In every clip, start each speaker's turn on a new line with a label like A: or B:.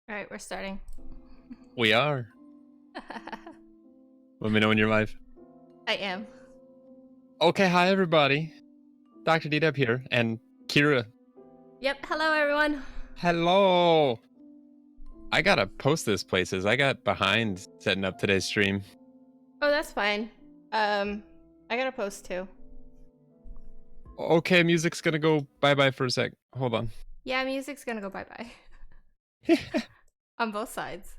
A: All right, we're starting.
B: We are. Let me know when you're live.
A: I am.
B: Okay, hi everybody. DoctorDDub here, and Kira.
A: Yep. Hello, everyone.
B: Hello. I gotta post this places. I got behind setting up today's stream.
A: Oh, that's fine. I gotta post too.
B: Okay, music's gonna go bye-bye for a sec. Hold on.
A: Yeah, music's gonna go bye-bye. On both sides.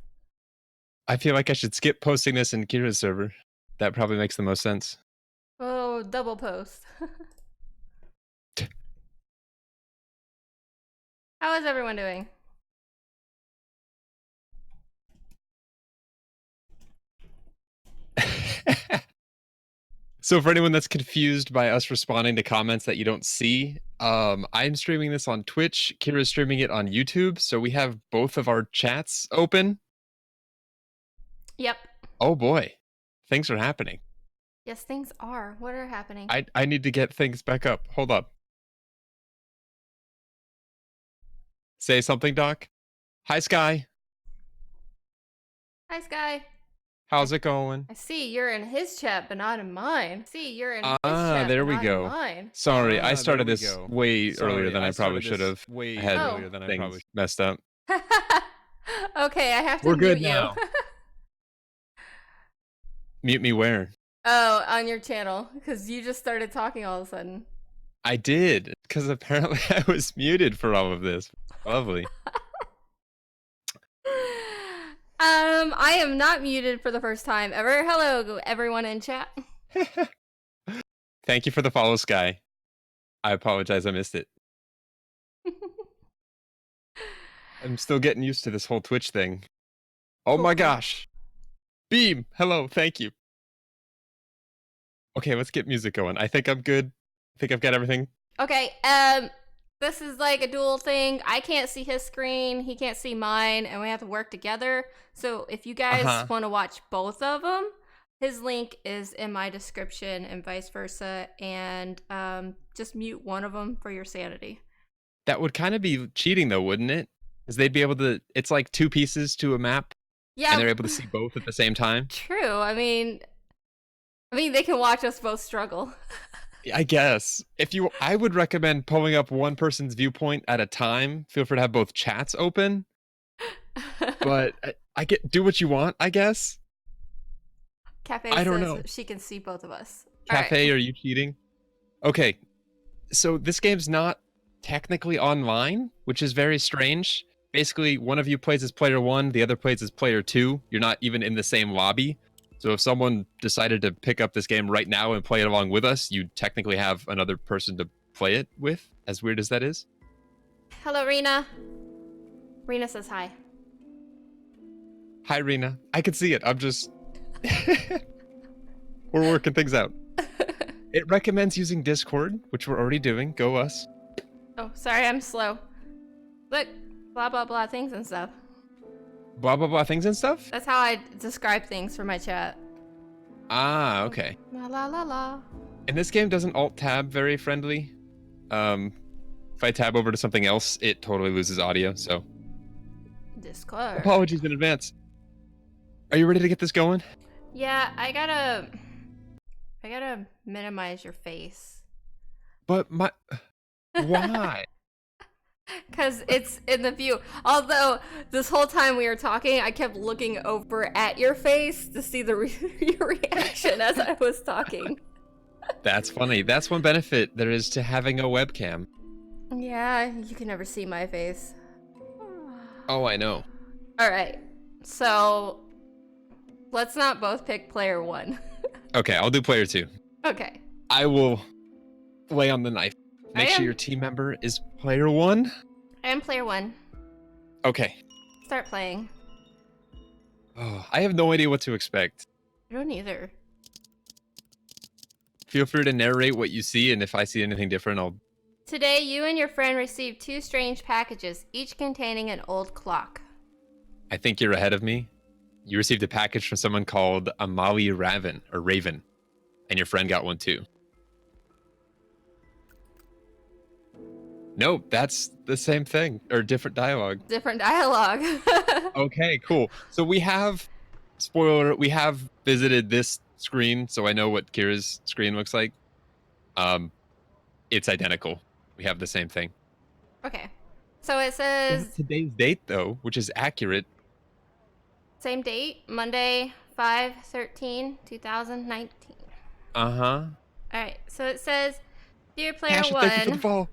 B: I feel like I should skip posting this in Kira's server. That probably makes the most sense.
A: Oh, double post. How is everyone doing?
B: So for anyone that's confused by us responding to comments that you don't see, I'm streaming this on Twitch. Kira's streaming it on YouTube. So we have both of our chats open.
A: Yep.
B: Oh boy, things are happening.
A: Yes, things are. What are happening?
B: I need to get things back up. Hold up. Say something, Doc. Hi, Sky.
A: Hi, Sky.
B: How's it going?
A: I see you're in his chat, but not in mine.
B: There we go. Sorry, I started this way earlier than I probably should have. I had things messed up.
A: Okay, I have to
B: We're
A: mute
B: good
A: you.
B: now. Mute me where?
A: Oh, on your channel, because you just started talking all of a sudden.
B: I did, because apparently I was muted for all of this. Lovely.
A: I am not muted for the first time ever. Hello, everyone in chat.
B: Thank you for the follow, Sky. I apologize, I missed it. I'm still getting used to this whole Twitch thing. Oh my gosh. Beam, hello, thank you. Okay, let's get music going. I think I'm good. I think I've got everything.
A: Okay, this is like a dual thing. I can't see his screen, he can't see mine, and we have to work together. So if you guys want to watch both of them, his link is in my description and vice versa, and just mute one of them for your sanity.
B: That would kind of be cheating though, wouldn't it? Because they'd be able to, it's like two pieces to a map. Yeah. And they're able to see both at the same time.
A: True. I mean, they can watch us both struggle.
B: I guess. I would recommend pulling up one person's viewpoint at a time. Feel free to have both chats open. But do what you want, I guess.
A: Cafe I don't know. She can see both of us.
B: Cafe, are you cheating? Okay. So this game's not technically online, which is very strange. Basically, one of you plays as player 1, the other plays as player 2. You're not even in the same lobby. So if someone decided to pick up this game right now and play it along with us, you technically have another person to play it with, as weird as that is.
A: Hello, Rena. Rena says hi.
B: Hi, Rena. I can see it. I'm just... We're working things out. It recommends using Discord, which we're already doing. Go us.
A: Oh, sorry, I'm slow. Look, blah, blah, blah things and stuff.
B: Blah, blah, blah things and stuff?
A: That's how I describe things for my chat.
B: Ah, okay.
A: La, la, la, la.
B: And this game doesn't alt-tab very friendly. If I tab over to something else, it totally loses audio, so...
A: Discord.
B: Apologies in advance. Are you ready to get this going?
A: Yeah, I gotta minimize your face.
B: But why?
A: Because it's in the view. Although, this whole time we were talking, I kept looking over at your face to see your reaction as I was talking.
B: That's funny. That's one benefit there is to having a webcam.
A: Yeah, you can never see my face.
B: Oh, I know.
A: Alright, so let's not both pick player 1.
B: Okay, I'll do player 2.
A: Okay.
B: I will lay on the knife. Make sure your team member is player 1.
A: I am player 1.
B: Okay.
A: Start playing.
B: Oh, I have no idea what to expect.
A: I don't either.
B: Feel free to narrate what you see, and if I see anything different, I'll...
A: Today, you and your friend received 2 strange packages, each containing an old clock.
B: I think you're ahead of me. You received a package from someone called Amali Raven, and your friend got one too. Nope, that's the same thing or different dialogue.
A: Different dialogue.
B: Okay, cool. So we have, spoiler, we have visited this screen, so I know what Kira's screen looks like. It's identical. We have the same thing.
A: Okay. So it
B: We have
A: says
B: today's date though, which is accurate.
A: same date, Monday, 5/13/2019.
B: Uh-huh.
A: All right. So it says, "Dear Player
B: Passion, thank you for the
A: 1,
B: fall.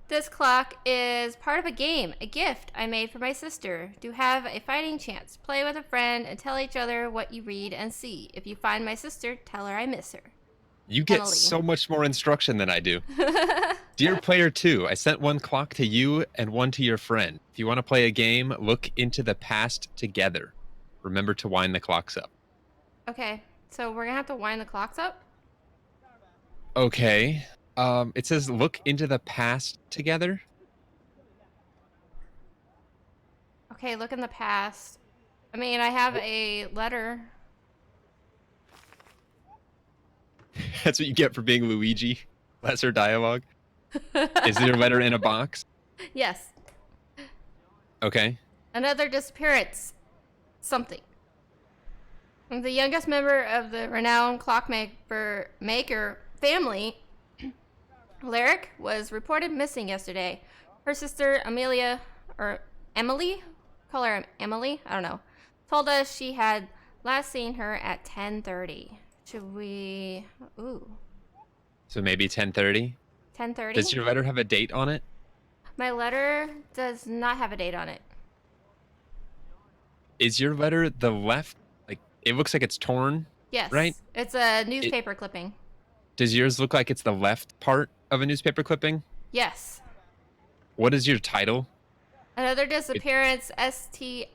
A: this clock is part of a game, a gift I made for my sister. To have a fighting chance, play with a friend and tell each other what you read and see. If you find my sister, tell her I miss her."
B: You get
A: Emily.
B: so much more instruction than I do. Dear Player 2, I sent one clock to you and one to your friend. If you want to play a game, look into the past together. Remember to wind the clocks up.
A: Okay. So we're going to have to wind the clocks up?
B: Okay. It says look into the past together.
A: Okay, look in the past. I mean, I have a letter.
B: That's what you get for being Luigi. Lesser dialogue. Is there a letter in a box?
A: Yes.
B: Okay.
A: Another disappearance. Something. The youngest member of the renowned clockmaker family, Lyric, was reported missing yesterday. Her sister, Amelia, or Emily, call her Emily, I don't know, told us she had last seen her at 10:30. Should we... Ooh.
B: So maybe 10:30?
A: 10:30?
B: Does your letter have a date on it?
A: My letter does not have a date on it.
B: Is your letter the left? Like, it looks like it's torn.
A: Yes.
B: Right?
A: It's a newspaper clipping.
B: Does yours look like it's the left part of a newspaper clipping?
A: Yes.
B: What is your title?
A: Another disappearance, STRI.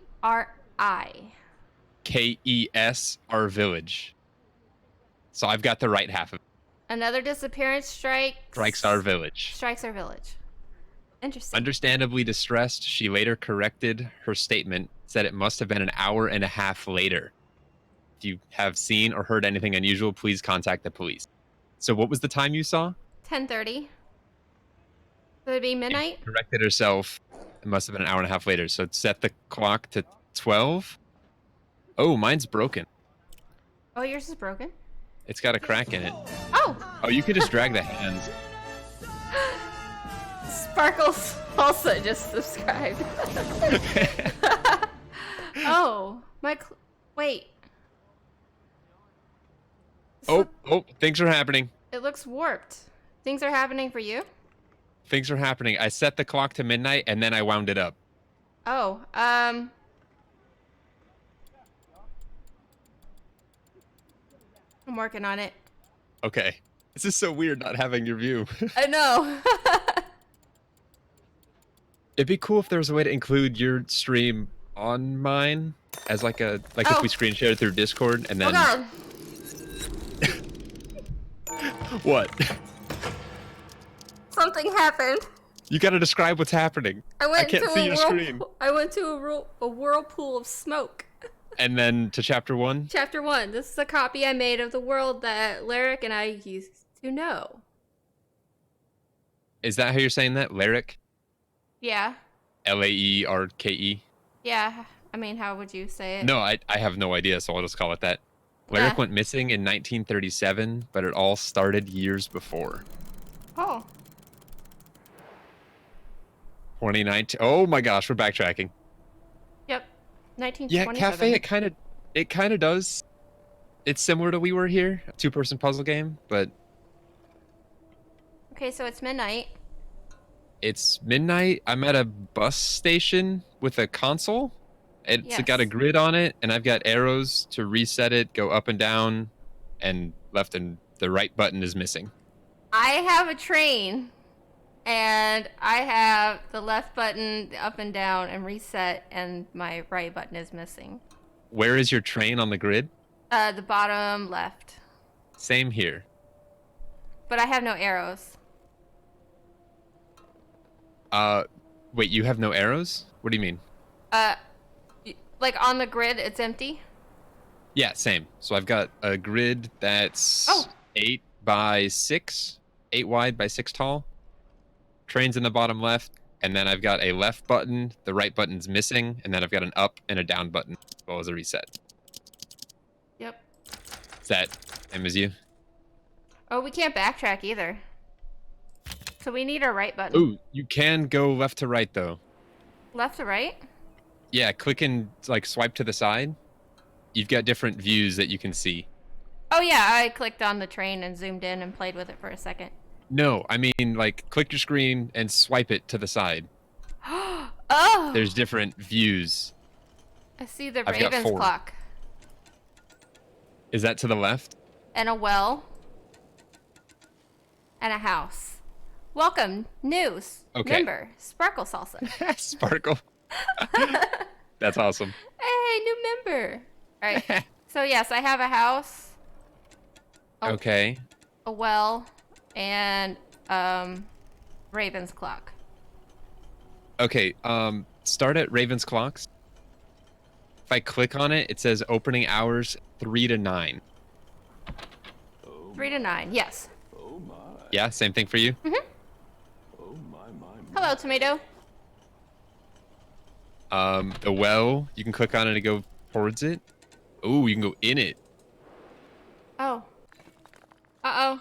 B: KES, our village. So I've got the right half of it.
A: Another disappearance
B: Strikes our village.
A: Strikes our village. Interesting.
B: Understandably distressed, she later corrected her statement, said it must have been an hour and a half later. If you have seen or heard anything unusual, please contact the police. So what was the time you saw?
A: 10:30. Would it be midnight?
B: She corrected herself. It must have been an hour and a half later. So it set the clock to 12. Oh, mine's broken.
A: Oh, yours is broken?
B: It's got a crack in it.
A: Oh!
B: Oh, you could just drag the hands.
A: Sparkles also just subscribed. Oh, wait.
B: Oh, things are happening.
A: It looks warped. Things are happening for you?
B: Things are happening. I set the clock to midnight and then I wound it up.
A: Oh, I'm working on it.
B: Okay. This is so weird not having your view.
A: I know.
B: It'd be cool if there was a way to include your stream on mine as like if we screen shared through Discord and then
A: Oh god.
B: What?
A: Something happened.
B: You gotta describe what's happening. I can't see your screen.
A: I went to a whirlpool of smoke.
B: And then to chapter 1?
A: Chapter 1. This is a copy I made of the world that Lyric and I used to know.
B: Is that how you're saying that? Lyric?
A: Yeah.
B: Laerke?
A: Yeah. I mean, how would you say it?
B: No, I have no idea, so I'll just call it that. Lyric went missing in 1937, but it all started years before.
A: Oh.
B: 2019. Oh my gosh, we're backtracking.
A: Yep. 1927.
B: Yeah, Cafe, it kind of does. It's similar to We Were Here, a two-person puzzle game, but
A: Okay, so it's midnight.
B: it's midnight. I'm at a bus station with a console. It's got a grid on it, and I've got arrows to reset it, go up and down, and left and the right button is missing.
A: I have a train, and I have the left button up and down and reset, and my right button is missing.
B: Where is your train on the grid?
A: The bottom left.
B: Same here.
A: But I have no arrows.
B: Wait, you have no arrows? What do you mean?
A: Like on the grid, it's empty?
B: Yeah, same. So I've got a grid that's 8 by 6, 8 wide by 6 tall. train's in the bottom left, and then I've got a left button, the right button's missing, and then I've got an up and a down button, as well as a reset.
A: Yep.
B: Is that same as you?
A: Oh, we can't backtrack either. So we need our right button.
B: Ooh, you can go left to right, though.
A: Left to right?
B: Yeah, click and like swipe to the side. You've got different views that you can see.
A: Oh yeah, I clicked on the train and zoomed in and played with it for a second.
B: No, I mean like click your screen and swipe it to the side.
A: Oh!
B: There's different views.
A: I see the
B: I've got
A: Ravens
B: 4.
A: clock.
B: Is that to the left?
A: And a well. And a house. Welcome, news.
B: Okay.
A: Member, Sparkle Salsa.
B: Sparkle. That's awesome.
A: Hey, new member. All right. So yes, I have a house.
B: Okay.
A: A well, and Ravens clock.
B: Okay. Start at Raven's Clocks. If I click on it, it says opening hours 3 to 9.
A: 3 to 9. Yes.
B: Yeah, same thing for you.
A: Hello, tomato.
B: The well, you can click on it and go towards it. Ooh, you can go in it.
A: Oh. Uh-oh.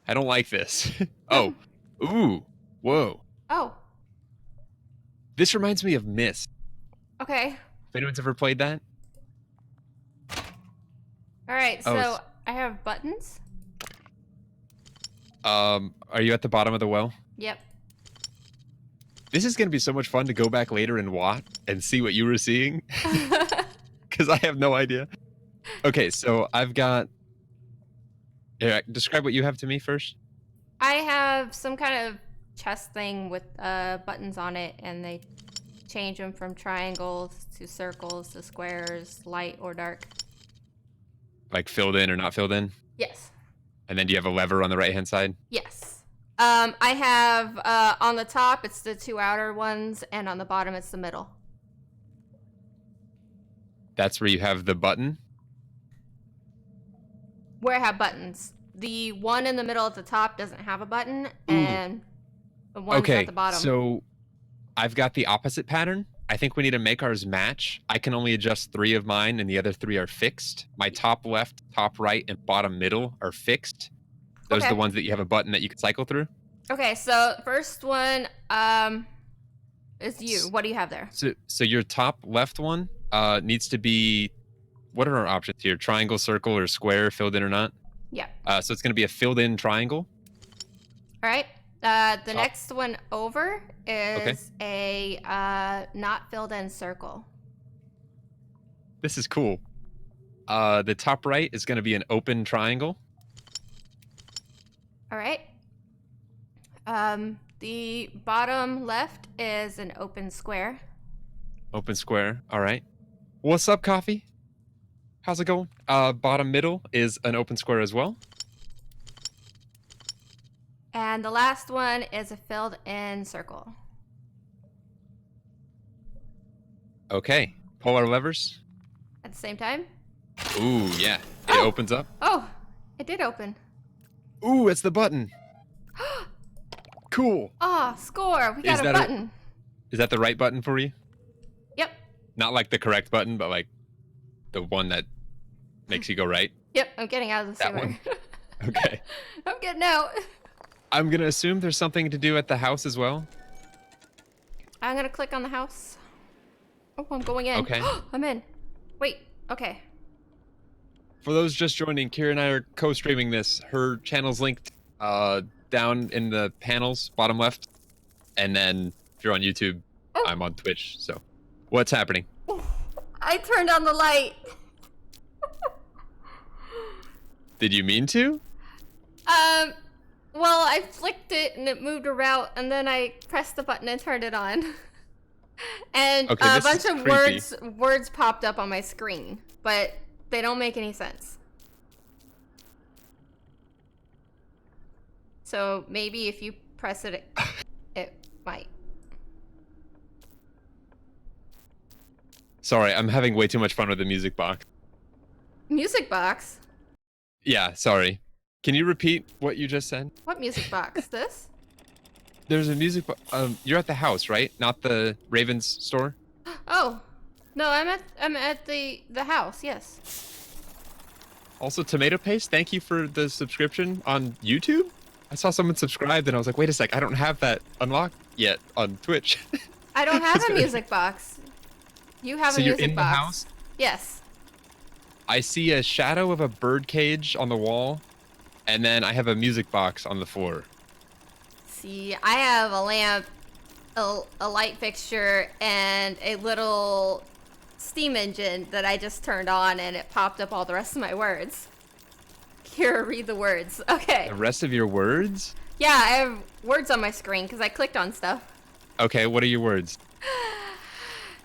B: I don't like this. Oh. Ooh. Whoa.
A: Oh.
B: This reminds me of Myst.
A: Okay.
B: If anyone's ever played that.
A: All right, so
B: Oh,
A: I have buttons.
B: Are you at the bottom of the well?
A: Yep.
B: This is going to be so much fun to go back later and watch and see what you were seeing. Because I have no idea. Okay, so I've got... Here, describe what you have to me first.
A: I have some kind of chest thing with buttons on it, and they change them from triangles to circles to squares, light or dark.
B: Like filled in or not filled in?
A: Yes.
B: And then do you have a lever on the right-hand side?
A: Yes. I have on the top, it's the 2 outer ones, and on the bottom, it's the middle.
B: That's where you have the button?
A: Where I have buttons. The one in the middle at the top doesn't have a button, and the ones at the bottom.
B: So I've got the opposite pattern. I think we need to make ours match. I can only adjust 3 of mine, and the other 3 are fixed. My top left, top right, and bottom middle are fixed. Those are the ones that you have a button that you can cycle through.
A: Okay, so first one is you. What do you have there?
B: So your top left one needs to be, what are our options here? Triangle, circle, or square, filled in or not?
A: Yeah.
B: So it's going to be a filled in triangle.
A: All right. The next one over is a not filled in circle.
B: This is cool. The top right is going to be an open triangle.
A: All right. The bottom left is an open square.
B: Open square. All right. What's up, coffee? How's it going? Bottom middle is an open square as well.
A: And the last one is a filled in circle.
B: Okay. Pull our levers.
A: At the same time?
B: Ooh, yeah. It opens up.
A: Oh, it did open.
B: Ooh, it's the button. Cool.
A: Oh, score. We got a button.
B: Is that the right button for you?
A: Yep.
B: Not like the correct button, but like the one that makes you go right?
A: Yep, I'm getting out of the sewer.
B: That one? Okay.
A: I'm getting out.
B: I'm going to assume there's something to do at the house as well.
A: I'm going to click on the house. Oh, I'm going in.
B: Okay.
A: I'm in. Wait, okay.
B: For those just joining, Kira and I are co-streaming this. Her channel's linked down in the panels, bottom left. And then if you're on YouTube, I'm on Twitch. So what's happening?
A: I turned on the light.
B: Did you mean to?
A: Well, I flicked it and it moved around, and then I pressed the button and turned it on. And a bunch of words popped up on my screen, but they don't make any sense. So maybe if you press it, it might.
B: Sorry, I'm having way too much fun with the music box.
A: Music box?
B: Yeah, sorry. Can you repeat what you just said?
A: What music box? This?
B: There's a music box. You're at the house, right? Not the Ravens store?
A: Oh. No, I'm at the house, yes.
B: Also, Tomato Paste, thank you for the subscription on YouTube. I saw someone subscribed and I was like, wait a sec, I don't have that unlocked yet on Twitch.
A: I don't have a music box. You have a music box.
B: So you're in the house?
A: Yes.
B: I see a shadow of a bird cage on the wall, and then I have a music box on the floor.
A: See, I have a lamp, a light fixture, and a little steam engine that I just turned on, and it popped up all the rest of my words. Here, read the words. Okay.
B: The rest of your words?
A: Yeah, I have words on my screen because I clicked on stuff.
B: Okay, what are your words?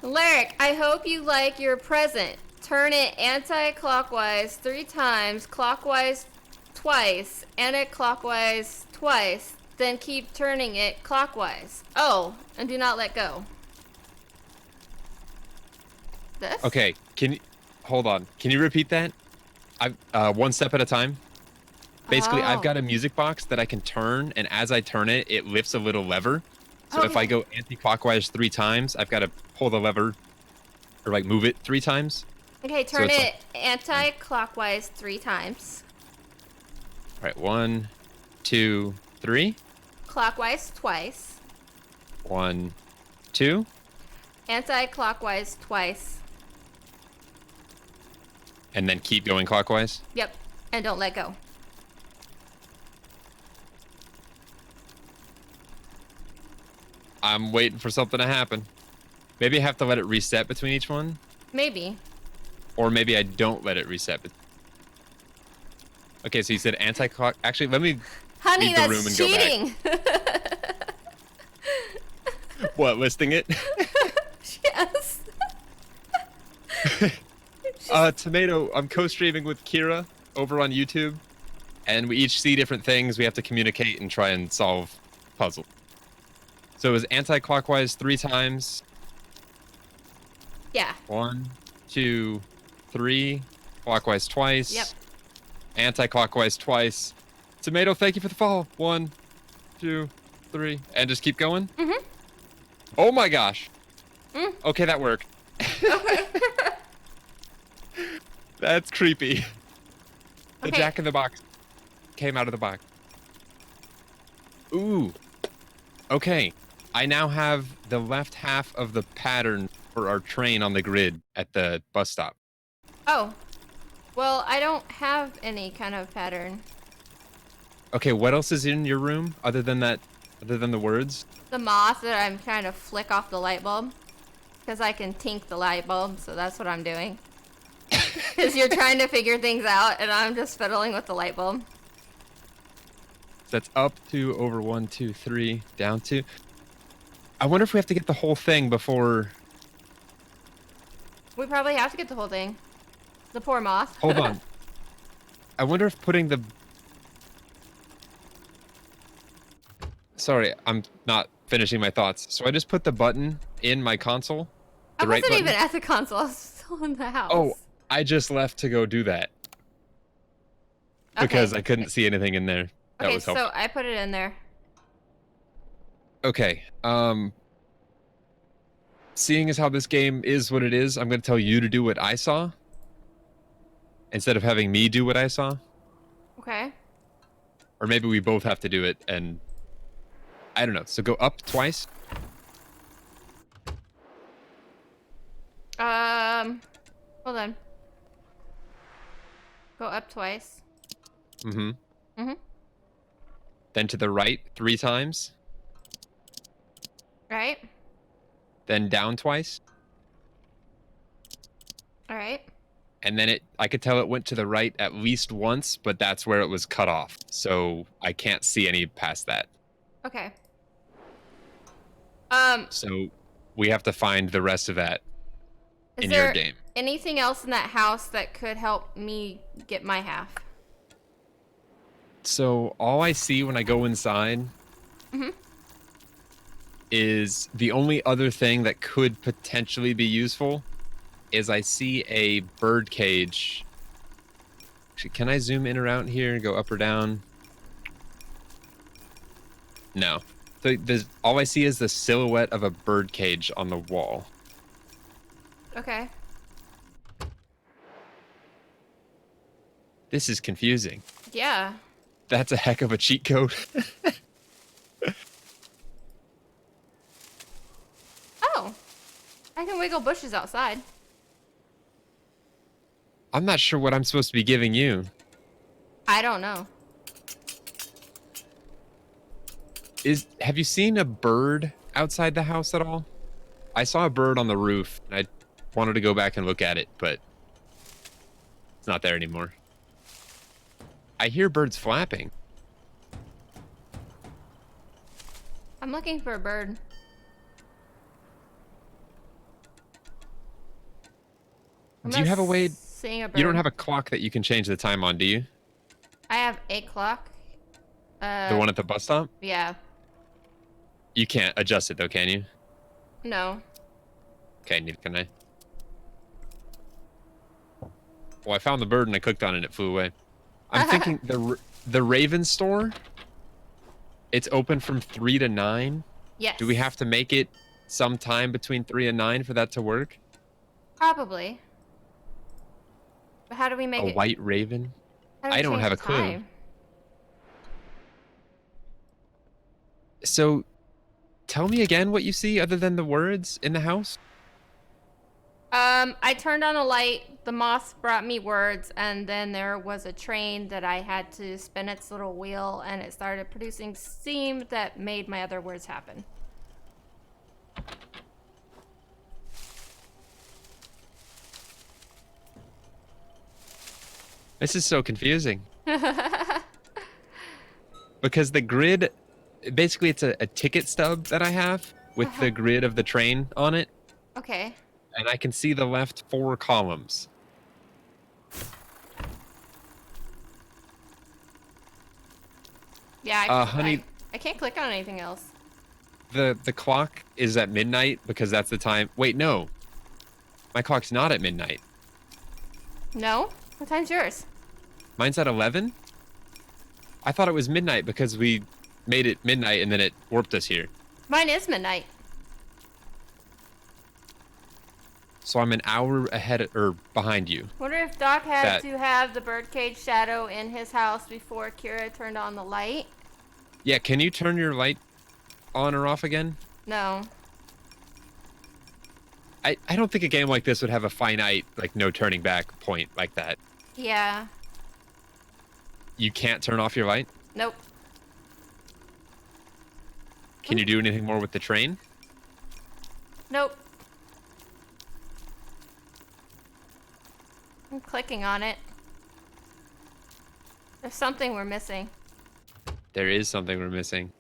A: Lyric, I hope you like your present. Turn it anti-clockwise 3 times, clockwise twice, anti-clockwise twice, then keep turning it clockwise. Oh, and do not let go. This?
B: Okay, hold on. Can you repeat that? One step at a time. Basically, I've got a music box that I can turn, and as I turn it, it lifts a little lever. So if I go anti-clockwise 3 times, I've got to pull the lever, or like move it 3 times.
A: Okay, turn it anti-clockwise 3 times.
B: All right, 1, 2, 3.
A: Clockwise twice.
B: 1, 2.
A: Anti-clockwise twice.
B: And then keep going clockwise?
A: Yep, and don't let go.
B: I'm waiting for something to happen. Maybe I have to let it reset between each one?
A: Maybe.
B: Or maybe I don't let it reset. Okay, so you said anti-clock. Actually, let me
A: Honey,
B: leave the room and
A: cheating.
B: Go back. What, listing it?
A: Yes.
B: Tomato, I'm co-streaming with Kira over on YouTube, and we each see different things. We have to communicate and try and solve puzzles. So it was anti-clockwise 3 times.
A: Yeah.
B: 1, 2, 3. Clockwise twice.
A: Yep.
B: Anti-clockwise twice. Tomato, thank you for the follow. 1, 2, 3. And just keep going?
A: Mm-hmm.
B: Oh my gosh.
A: Mm.
B: Okay, that worked.
A: Okay.
B: That's creepy. The
A: Okay.
B: Jack in the Box came out of the box. Ooh. Okay. I now have the left half of the pattern for our train on the grid at the bus stop.
A: Oh. Well, I don't have any kind of pattern.
B: Okay, what else is in your room other than that, other than the words?
A: The moth that I'm trying to flick off the light bulb. Because I can tink the light bulb, so that's what I'm doing. Because you're trying to figure things out, and I'm just fiddling with the light bulb.
B: That's up 2 over 1, 2, 3, down 2. I wonder if we have to get the whole thing before...
A: We probably have to get the whole thing. The poor moth.
B: Hold on. I wonder if putting the... Sorry, I'm not finishing my thoughts. So I just put the button in my console.
A: I wasn't even at the console. I was still in the house.
B: Oh, I just left to go do that. Because I couldn't see anything in there. That
A: Okay,
B: was helpful.
A: so I put it in there.
B: Okay. Seeing as how this game is what it is, I'm going to tell you to do what I saw. Instead of having me do what I saw.
A: Okay.
B: Or maybe we both have to do it and... I don't know. So go up twice.
A: Hold on. Go up twice.
B: Mm-hmm.
A: Mm-hmm.
B: Then to the right 3 times.
A: Right.
B: Then down twice.
A: All right.
B: And then I could tell it went to the right at least once, but that's where it was cut off. So I can't see any past that.
A: Okay.
B: So we have to find the rest of that
A: Is
B: in
A: there
B: your game.
A: anything else in that house that could help me get my half?
B: So all I see when I go inside is the only other thing that could potentially be useful is I see a bird cage Actually, can I zoom in or out here? Go up or down? No. So all I see is the silhouette of a bird cage on the wall.
A: Okay.
B: This is confusing.
A: Yeah.
B: That's a heck of a cheat code.
A: Oh. I can wiggle bushes outside.
B: I'm not sure what I'm supposed to be giving you.
A: I don't know.
B: Have you seen a bird outside the house at all? I saw a bird on the roof, and I wanted to go back and look at it, but it's not there anymore. I hear birds flapping.
A: I'm looking for a bird.
B: Do you have a way?
A: Seeing a bird.
B: You don't have a clock that you can change the time on, do you?
A: I have a clock.
B: The one at the bus stop?
A: Yeah.
B: You can't adjust it though, can you?
A: No.
B: Okay, neither can I. Well, I found the bird and I clicked on it and it flew away. I'm thinking the Raven store, it's open from 3 to 9.
A: Yes.
B: Do we have to make it sometime between 3 and 9 for that to work?
A: Probably. But how do we make it?
B: A white raven?
A: How do we
B: I don't
A: change
B: have a
A: the
B: clue.
A: time?
B: So, tell me again what you see other than the words in the house.
A: I turned on a light, the moth brought me words, and then there was a train that I had to spin its little wheel, and it started producing steam that made my other words happen.
B: This is so confusing. Because the grid, basically it's a ticket stub that I have with the grid of the train on it.
A: Okay.
B: And I can see the left 4 columns.
A: Yeah,
B: honey,
A: I can't click on anything else.
B: the clock is at midnight because that's the time. Wait, no. My clock's not at midnight.
A: No? What time's yours?
B: Mine's at 11? I thought it was midnight because we made it midnight and then it warped us here.
A: Mine is midnight.
B: So I'm an hour ahead or behind you.
A: Wonder if Doc had to have the birdcage shadow in his house before Kira turned on the light?
B: Yeah, can you turn your light on or off again?
A: No.
B: I don't think a game like this would have a finite, like, no turning back point like that.
A: Yeah.
B: You can't turn off your light?
A: Nope.
B: Can you do anything more with the train?
A: Nope. I'm clicking on it. There's something we're missing.
B: There is something we're missing.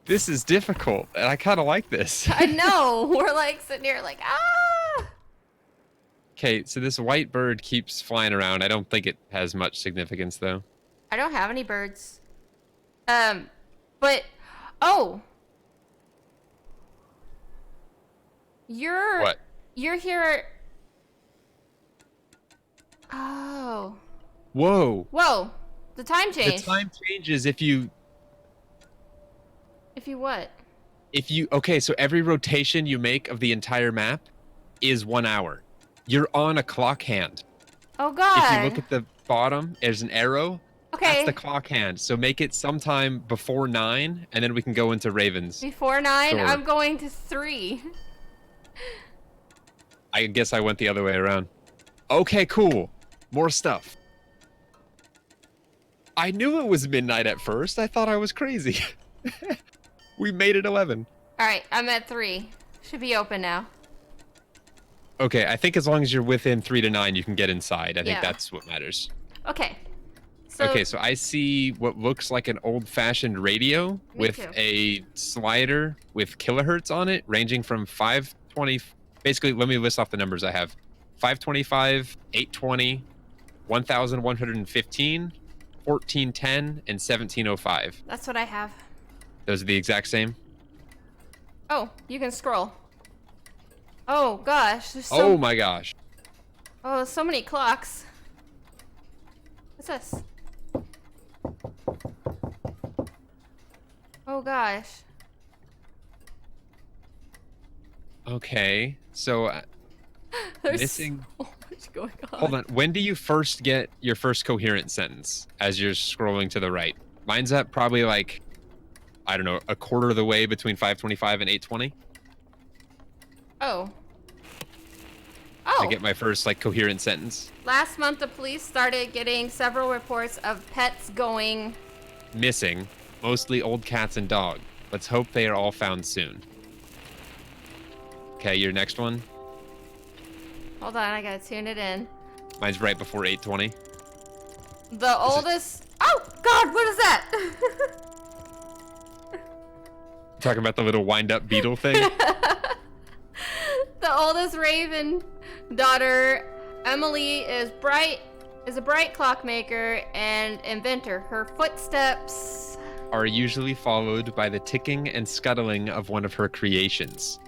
B: This is difficult, and I kind of like this.
A: I know. We're like sitting here like, ah!
B: Okay, so this white bird keeps flying around. I don't think it has much significance, though.
A: I don't have any birds. But, oh.
B: What?
A: You're here. Oh.
B: Whoa.
A: Whoa. The time changed.
B: The time changes if you...
A: If you what?
B: Okay, so every rotation you make of the entire map is 1 hour. You're on a clock hand.
A: Oh, God.
B: If you look at the bottom, there's an arrow.
A: Okay.
B: That's the clock hand. So make it sometime before 9, and then we can go into Ravens.
A: Before 9?
B: Store.
A: I'm going to 3.
B: I guess I went the other way around. Okay, cool. More stuff. I knew it was midnight at first. I thought I was crazy. We made it 11.
A: All right, I'm at 3. Should be open now.
B: Okay, I think as long as you're within 3 to 9, you can get inside. I think that's what matters.
A: Okay.
B: Okay, so I see what looks like an old-fashioned radio with a slider with kilohertz on it, ranging from 520. Basically, let me list off the numbers I have: 525, 820, 1115, 1410, and 1705.
A: That's what I have.
B: Those are the exact same?
A: Oh, you can scroll. Oh, gosh.
B: Oh, my gosh.
A: Oh, so many clocks. What's this? Oh gosh.
B: Okay, so
A: There's
B: missing.
A: so much going on.
B: Hold on. When do you first get your first coherent sentence as you're scrolling to the right? Mine's at probably like, I don't know, a quarter of the way between 525 and 820.
A: Oh.
B: I get my first like coherent sentence.
A: Last month, the police started getting several reports of pets going
B: Missing, mostly old cats and dog. Let's hope they are all found soon. Okay, your next one.
A: Hold on, I gotta tune it in.
B: Mine's right before 820.
A: The oldest. Oh God, what is that?
B: Talking about the little wind-up beetle thing.
A: The oldest Raven daughter, Emily, is a bright clockmaker and inventor. Her footsteps
B: are usually followed by the ticking and scuttling of one of her creations.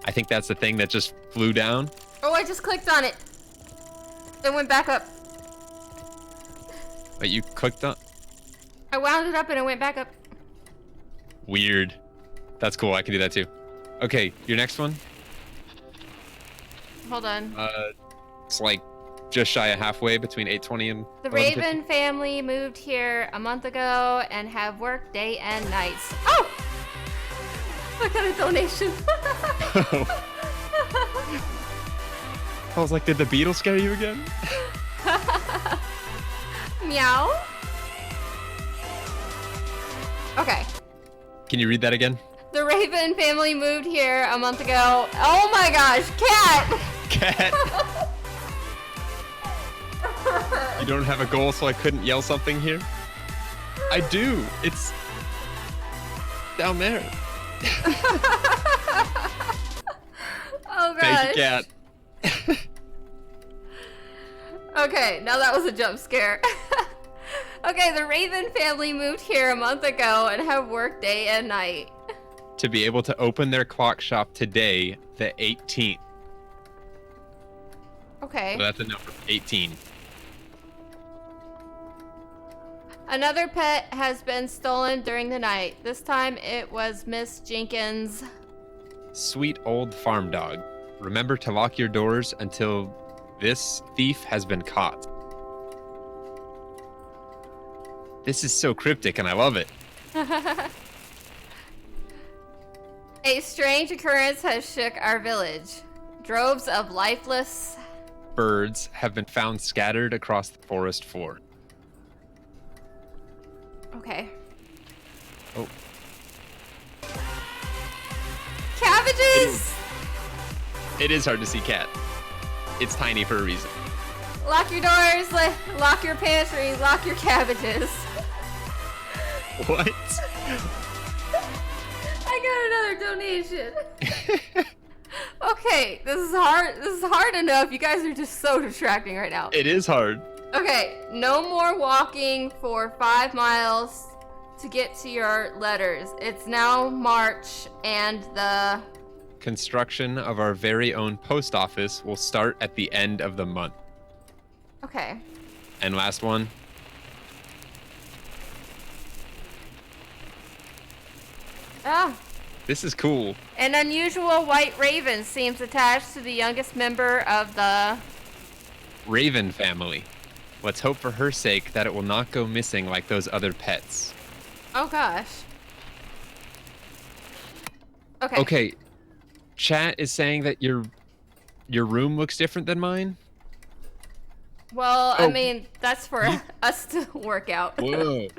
B: I think that's the thing that just flew down.
A: Oh, I just clicked on it. It went back up.
B: But you clicked on.
A: I wound it up and it went back up.
B: Weird. That's cool. I can do that too. Okay, your next one.
A: Hold on.
B: It's like just shy of halfway between 820 and.
A: The Raven family moved here a month ago and have worked day and nights. Oh! I got a donation.
B: I was like, did the beetle scare you again?
A: Meow. Okay.
B: Can you read that again?
A: The Raven family moved here a month ago. Oh my gosh, cat!
B: Cat. You don't have a goal, so I couldn't yell something here? I do. It's down there.
A: Oh gosh.
B: Thank you, cat.
A: Okay, now that was a jump scare. Okay, the Raven family moved here a month ago and have worked day and night.
B: To be able to open their clock shop today, the 18th.
A: Okay.
B: So that's a number, 18.
A: Another pet has been stolen during the night. This time it was Miss Jenkins.
B: Sweet old farm dog. Remember to lock your doors until this thief has been caught. This is so cryptic and I love it.
A: A strange occurrence has shook our village. Droves of lifeless
B: birds have been found scattered across the forest floor.
A: Okay.
B: Oh.
A: Cabbages!
B: It is hard to see cat. It's tiny for a reason.
A: Lock your doors, lock your pantry, lock your cabbages.
B: What?
A: I got another donation. Okay, this is hard. This is hard enough. You guys are just so distracting right now.
B: It is hard.
A: Okay, no more walking for 5 miles to get to your letters. It's now March and the
B: construction of our very own post office will start at the end of the month.
A: Okay.
B: And last one.
A: Ah.
B: This is cool.
A: An unusual white raven seems attached to the youngest member of the
B: Raven family. Let's hope for her sake that it will not go missing like those other pets.
A: Oh gosh. Okay.
B: Okay. Chat is saying that your room looks different than mine.
A: Well,
B: Oh.
A: I mean, that's for us to work out.
B: Whoa.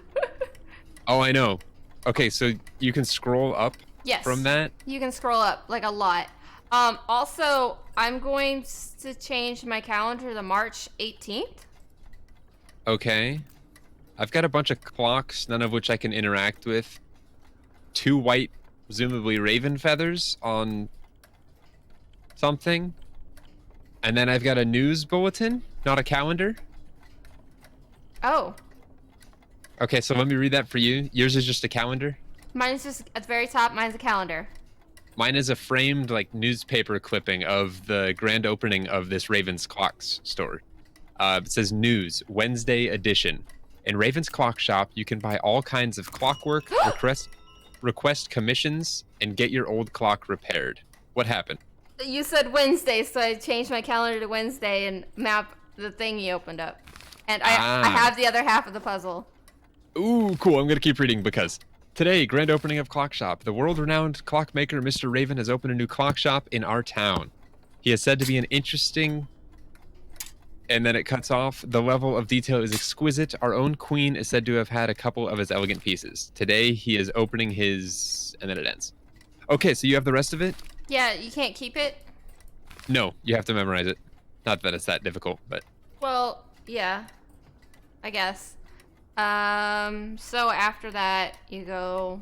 B: Oh, I know. Okay, so you can scroll up
A: Yes.
B: from that.
A: You can scroll up like a lot. Also, I'm going to change my calendar to March 18th.
B: Okay. I've got a bunch of clocks, none of which I can interact with. 2 white, presumably raven feathers on something. And then I've got a news bulletin, not a calendar.
A: Oh,
B: Okay, so let me read that for you. Yours is just a calendar.
A: mine's just at the very top. Mine's a calendar.
B: Mine is a framed like newspaper clipping of the grand opening of this Raven's Clocks store. It says news, Wednesday edition. In Raven's Clock Shop, you can buy all kinds of clockwork, request commissions, and get your old clock repaired. What happened?
A: You said Wednesday, so I changed my calendar to Wednesday and map the thing you opened up. And I have the other half of the puzzle.
B: Ooh, cool. I'm going to keep reading because today, grand opening of Clock Shop. The world-renowned clockmaker Mr. Raven has opened a new clock shop in our town. He is said to be an interesting... And then it cuts off. The level of detail is exquisite. Our own queen is said to have had a couple of his elegant pieces. Today, he is opening his... And then it ends. Okay, so you have the rest of it?
A: Yeah, you can't keep it?
B: No, you have to memorize it. Not that it's that difficult, but...
A: Well, yeah. I guess. So after that, you go...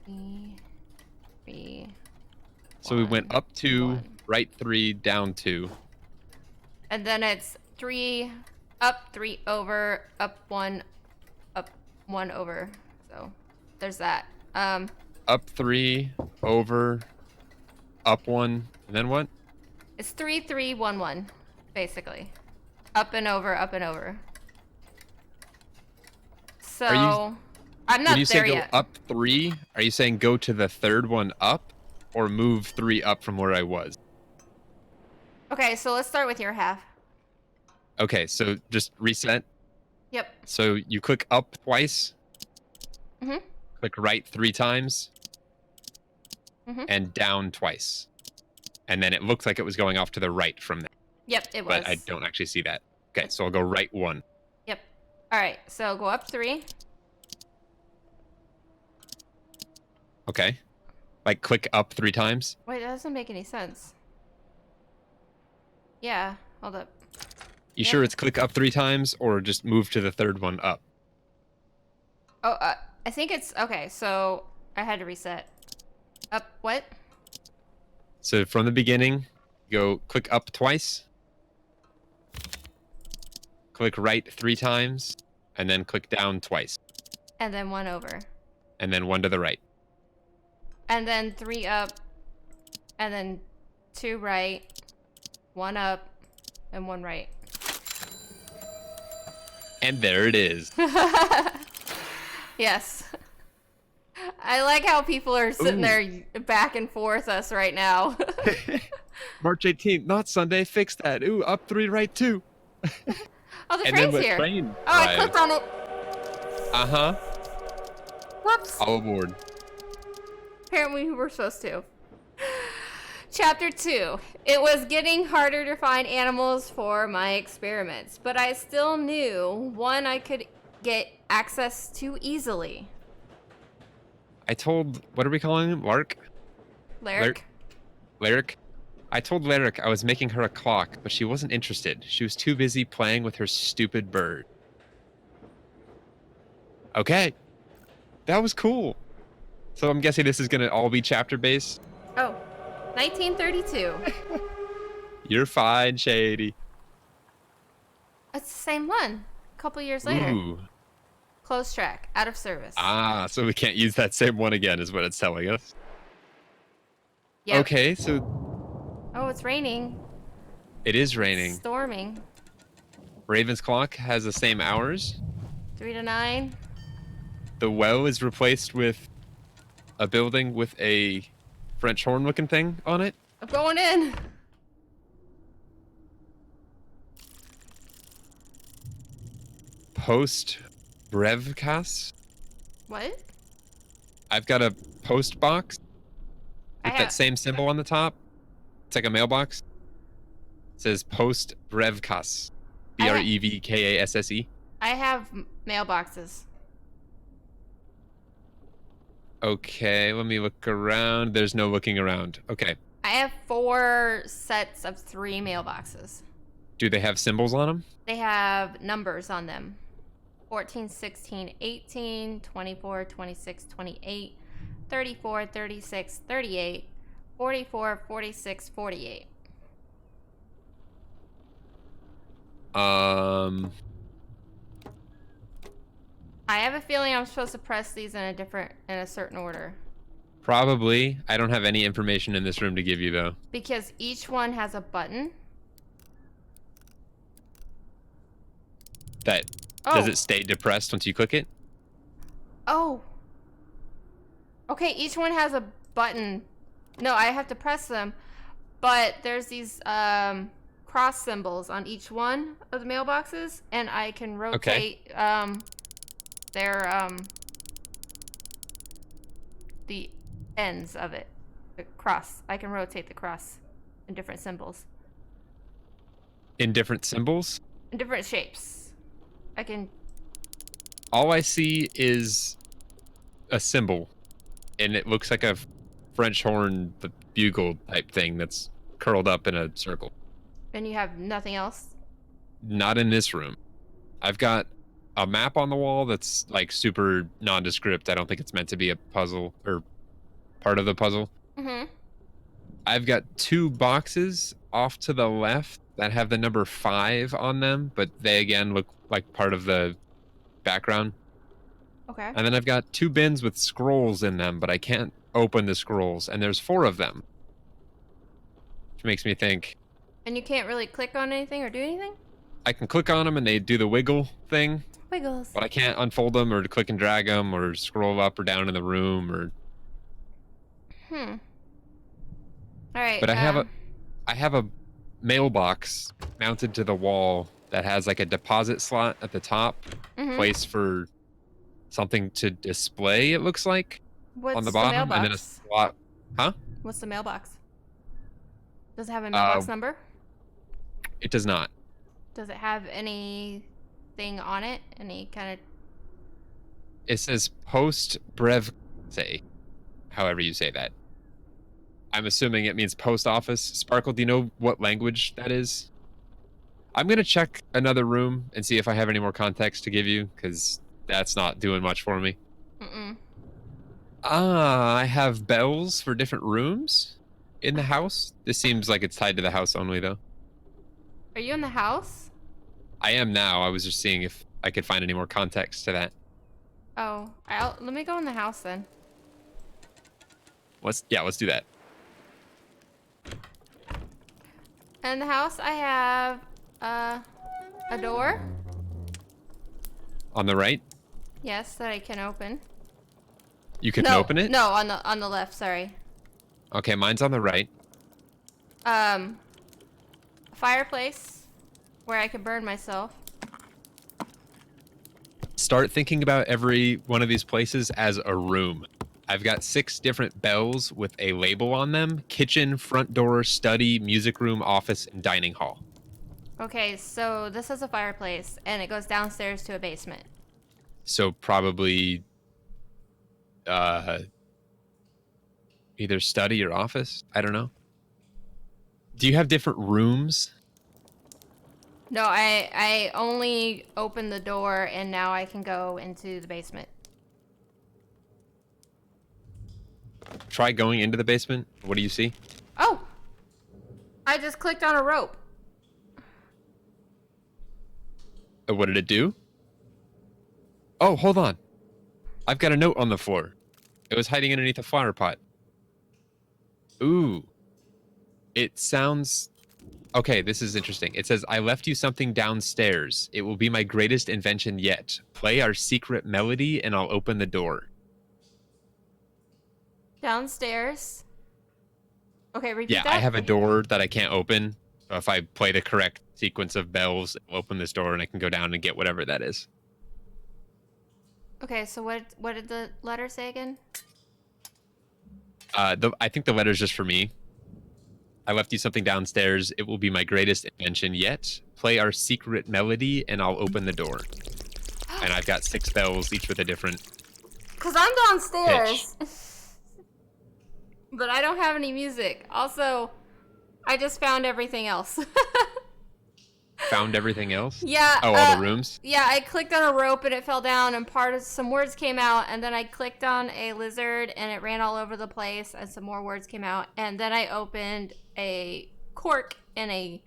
A: 3,
B: So we went up 2,
A: 1.
B: right 3, down 2.
A: And then it's 3, up 3, over, up 1 over. So there's that.
B: Up 3, over, up 1, and then what?
A: It's 3, 3, 1, 1, basically. Up and over, up and over. So I'm not
B: when you
A: there
B: say
A: yet.
B: go up 3, are you saying go to the third one up, or move 3 up from where I was?
A: Okay, so let's start with your half.
B: Okay, so just reset.
A: Yep.
B: So you click up twice.
A: Mhm.
B: Click right 3 times.
A: Mhm.
B: And down twice. And then it looked like it was going off to the right from there.
A: Yep, it was.
B: But I don't actually see that. Okay, so I'll go right 1.
A: Yep. All right, so go up 3.
B: Okay. Like click up 3 times.
A: Wait, that doesn't make any sense. Yeah, hold up.
B: You sure it's click up 3 times or just move to the third one up?
A: Oh, I think it's okay. So I had to reset. Up what?
B: So from the beginning, go click up twice. Click right 3 times, and then click down twice.
A: And then 1 over.
B: And then 1 to the right.
A: And then 3 up. And then 2 right. 1 up. And 1 right.
B: And there it is.
A: Yes. I like how people are sitting there back and forth us right now.
B: March 18th, not Sunday, fix that. Ooh, up 3, right 2.
A: Oh, the
B: And
A: train's
B: then
A: here.
B: train
A: Oh, I clicked on it.
B: Uh-huh.
A: Whoops.
B: All aboard.
A: Apparently we were supposed to. Chapter 2. It was getting harder to find animals for my experiments, but I still knew one I could get access to easily.
B: I told, what are we calling him? Lark?
A: Lyric?
B: Lyric? I told Lyric I was making her a clock, but she wasn't interested. She was too busy playing with her stupid bird. Okay. That was cool. So I'm guessing this is going to all be chapter-based?
A: Oh, 1932.
B: You're fine, Shady.
A: It's the same one. A couple years later.
B: Ooh.
A: Closed track. Out of service.
B: Ah, so we can't use that same one again is what it's telling us.
A: Yep.
B: Okay, so
A: Oh, it's raining.
B: it is raining.
A: Storming.
B: Raven's Clock has the same hours.
A: 3 to 9.
B: The well is replaced with a building with a French horn looking thing on it.
A: I'm going in.
B: Post Brevcast.
A: What?
B: I've got a post box
A: I
B: with
A: have-
B: that same symbol on the top. It's like a mailbox. It says Post Brevkas. BREVKASSE.
A: I have mailboxes.
B: Okay, let me look around. There's no looking around. Okay.
A: I have 4 sets of 3 mailboxes.
B: Do they have symbols on them?
A: They have numbers on them. 14, 16, 18, 24, 26, 28, 34, 36, 38, 44, 46, 48.
B: Um,
A: I have a feeling I'm supposed to press these in a certain order.
B: Probably. I don't have any information in this room to give you, though.
A: Because each one has a button.
B: Does it stay depressed once you click it?
A: Oh. Okay, each one has a button. No, I have to press them. But there's these cross symbols on each one of the mailboxes, and I can rotate the ends of it. The cross. I can rotate the cross in different symbols.
B: In different symbols?
A: In different shapes. I can...
B: All I see is a symbol, and it looks like a French horn bugle type thing that's curled up in a circle.
A: And you have nothing else?
B: Not in this room. I've got a map on the wall that's like super nondescript. I don't think it's meant to be a puzzle or part of the puzzle.
A: Mm-hmm.
B: I've got 2 boxes off to the left that have the number 5 on them, but they again look like part of the background.
A: Okay.
B: And then I've got 2 bins with scrolls in them, but I can't open the scrolls, and there's 4 of them. Which makes me think...
A: And you can't really click on anything or do anything?
B: I can click on them and they do the wiggle thing.
A: Wiggles.
B: But I can't unfold them or click and drag them or scroll up or down in the room or...
A: All right.
B: But I have a mailbox mounted to the wall that has like a deposit slot at the top, place for something to display, it looks like.
A: What's
B: on the bottom,
A: mailbox?
B: and then a slot. Huh?
A: What's the mailbox? Does it have a mailbox number?
B: It does not.
A: Does it have anything on it? Any kind of...
B: It says post brev, however you say that. I'm assuming it means post office. Sparkle, do you know what language that is? I'm going to check another room and see if I have any more context to give you, because that's not doing much for me. I have bells for different rooms in the house. This seems like it's tied to the house only, though.
A: Are you in the house?
B: I am now. I was just seeing if I could find any more context to that.
A: Oh, let me go in the house then.
B: Let's do that.
A: In the house, I have a door.
B: On the right?
A: Yes, that I can open.
B: You can open it?
A: No, on the left. Sorry.
B: Okay, mine's on the right.
A: A fireplace where I can burn myself.
B: Start thinking about every one of these places as a room. I've got 6 different bells with a label on them: kitchen, front door, study, music room, office, and dining hall.
A: Okay, so this is a fireplace, and it goes downstairs to a basement.
B: So probably either study or office. I don't know. Do you have different rooms?
A: No, I only opened the door, and now I can go into the basement.
B: Try going into the basement. What do you see?
A: Oh! I just clicked on a rope.
B: What did it do? Oh, hold on. I've got a note on the floor. It was hiding underneath a flower pot. Ooh. It sounds... Okay, this is interesting. It says, I left you something downstairs. It will be my greatest invention yet. Play our secret melody and I'll open the door.
A: Downstairs. Okay, repeat that.
B: Yeah, I have a door that I can't open. So if I play the correct sequence of bells, it'll open this door and I can go down and get whatever that is.
A: Okay, so what did the letter say again?
B: I think the letter's just for me. I left you something downstairs. It will be my greatest invention yet. Play our secret melody and I'll open the door. And I've got 6 bells, each with a different...
A: Because I'm downstairs. But I don't have any music. Also, I just found everything else.
B: Found everything else?
A: Yeah.
B: Oh, all the rooms?
A: Yeah, I clicked on a rope and it fell down and some words came out, and then I clicked on a lizard and it ran all over the place and some more words came out, and then I opened a cork in a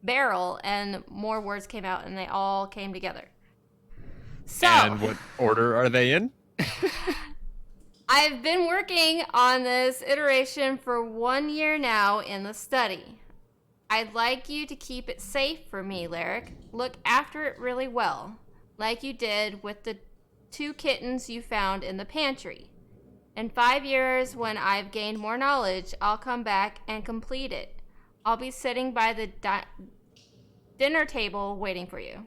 A: barrel and more words came out and they all came together. So,
B: and what order are they in?
A: I've been working on this iteration for 1 year now in the study. I'd like you to keep it safe for me, Lyric. Look after it really well, like you did with the 2 kittens you found in the pantry. In 5 years, when I've gained more knowledge, I'll come back and complete it. I'll be sitting by the dinner table waiting for you.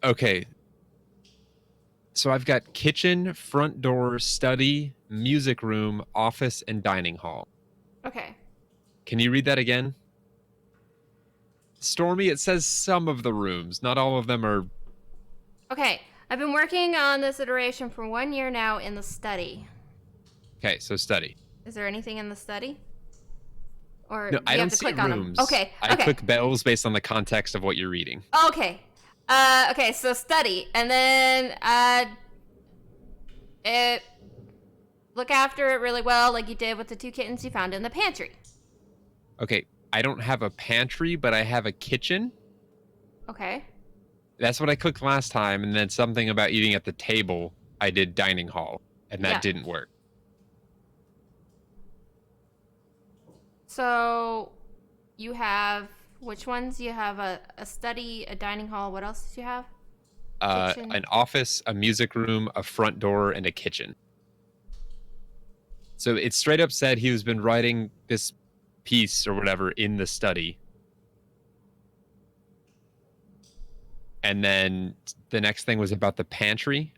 B: Okay. So I've got kitchen, front door, study, music room, office, and dining hall.
A: Okay.
B: Can you read that again? Stormy, it says some of the rooms. Not all of them are...
A: Okay. I've been working on this iteration for 1 year now in the study.
B: Okay, so study.
A: Is there anything in the study? Or
B: no,
A: do
B: I
A: you
B: don't
A: have to
B: see
A: click
B: rooms.
A: on them? Okay.
B: I click bells based on the context of what you're reading.
A: Okay. Okay, so study. And then look after it really well like you did with the 2 kittens you found in the pantry.
B: Okay, I don't have a pantry, but I have a kitchen.
A: Okay.
B: That's what I clicked last time, and then something about eating at the table, I did dining hall, and that didn't work.
A: So you have, which ones? You have a study, a dining hall. What else did you have?
B: An office, a music room, a front door, and a kitchen. So it straight up said he was been writing this piece or whatever in the study. And then the next thing was about the pantry.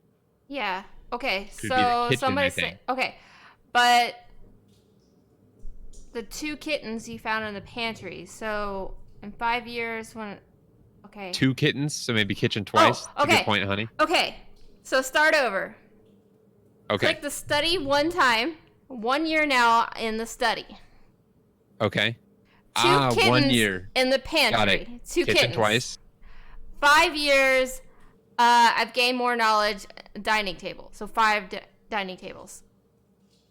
A: Yeah. Okay.
B: Could be
A: so
B: the kitchen,
A: somebody
B: I think.
A: okay, but the 2 kittens you found in the pantry. So in 5 years, when
B: 2 kittens, so maybe kitchen twice.
A: Oh, okay.
B: That's a good point, honey.
A: Okay. So start over.
B: Okay.
A: Click the study 1 time. 1 year now in the study.
B: Okay.
A: 2 kittens
B: 1 year
A: in the pantry.
B: Got it.
A: 2
B: kitchen
A: kittens.
B: Twice.
A: 5 years. I've gained more knowledge. Dining table. So 5 dining tables.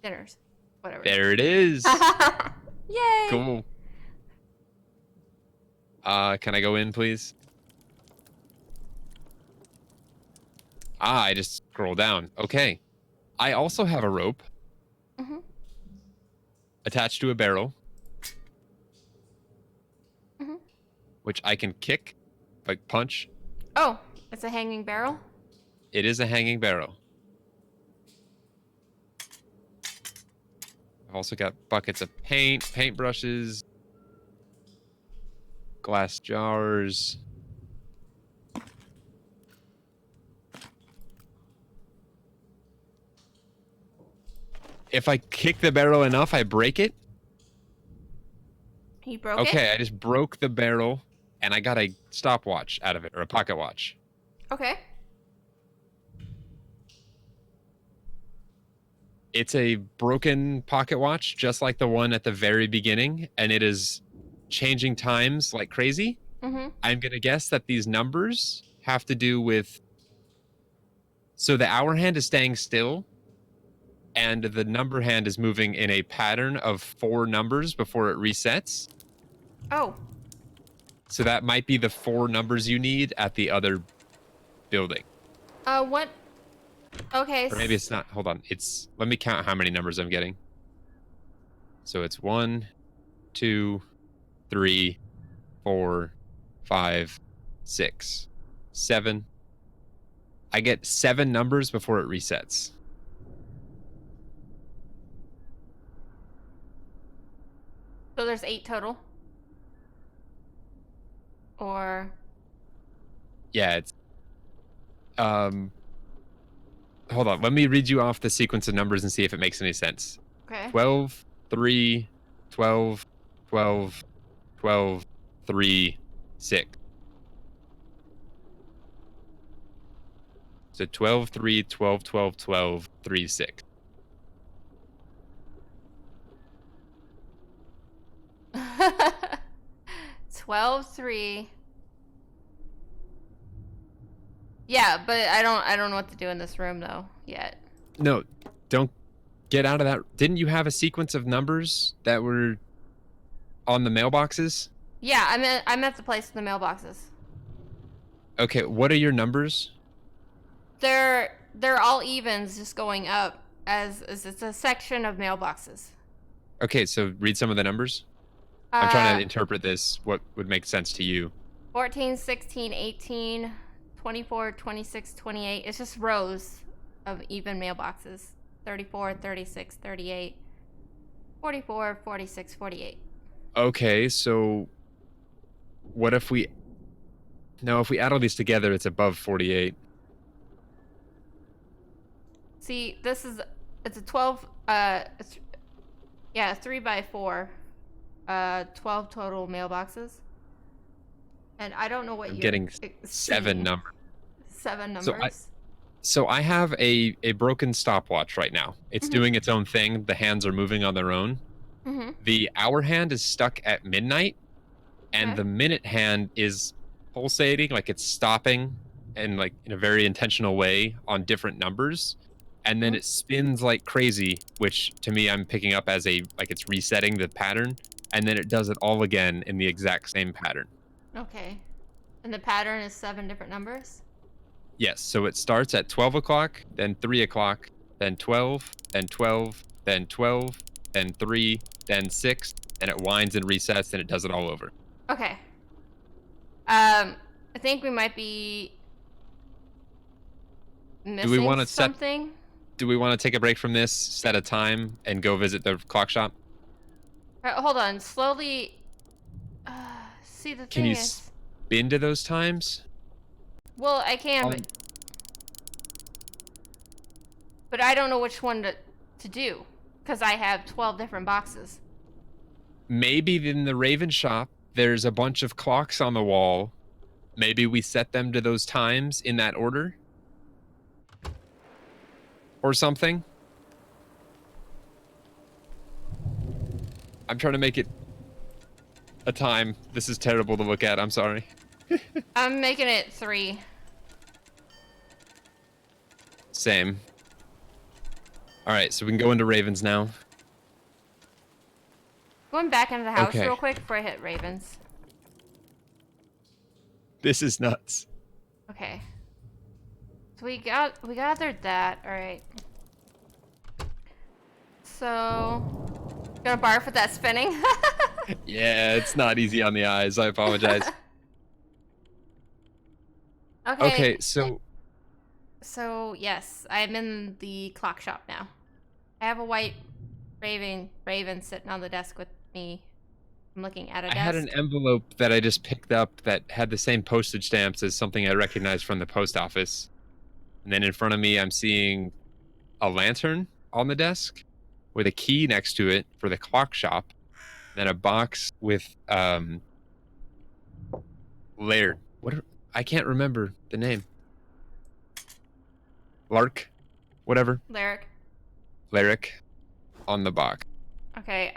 A: Dinners. Whatever.
B: There it is.
A: Yay.
B: Cool. Can I go in, please? I just scroll down. Okay. I also have a rope.
A: Mm-hmm.
B: Attached to a barrel.
A: Mm-hmm.
B: Which I can kick, like punch.
A: Oh, it's a hanging barrel?
B: It is a hanging barrel. I've also got buckets of paint, paintbrushes, glass jars. If I kick the barrel enough, I break it.
A: You broke it?
B: Okay, I just broke the barrel, and I got a stopwatch out of it, or a pocket watch.
A: Okay.
B: It's a broken pocket watch, just like the one at the very beginning, and it is changing times like crazy.
A: Mm-hmm.
B: I'm going to guess that these numbers have to do with... So the hour hand is staying still, and the number hand is moving in a pattern of 4 numbers before it resets.
A: Oh.
B: So that might be the 4 numbers you need at the other building.
A: What? Okay.
B: Or maybe it's not. Hold on. It's... Let me count how many numbers I'm getting. So it's 1, 2, 3, 4, 5, 6, 7. I get 7 numbers before it resets.
A: So there's 8 total? Or...
B: Yeah, it's... Hold on. Let me read you off the sequence of numbers and see if it makes any sense.
A: Okay.
B: 12, 3, 12, 12, 12, 3, 6. So 12, 3, 12, 12, 12, 3, 6.
A: 12, 3. Yeah, but I don't know what to do in this room though yet.
B: No, don't get out of that. Didn't you have a sequence of numbers that were on the mailboxes?
A: Yeah, I'm at the place in the mailboxes.
B: Okay, what are your numbers?
A: They're all evens, just going up as it's a section of mailboxes.
B: Okay, so read some of the numbers. I'm trying to interpret this. What would make sense to you?
A: 14, 16, 18, 24, 26, 28. It's just rows of even mailboxes. 34, 36, 38, 44, 46, 48.
B: Okay, so what if we... No, if we add all these together, it's above 48.
A: See, it's a 12, yeah, 3 by 4, 12 total mailboxes. And I don't know what
B: I'm
A: you're
B: getting
A: seeing.
B: 7 numbers.
A: 7 numbers.
B: So I have a broken stopwatch right now. It's doing its own thing. The hands are moving on their own. The hour hand is stuck at midnight, and the minute hand is pulsating, like it's stopping, and like in a very intentional way on different numbers. And then it spins like crazy, which to me I'm picking up as like it's resetting the pattern, and then it does it all again in the exact same pattern.
A: Okay. And the pattern is 7 different numbers?
B: Yes, so it starts at 12 o'clock, then 3 o'clock, then 12, then 12, then 12, then 3, then 6, and it winds and resets, and it does it all over.
A: Okay. I think we might be missing something.
B: Do we want to take a break from this, set a time, and go visit the clock shop?
A: Hold on. Slowly. See, the
B: Can
A: thing
B: you
A: is...
B: spin to those times?
A: Well, I can, but I don't know which one to do, because I have 12 different boxes.
B: Maybe in the Raven shop, there's a bunch of clocks on the wall. Maybe we set them to those times in that order? Or something? I'm trying to make it a time. This is terrible to look at. I'm sorry.
A: I'm making it 3.
B: Same. All right, so we can go into Ravens now.
A: Going back into the house real quick before I hit Ravens.
B: This is nuts.
A: Okay. So we gathered that. All right. So, gonna barf with that spinning.
B: Yeah, it's not easy on the eyes. I apologize. Okay, so
A: yes, I'm in the clock shop now. I have a white raven sitting on the desk with me. I'm looking at a desk.
B: I had an envelope that I just picked up that had the same postage stamps as something I recognized from the post office. And then in front of me, I'm seeing a lantern on the desk with a key next to it for the clock shop. Then a box with layered. I can't remember the name. Lark, whatever. Lyric on the box.
A: Okay,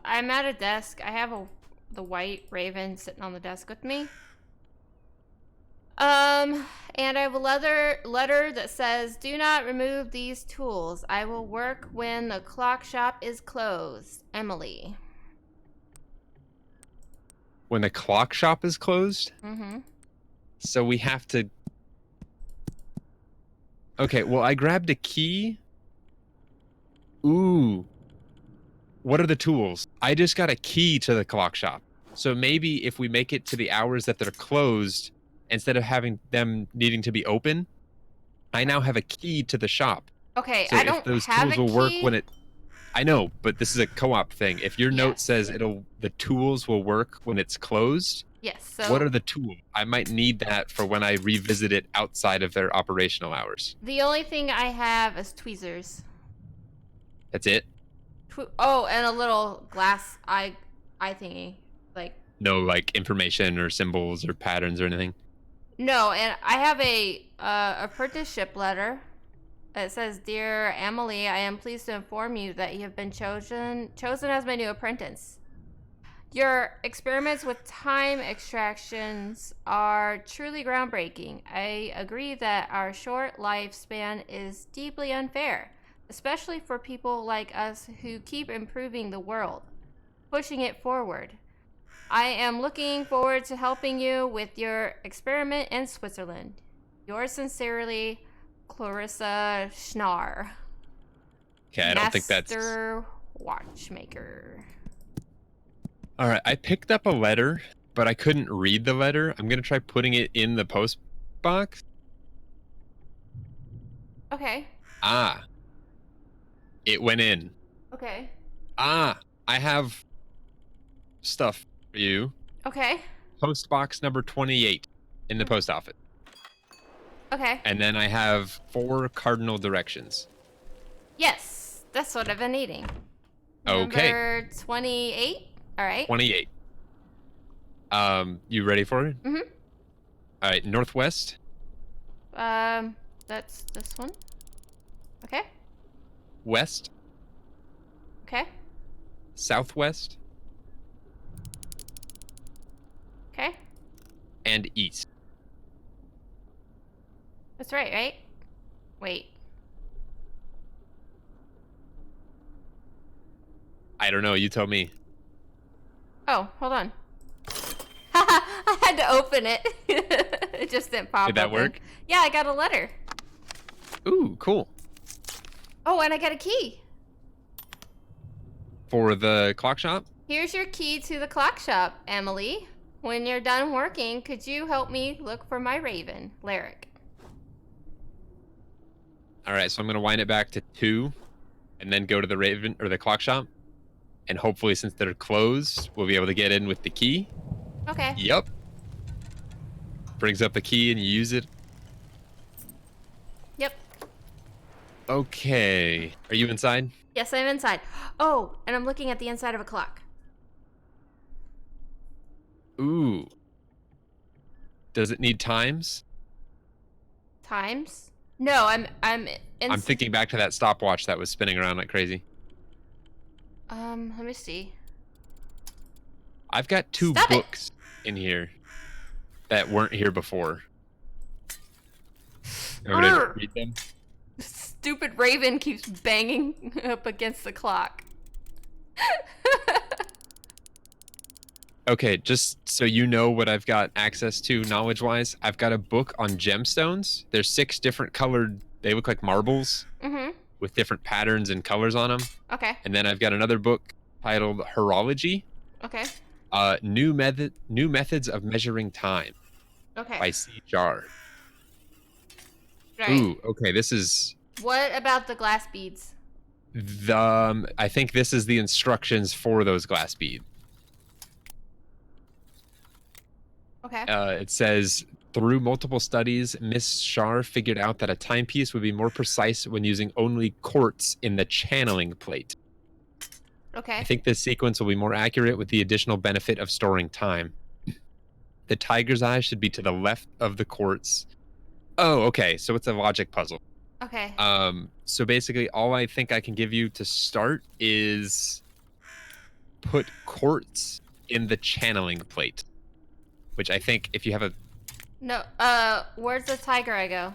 A: I'm at a desk. I have the white raven sitting on the desk with me. And I have a letter that says, "Do not remove these tools. I will work when the clock shop is closed. Emily."
B: When the clock shop is closed? So we have to... Okay, well, I grabbed a key. Ooh. What are the tools? I just got a key to the clock shop. So maybe if we make it to the hours that they're closed, instead of having them needing to be open, I now have a key to the shop.
A: Okay,
B: so
A: I don't
B: those
A: have
B: tools
A: a
B: will
A: key.
B: work when it... I know, but this is a co-op thing. If your note says the tools will work when it's closed,
A: yes. So
B: what are the tools? I might need that for when I revisit it outside of their operational hours.
A: The only thing I have is tweezers.
B: That's it?
A: Oh, and a little glass eye thingy. Like...
B: No, like, information or symbols or patterns or anything?
A: No, and I have a apprenticeship letter. It says, "Dear Emily, I am pleased to inform you that you have been chosen as my new apprentice. Your experiments with time extractions are truly groundbreaking. I agree that our short lifespan is deeply unfair, especially for people like us who keep improving the world, pushing it forward. I am looking forward to helping you with your experiment in Switzerland. Yours sincerely, Clarissa Schnarr.
B: Okay, I don't think that's...
A: Master Watchmaker.
B: All right, I picked up a letter, but I couldn't read the letter. I'm going to try putting it in the post box.
A: Okay.
B: Ah. It went in.
A: Okay.
B: Ah, I have stuff for you.
A: Okay.
B: Post box number 28 in the post office.
A: Okay.
B: And then I have 4 cardinal directions.
A: Yes, that's what I've been needing.
B: Okay.
A: Number 28. All right.
B: 28. You ready for it?
A: Mm-hmm.
B: All right, northwest.
A: That's this one. Okay.
B: West.
A: Okay.
B: Southwest.
A: Okay.
B: And east.
A: That's right? Wait.
B: I don't know. You tell me.
A: Oh, hold on. I had to open it. It just didn't pop.
B: Did that work?
A: Yeah, I got a letter.
B: Ooh, cool.
A: Oh, and I got a key.
B: For the clock shop?
A: Here's your key to the clock shop, Emily. When you're done working, could you help me look for my raven, Lyric?
B: All right, so I'm going to wind it back to 2 and then go to the raven or the clock shop. And hopefully, since they're closed, we'll be able to get in with the key.
A: Okay.
B: Yep. Brings up the key and you use it.
A: Yep.
B: Okay. Are you inside?
A: Yes, I'm inside. Oh, and I'm looking at the inside of a clock.
B: Ooh. Does it need times?
A: Times? No, I'm
B: I'm thinking back to that stopwatch that was spinning around like crazy.
A: Let me see.
B: I've got 2
A: Stop
B: books in here that weren't here before. I'm gonna read them.
A: Stupid raven keeps banging up against the clock.
B: Okay, just so you know what I've got access to knowledge-wise, I've got a book on gemstones. There's 6 different colored, they look like marbles, with different patterns and colors on them.
A: Okay.
B: And then I've got another book titled Horology.
A: Okay.
B: New Methods of Measuring Time.
A: Okay.
B: By C. Jar.
A: Right.
B: Ooh, okay, this is...
A: What about the glass beads?
B: I think this is the instructions for those glass beads.
A: Okay.
B: It says, through multiple studies, Miss Shar figured out that a timepiece would be more precise when using only quartz in the channeling plate.
A: Okay.
B: I think this sequence will be more accurate with the additional benefit of storing time. The tiger's eye should be to the left of the quartz. Oh, okay. So it's a logic puzzle.
A: Okay.
B: So basically, all I think I can give you to start is put quartz in the channeling plate. Which I think if you have a...
A: No, where's the tiger eye go?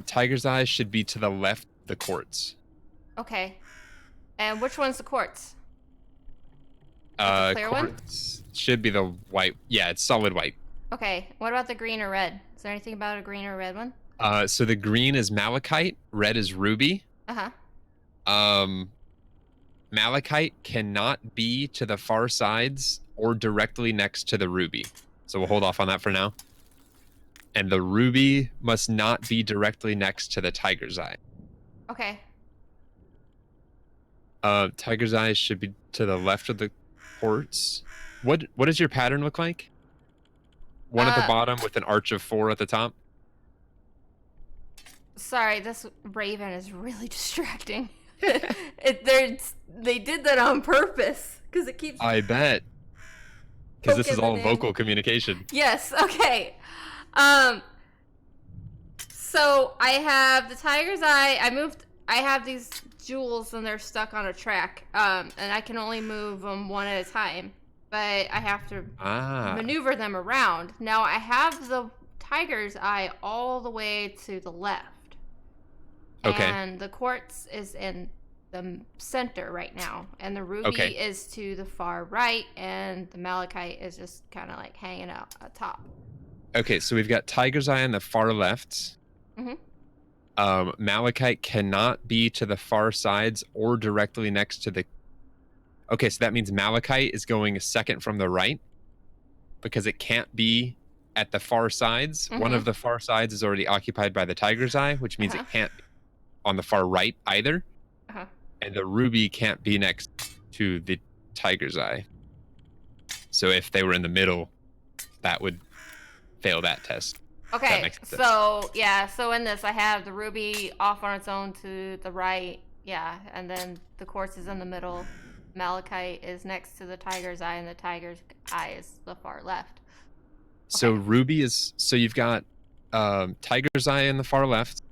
B: Tiger's eye should be to the left of the quartz.
A: Okay. And which one's the quartz? The clear
B: quartz one? Should be the white. Yeah, it's solid white.
A: Okay. What about the green or red? Is there anything about a green or red one?
B: So the green is malachite, red is ruby. Malachite cannot be to the far sides or directly next to the ruby. So we'll hold off on that for now. And the ruby must not be directly next to the tiger's eye.
A: Okay.
B: Tiger's eye should be to the left of the quartz. What does your pattern look like? One at the bottom with an arch of 4 at the top?
A: Sorry, this raven is really distracting. They did that on purpose because it keeps...
B: I bet. Because this is all vocal communication.
A: Yes, okay. So I have the tiger's eye. I have these jewels and they're stuck on a track. And I can only move them one at a time. But I have to maneuver them around. Now I have the tiger's eye all the way to the left.
B: Okay.
A: And the quartz is in the center right now, and the ruby is to the far right, and the malachite is just kind of like hanging out at top.
B: Okay, so we've got tiger's eye on the far left. Malachite cannot be to the far sides or directly next to the... Okay, so that means malachite is going second from the right because it can't be at the far sides. One of the far sides is already occupied by the tiger's eye, which means it can't be on the far right either. And the ruby can't be next to the tiger's eye. So if they were in the middle, that would fail that test.
A: Okay, so yeah, so in this I have the ruby off on its own to the right, yeah, and then the quartz is in the middle. Malachite is next to the tiger's eye, and the tiger's eye is the far left.
B: So ruby is, so you've got tiger's eye in the far left,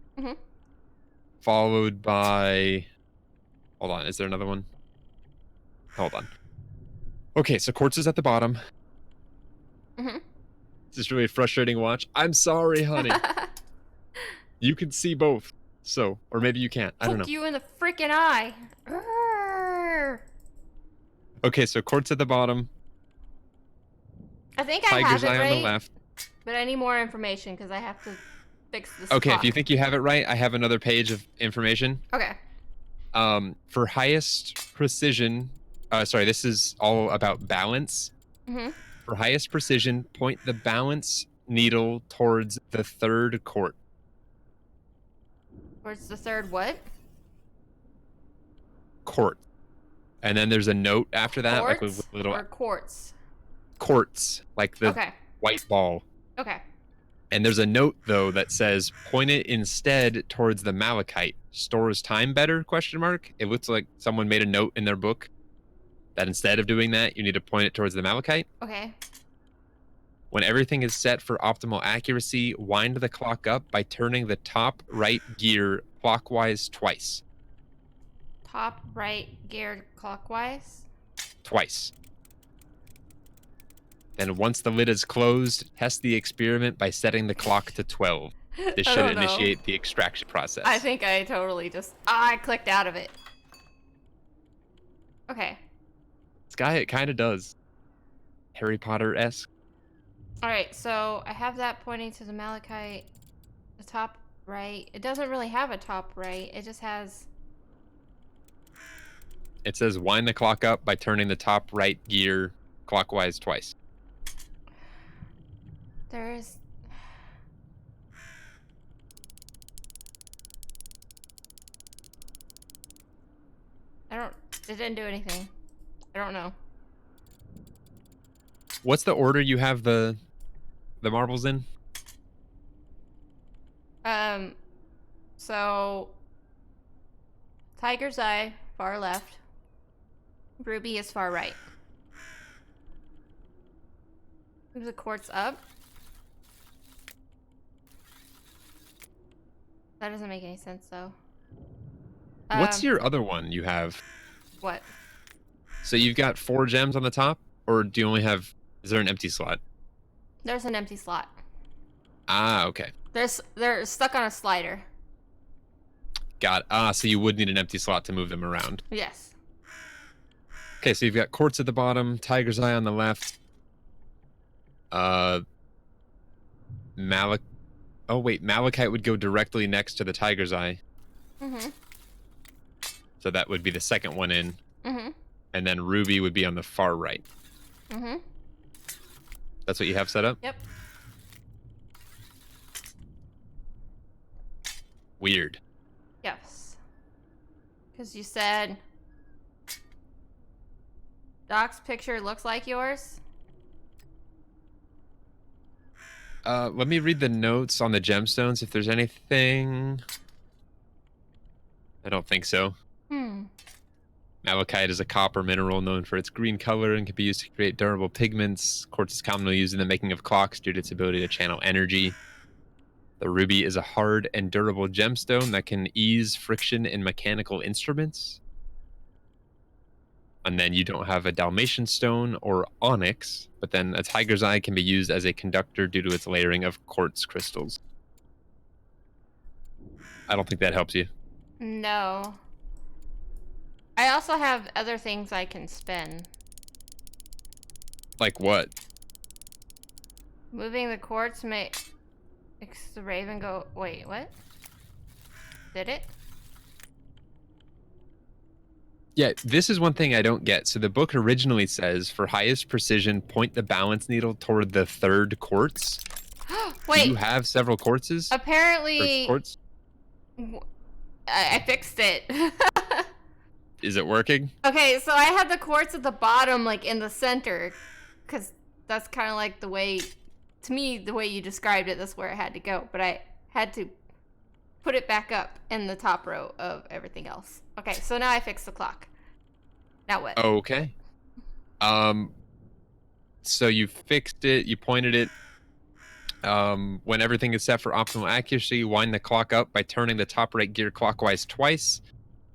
B: followed by... Hold on, is there another one? Hold on. Okay, so quartz is at the bottom. This is really a frustrating watch. I'm sorry, honey. You can see both. So, or maybe you can't. I don't know.
A: Poke you in the freaking eye.
B: Okay, so quartz at the bottom.
A: I think I have it right.
B: Tiger's eye on the left.
A: But I need more information because I have to fix this.
B: Okay, if you think you have it right, I have another page of information.
A: Okay.
B: For highest precision, sorry, this is all about balance. For highest precision, point the balance needle towards the third quart.
A: Towards the third what?
B: Quart. And then there's a note after that,
A: quartz,
B: like with little...
A: Or quartz?
B: Quartz, like the white ball.
A: Okay.
B: And there's a note, though, that says, point it instead towards the malachite. Stores time better, question mark. It looks like someone made a note in their book that instead of doing that, you need to point it towards the malachite.
A: Okay.
B: When everything is set for optimal accuracy, wind the clock up by turning the top right gear clockwise twice.
A: Top right gear clockwise?
B: Twice. Then once the lid is closed, test the experiment by setting the clock to 12. This should initiate the extraction process.
A: I think I totally just... I clicked out of it. Okay.
B: This guy, it kind of does. Harry Potter-esque.
A: Alright, so I have that pointing to the malachite. The top right. It doesn't really have a top right. It just has...
B: It says wind the clock up by turning the top right gear clockwise twice.
A: There's... It didn't do anything. I don't know.
B: What's the order you have the marbles in?
A: So... Tiger's eye, far left. Ruby is far right. Move the quartz up. That doesn't make any sense, though.
B: What's your other one you have?
A: What?
B: So you've got 4 gems on the top? Or do you only have... Is there an empty slot?
A: There's an empty slot.
B: Ah, okay.
A: They're stuck on a slider.
B: Got it. Ah, so you would need an empty slot to move them around.
A: Yes.
B: Okay, so you've got quartz at the bottom, tiger's eye on the left. Oh, wait, malachite would go directly next to the tiger's eye. So that would be the second one in. And then ruby would be on the far right. That's what you have set up?
A: Yep.
B: Weird.
A: Yes. Because you said... Doc's picture looks like yours?
B: Let me read the notes on the gemstones if there's anything. I don't think so. Malachite is a copper mineral known for its green color and can be used to create durable pigments. Quartz is commonly used in the making of clocks due to its ability to channel energy. The ruby is a hard and durable gemstone that can ease friction in mechanical instruments. And then you don't have a Dalmatian stone or onyx, but then a tiger's eye can be used as a conductor due to its layering of quartz crystals. I don't think that helps you.
A: No. I also have other things I can spin.
B: Like what?
A: Moving the quartz makes the raven go... Wait, what? Did it?
B: Yeah, this is one thing I don't get. So the book originally says, for highest precision, point the balance needle toward the third quartz.
A: Wait.
B: Do you have several quartzes?
A: Apparently...
B: Quartz?
A: I fixed it.
B: Is it working?
A: Okay, so I had the quartz at the bottom, like in the center, because that's kind of like the way, to me, the way you described it, that's where it had to go. But I had to put it back up in the top row of everything else. Okay, so now I fixed the clock. Now what?
B: Okay. So you fixed it, you pointed it. When everything is set for optimal accuracy, wind the clock up by turning the top right gear clockwise twice.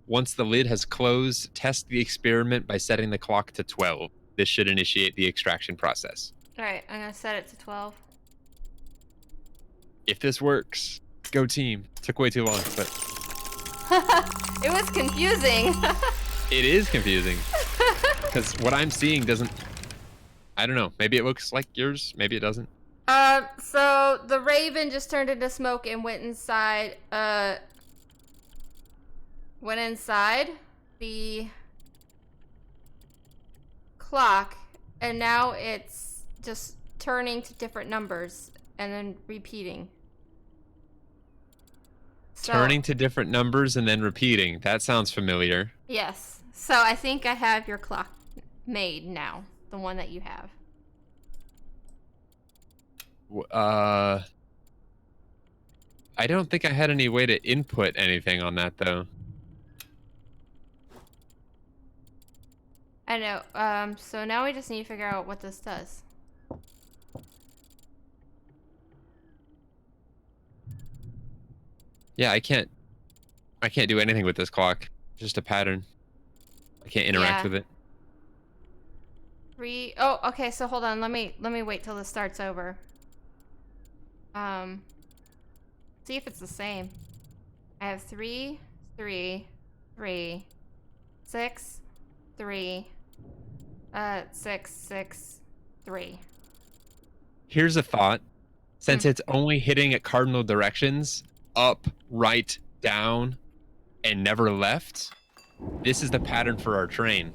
B: Once the lid has closed, test the experiment by setting the clock to 12. This should initiate the extraction process.
A: All right, I'm going to set it to 12.
B: If this works, go team. Took way too long, but...
A: It was confusing.
B: It is confusing. Because what I'm seeing doesn't... I don't know. Maybe it looks like yours. Maybe it doesn't.
A: So the raven just turned into smoke and went inside, the clock, and now it's just turning to different numbers and then repeating. So,
B: Turning to different numbers and then repeating. That sounds familiar.
A: yes. So I think I have your clock made now, the one that you have.
B: I don't think I had any way to input anything on that, though.
A: I know. So now we just need to figure out what this does.
B: Yeah, I can't do anything with this clock. Just a pattern. I can't interact with it.
A: Oh, okay, so hold on. Let me wait till this starts over. See if it's the same. I have 3, 3, 3, 6, 3, 6, 6, 3.
B: Here's a thought. Since it's only hitting at cardinal directions, up, right, down, and never left, this is the pattern for our train.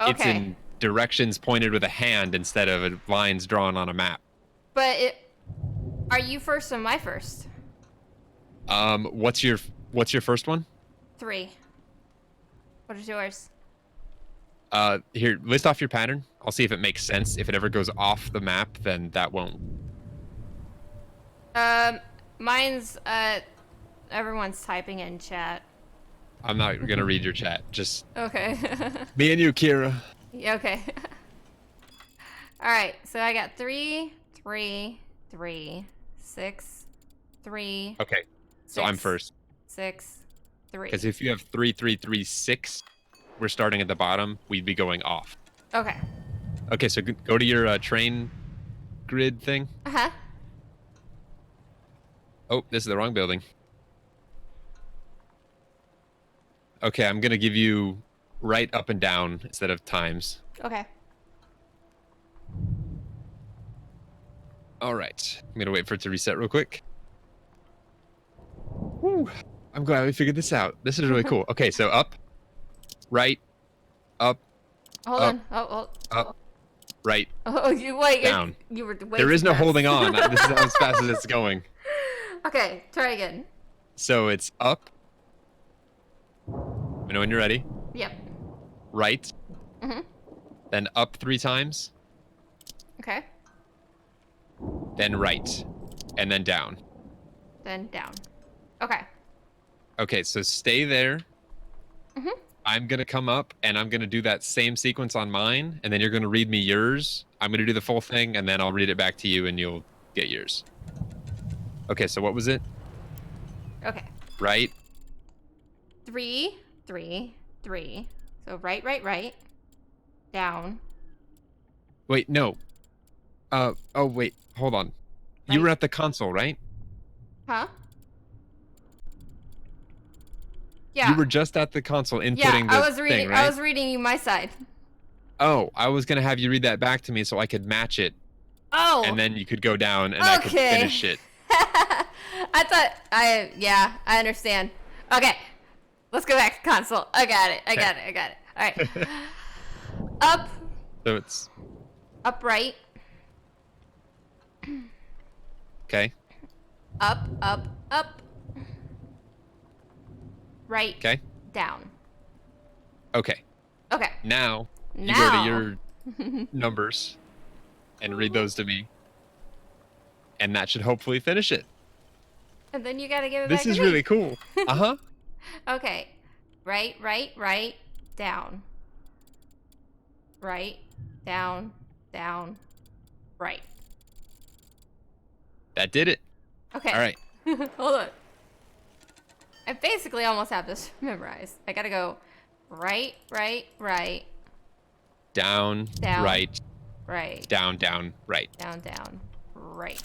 A: Okay.
B: It's in directions pointed with a hand instead of lines drawn on a map.
A: But are you first or my first?
B: What's your first one?
A: 3. What is yours?
B: Here, list off your pattern. I'll see if it makes sense. If it ever goes off the map, then that won't.
A: Mine's, everyone's typing in chat.
B: I'm not gonna read your chat. Just
A: Okay.
B: me and you, Kira.
A: Yeah, okay. Alright, so I got 3, 3, 3, 6, 3.
B: Okay, so
A: 6,
B: I'm first.
A: 6, 3.
B: Because if you have 3, 3, 3, 6, we're starting at the bottom. We'd be going off.
A: Okay.
B: Okay, so go to your train grid thing.
A: Uh-huh.
B: Oh, this is the wrong building. Okay, I'm gonna give you right, up, and down instead of times.
A: Okay.
B: All right, I'm gonna wait for it to reset real quick. Woo. I'm glad we figured this out. This is really cool. Okay, so up, right, up,
A: Hold
B: up,
A: on. Oh.
B: up, right,
A: Oh, you wait.
B: down.
A: You were way
B: There is
A: too
B: no
A: fast.
B: holding on. This is how as fast as it's going.
A: Okay, try again.
B: So it's up. Let me know when you're ready.
A: Yep.
B: Right.
A: Mhm.
B: Then up 3 times.
A: Okay.
B: Then right. And then down.
A: Then down. Okay.
B: Okay, so stay there.
A: Mhm.
B: I'm going to come up and I'm going to do that same sequence on mine. And then you're going to read me yours. I'm going to do the full thing and then I'll read it back to you and you'll get yours. Okay, so what was it?
A: Okay.
B: Right.
A: 3, 3, 3. So right. Down.
B: Wait, no. Oh, wait. Hold on. You
A: Right.
B: were at the console, right?
A: Huh? Yeah.
B: You were just at the console inputting
A: yeah,
B: the thing, right?
A: I was reading you my side.
B: Oh, I was gonna have you read that back to me so I could match it,
A: Oh.
B: and then you could go down and I could finish it.
A: Yeah, I understand. Okay, let's go back to console. I got it. All right. Up.
B: So it's
A: Upright.
B: okay.
A: Up. Right.
B: Okay.
A: Down.
B: Okay.
A: Okay.
B: Now you go to your numbers and read those to me, and that should hopefully finish it.
A: And then you gotta give it
B: This
A: back to
B: is
A: me.
B: really cool.
A: Okay. Right, down. Right, down, right.
B: That did it.
A: Okay.
B: All right.
A: Hold on. I basically almost have this memorized. I gotta go right.
B: Down,
A: Down.
B: right,
A: Right.
B: down, right.
A: Down, right.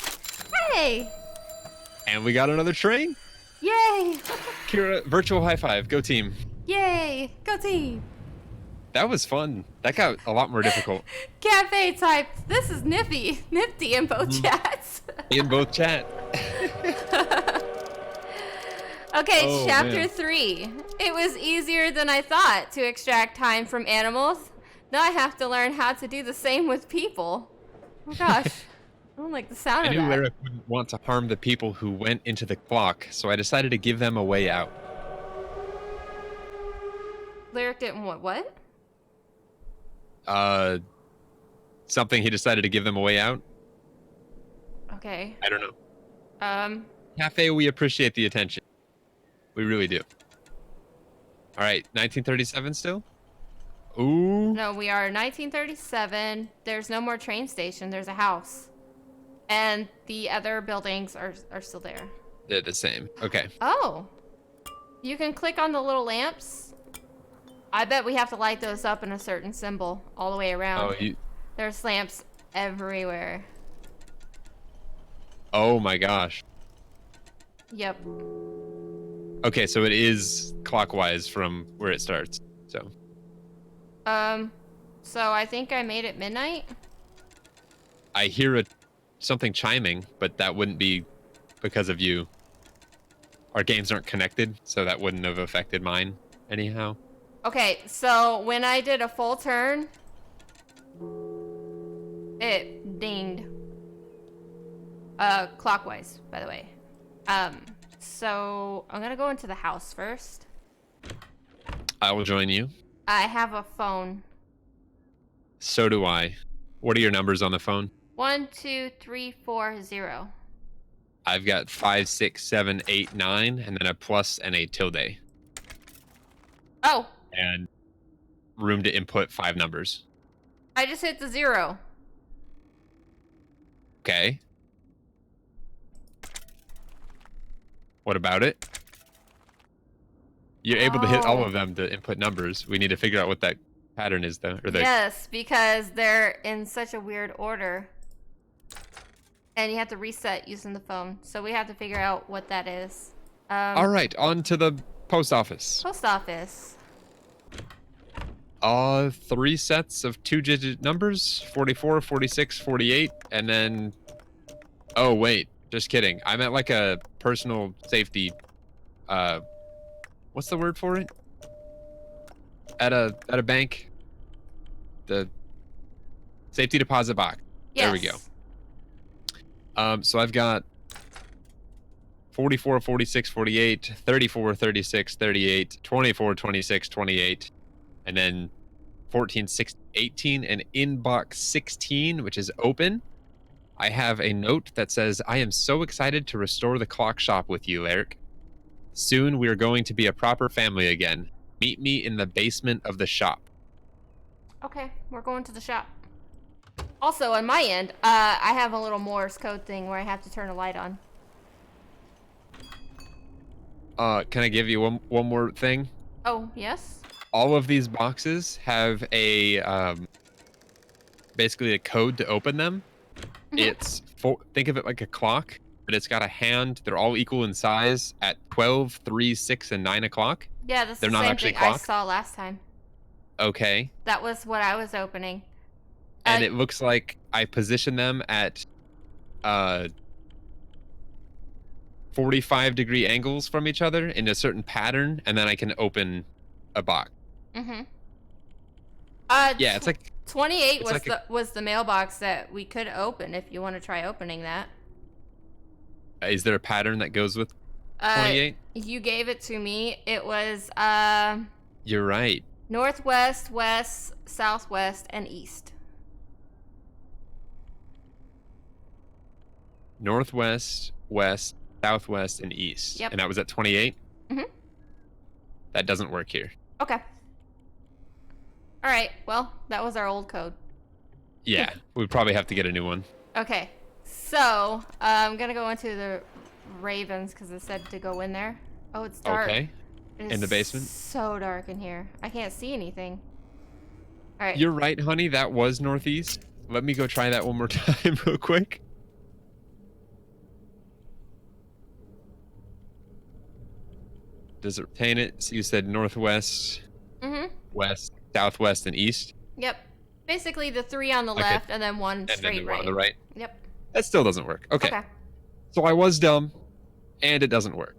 A: Hey!
B: And we got another train.
A: Yay!
B: Kira, virtual high five. Go team.
A: Yay! Go team!
B: That was fun. That got a lot more difficult.
A: Cafe typed, this is nifty in both chats.
B: In both chat.
A: Okay,
B: Oh,
A: chapter
B: man.
A: 3. It was easier than I thought to extract time from animals. Now I have to learn how to do the same with people. Oh gosh. I don't like the sound
B: I
A: of
B: knew
A: that.
B: Lyric wouldn't want to harm the people who went into the clock, so I decided to give them a way out.
A: Lyric didn't want what?
B: Something he decided to give them a way out?
A: Okay.
B: I don't know.
A: Um,
B: Cafe, we appreciate the attention. We really do. All right, 1937 still? Ooh.
A: no, we are 1937. There's no more train station. There's a house. And the other buildings are still there.
B: They're the same. Okay.
A: Oh. You can click on the little lamps. I bet we have to light those up in a certain symbol all the way around.
B: Oh,
A: There's lamps everywhere.
B: oh my gosh.
A: Yep.
B: Okay, so it is clockwise from where it starts. So
A: So I think I made it midnight.
B: I hear something chiming, but that wouldn't be because of you. Our games aren't connected, so that wouldn't have affected mine anyhow.
A: Okay, so when I did a full turn, it dinged. Clockwise, by the way. So I'm gonna go into the house first.
B: I will join you.
A: I have a phone.
B: So do I. What are your numbers on the phone?
A: 1, 2, 3, 4, 0.
B: I've got 5, 6, 7, 8, 9, and then a plus and a tilde.
A: Oh,
B: And room to input 5 numbers.
A: I just hit the 0.
B: Okay. What about it? You're able to hit all of them to input numbers. We need to figure out what that pattern is, though. Or the
A: Yes, because they're in such a weird order. And you have to reset using the phone. So we have to figure out what that is.
B: All right, on to the post office.
A: Post office.
B: 3 sets of 2-digit numbers, 44, 46, 48, and then... Oh, wait, just kidding. I meant like a personal safety... What's the word for it? At a bank? The safety deposit box.
A: Yes.
B: There we go. So I've got 44, 46, 48, 34, 36, 38, 24, 26, 28, and then 14, 16, 18, and in box 16, which is open, I have a note that says, I am so excited to restore the clock shop with you, Eric. Soon we are going to be a proper family again. Meet me in the basement of the shop.
A: Okay, we're going to the shop. Also, on my end, I have a little Morse code thing where I have to turn a light on.
B: Can I give you one more thing?
A: Oh, yes?
B: All of these boxes have a basically a code to open them.
A: Mhm.
B: It's think of it like a clock. but it's got a hand. They're all equal in size at 12, 3, 6, and 9 o'clock.
A: Yeah, that's
B: They're
A: the
B: not
A: same
B: actually
A: thing I
B: clocked.
A: saw last time.
B: Okay.
A: That was what I was opening.
B: And it looks like I position them at 45-degree angles from each other in a certain pattern, and then I can open a box.
A: Mm-hmm.
B: Yeah, it's like
A: 28
B: it's
A: was the mailbox that we could open if you want to try opening that.
B: Is there a pattern that goes with 28?
A: You gave it to me. It was
B: You're right.
A: northwest, west, southwest, and east.
B: Northwest, west, southwest, and east.
A: Yep.
B: And that was at 28?
A: Mm-hmm.
B: That doesn't work here.
A: Okay. All right. Well, that was our old code.
B: Yeah, we'd probably have to get a new one.
A: Okay. So, I'm going to go into the Ravens because it said to go in there. Oh, it's dark.
B: Okay. In the basement?
A: So dark in here. I can't see anything. All right.
B: You're right, honey. That was northeast. Let me go try that one more time real quick. Does it retain it? So you said northwest, west, southwest, and east?
A: Yep. Basically the 3 on the left and then one straight
B: then
A: right.
B: on the right?
A: Yep.
B: That still doesn't work. Okay. So I was dumb, and it doesn't work.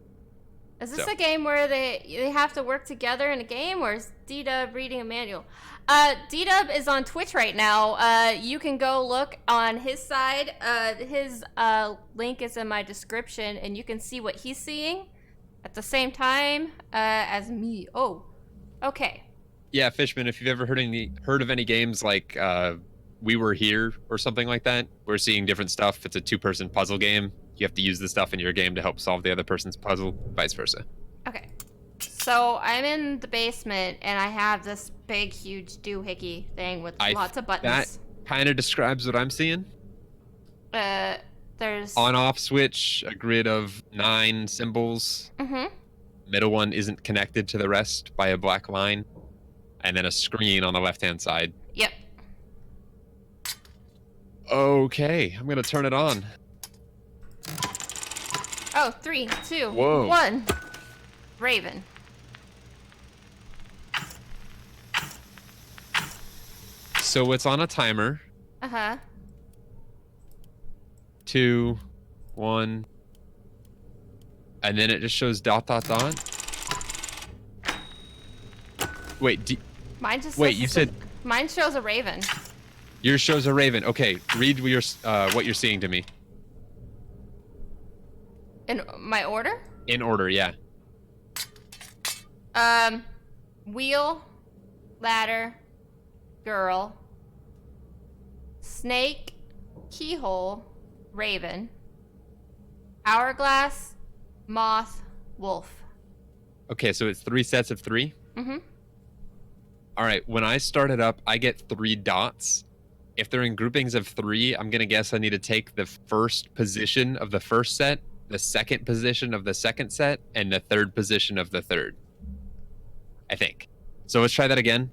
A: Is this a game where they have to work together in a game, or is DDub reading a manual? DDub is on Twitch right now. You can go look on his side. His link is in my description, and you can see what he's seeing at the same time as me. Oh, okay.
B: Yeah, Fishman, if you've ever heard of any games like We Were Here or something like that, we're seeing different stuff. It's a 2-person puzzle game. You have to use the stuff in your game to help solve the other person's puzzle, vice versa.
A: Okay. So I'm in the basement, and I have this big, huge doohickey thing with lots of buttons.
B: That kind of describes what I'm seeing.
A: There's...
B: On-off switch, a grid of 9 symbols. Middle one isn't connected to the rest by a black line. And then a screen on the left-hand side.
A: Yep.
B: Okay, I'm going to turn it on.
A: Oh, 3, 2,
B: Whoa.
A: 1. Raven.
B: So it's on a timer. 2, 1. And then it just shows ... Wait,
A: mine just
B: wait, you said...
A: Mine shows a raven.
B: Yours shows a raven. Okay, read what you're seeing to me.
A: In my order?
B: In order, yeah.
A: Wheel, ladder, girl, snake, keyhole, raven, hourglass, moth, wolf.
B: Okay, so it's 3 sets of 3? All right, when I start it up, I get 3 dots. If they're in groupings of 3, I'm going to guess I need to take the first position of the first set, the second position of the second set, and the third position of the third. I think. So let's try that again.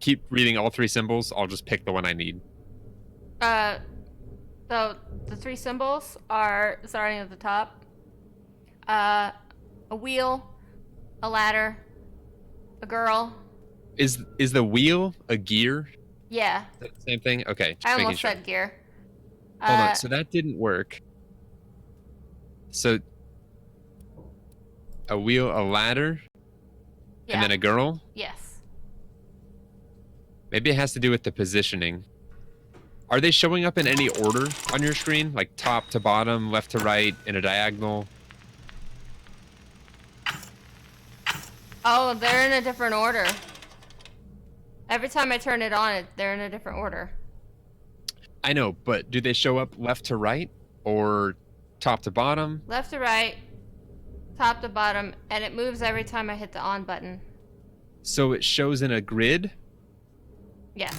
B: Keep reading all 3 symbols. I'll just pick the one I need.
A: So the 3 symbols are, starting at the top, a wheel, a ladder, a girl.
B: Is the wheel a gear?
A: Yeah.
B: Is that the same thing? Okay.
A: I almost said gear.
B: Hold on. So that didn't work. So a wheel, a ladder, and then a girl?
A: Yes.
B: Maybe it has to do with the positioning. Are they showing up in any order on your screen? Like top to bottom, left to right, in a diagonal?
A: Oh, they're in a different order. Every time I turn it on, they're in a different order.
B: I know, but do they show up left to right or top to bottom?
A: Left to right, top to bottom, and it moves every time I hit the on button.
B: So it shows in a grid?
A: Yes.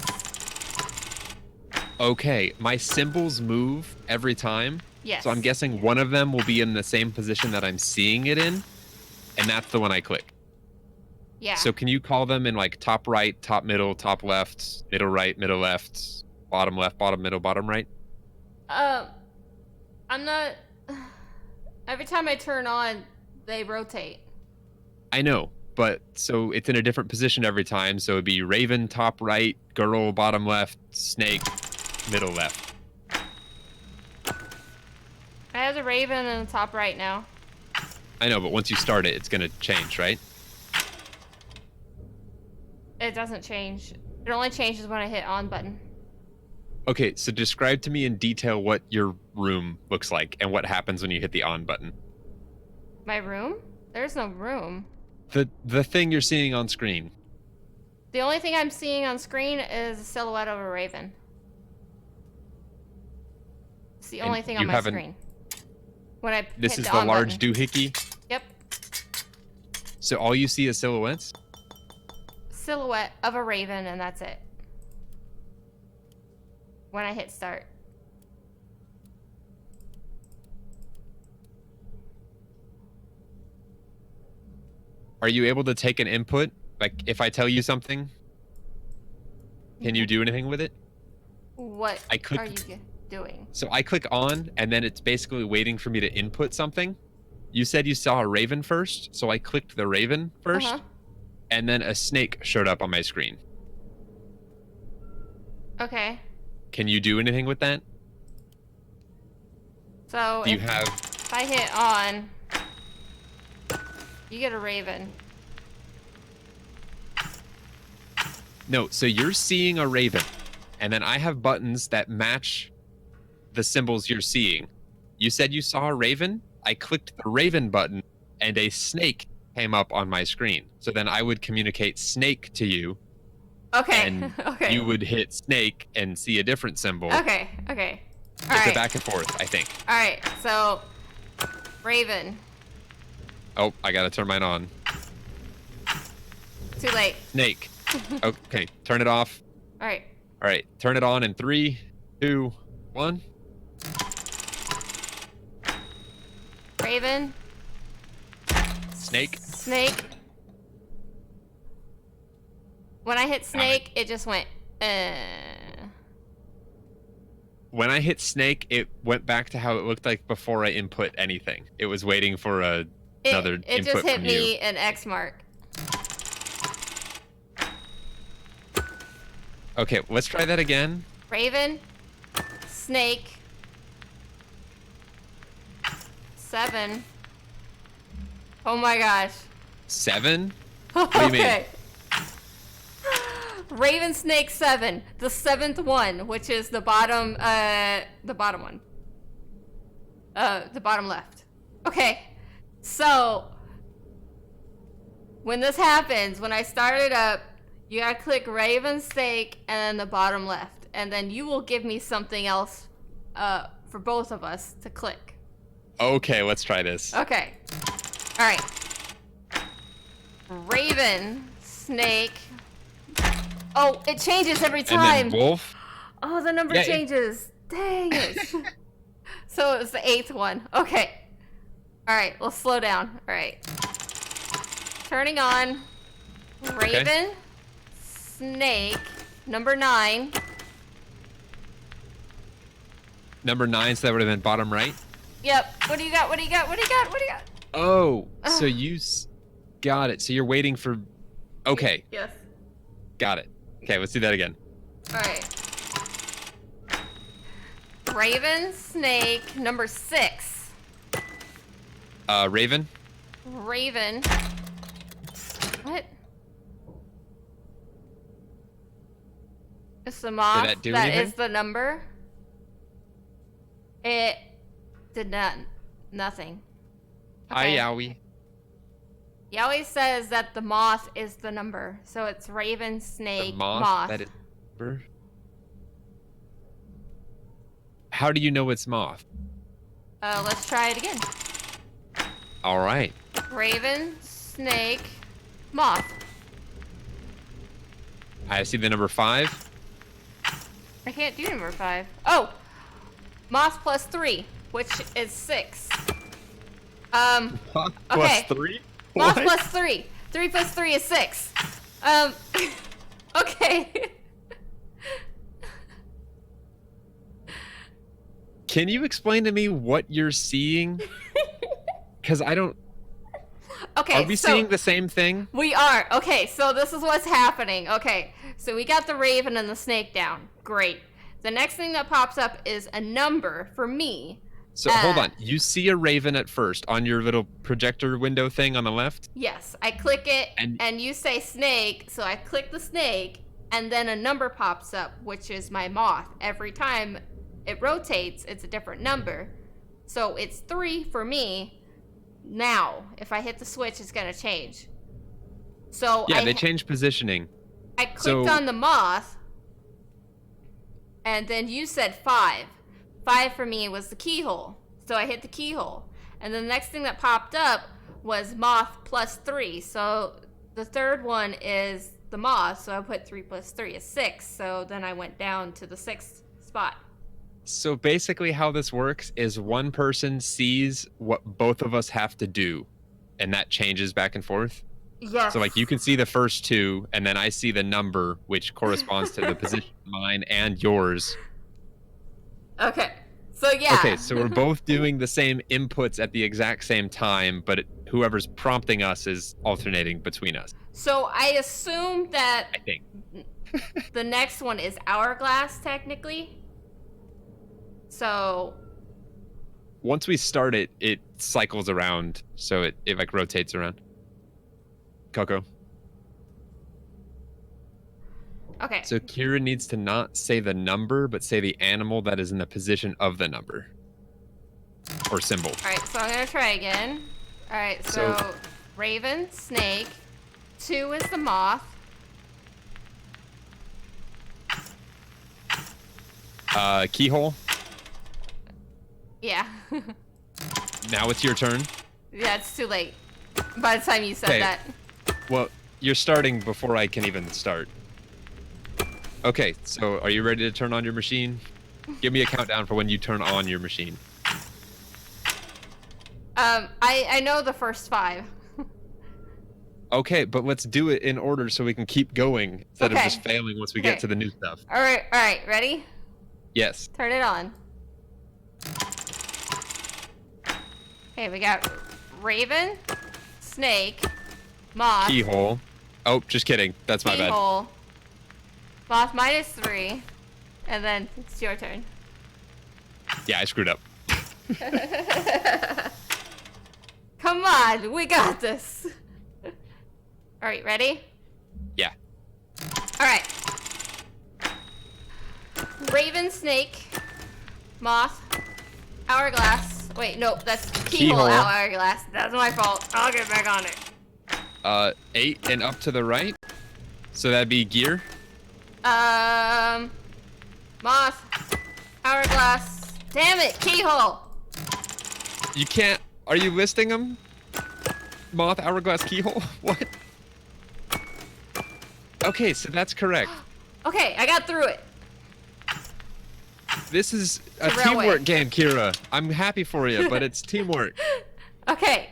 B: Okay, my symbols move every time.
A: Yes.
B: So I'm guessing one of them will be in the same position that I'm seeing it in, and that's the one I click.
A: Yeah.
B: So can you call them in like top right, top middle, top left, middle right, middle left, bottom left, bottom middle, bottom right?
A: I'm not... Every time I turn on, they rotate.
B: I know, but so it's in a different position every time. So it'd be Raven top right, girl bottom left, snake middle left.
A: I have the Raven in the top right now.
B: I know, but once you start it, it's gonna change, right?
A: It doesn't change. It only changes when I hit on button.
B: Okay, so describe to me in detail what your room looks like and what happens when you hit the on button.
A: My room? There's no room.
B: The thing you're seeing on screen.
A: The only thing I'm seeing on screen is a silhouette of a raven. It's the only thing on my screen. When I
B: This
A: hit
B: is
A: the
B: the
A: on
B: large
A: button.
B: doohickey?
A: Yep.
B: So all you see is silhouettes?
A: Silhouette of a raven, and that's it. When I hit start.
B: Are you able to take an input? Like, if I tell you something, can you do anything with it?
A: What are you doing?
B: So I click on, and then it's basically waiting for me to input something. You said you saw a raven first, so I clicked the raven first, and then a snake showed up on my screen.
A: Okay.
B: Can you do anything with that?
A: So
B: Do you have...
A: if I hit on, you get a raven.
B: No, so you're seeing a raven, and then I have buttons that match the symbols you're seeing. You said you saw a raven. I clicked the raven button, and a snake came up on my screen. So then I would communicate snake to you.
A: Okay.
B: And
A: okay.
B: you would hit snake and see a different symbol.
A: Okay. Okay.
B: It's a back and forth, I think.
A: All right. So, raven.
B: Oh, I gotta turn mine on.
A: Too late.
B: Snake. Okay, turn it off.
A: All right.
B: All right, turn it on in 3, 2, 1.
A: Raven.
B: Snake.
A: Snake. When I hit snake, it just went,
B: When I hit snake, it went back to how it looked like before I input anything. It was waiting for another input from you.
A: It just hit me an X mark.
B: Okay, let's try that again.
A: Raven. Snake. 7. Oh my gosh.
B: 7? What do you mean?
A: Raven Snake 7, the 7th one, which is the bottom one. The bottom left. Okay, so when this happens, when I start it up, you gotta click Raven Snake and then the bottom left, and then you will give me something else for both of us to click.
B: Okay, let's try this.
A: Okay, all right. Raven Snake. Oh, it changes every time.
B: And then wolf.
A: Oh, the number changes. Dang it. So it was the 8th one. Okay. All right, let's slow down. All right. Turning on. Raven. Snake. Number 9.
B: Number 9, so that would have been bottom right?
A: Yep. What do you got? What do you got? What do you got? What do you got?
B: Oh, so you got it. So you're waiting for... Okay.
A: Yes.
B: Got it. Okay, let's do that again.
A: All right. Raven, snake, number 6.
B: Raven?
A: Raven. What? It's the moth.
B: Did that do
A: that
B: anything?
A: is the number. It did nothing.
B: Hi, Yowie.
A: Yowie says that the moth is the number. So it's Raven, snake,
B: The moth. That is... How do you know it's moth?
A: Let's try it again.
B: All right.
A: Raven, snake, moth.
B: I see the number 5.
A: I can't do number 5. Oh! Moth plus 3, which is 6.
B: Moth
A: okay.
B: plus 3?
A: Moth
B: What?
A: plus 3. 3 plus 3 is 6. Okay.
B: Can you explain to me what you're seeing? Because I don't...
A: Okay,
B: Are we seeing the same thing?
A: We are. Okay, so this is what's happening. Okay, so we got the raven and the snake down. Great. The next thing that pops up is a number for me.
B: So hold on. You see a raven at first on your little projector window thing on the left?
A: Yes, I click it and you say snake, so I click the snake and then a number pops up, which is my moth. Every time it rotates, it's a different number. So it's 3 for me. Now, if I hit the switch, it's going to change. So
B: yeah, they change positioning.
A: I clicked on the moth and then you said 5. 5 for me was the keyhole. So I hit the keyhole. And the next thing that popped up was moth plus 3. So the third one is the moth. So I put 3 plus 3 is 6. So then I went down to the 6th spot.
B: So basically how this works is one person sees what both of us have to do. And that changes back and forth.
A: Yes.
B: So like you can see the first 2 and then I see the number which corresponds to the position of mine and yours.
A: Okay, so yeah.
B: Okay, so we're both doing the same inputs at the exact same time, but whoever's prompting us is alternating between us.
A: So I assume that
B: I think.
A: the next one is hourglass, technically. So
B: once we start it, it cycles around, so it like rotates around. Coco.
A: Okay.
B: So Kira needs to not say the number, but say the animal that is in the position of the number. Or symbol.
A: Alright, so I'm going to try again. Alright, so raven, snake. 2 is the moth.
B: Keyhole.
A: Yeah.
B: Now it's your turn.
A: Yeah, it's too late. By the time you said that.
B: Well, you're starting before I can even start. Okay, so are you ready to turn on your machine? Give me a countdown for when you turn on your machine.
A: I know the first 5.
B: Okay, but let's do it in order so we can keep going instead of just failing once we get to the new stuff.
A: Alright, ready?
B: Yes.
A: Turn it on. Okay, we got raven, snake, moth.
B: Keyhole. Oh, just kidding. That's my bad.
A: Keyhole. Moth minus 3. And then it's your turn.
B: Yeah, I screwed up.
A: Come on, we got this. Alright, ready?
B: Yeah.
A: Alright. Raven, snake, moth, hourglass. Wait, no, that's keyhole, hourglass. That's my fault. I'll get back on it.
B: 8 and up to the right. So that'd be gear.
A: Moth, hourglass. Damn it, keyhole.
B: You can't. Are you listing them? Moth, hourglass, keyhole. What? Okay, so that's correct.
A: Okay, I got through it.
B: This is a teamwork game, Kira. I'm happy for you, but it's teamwork.
A: Okay.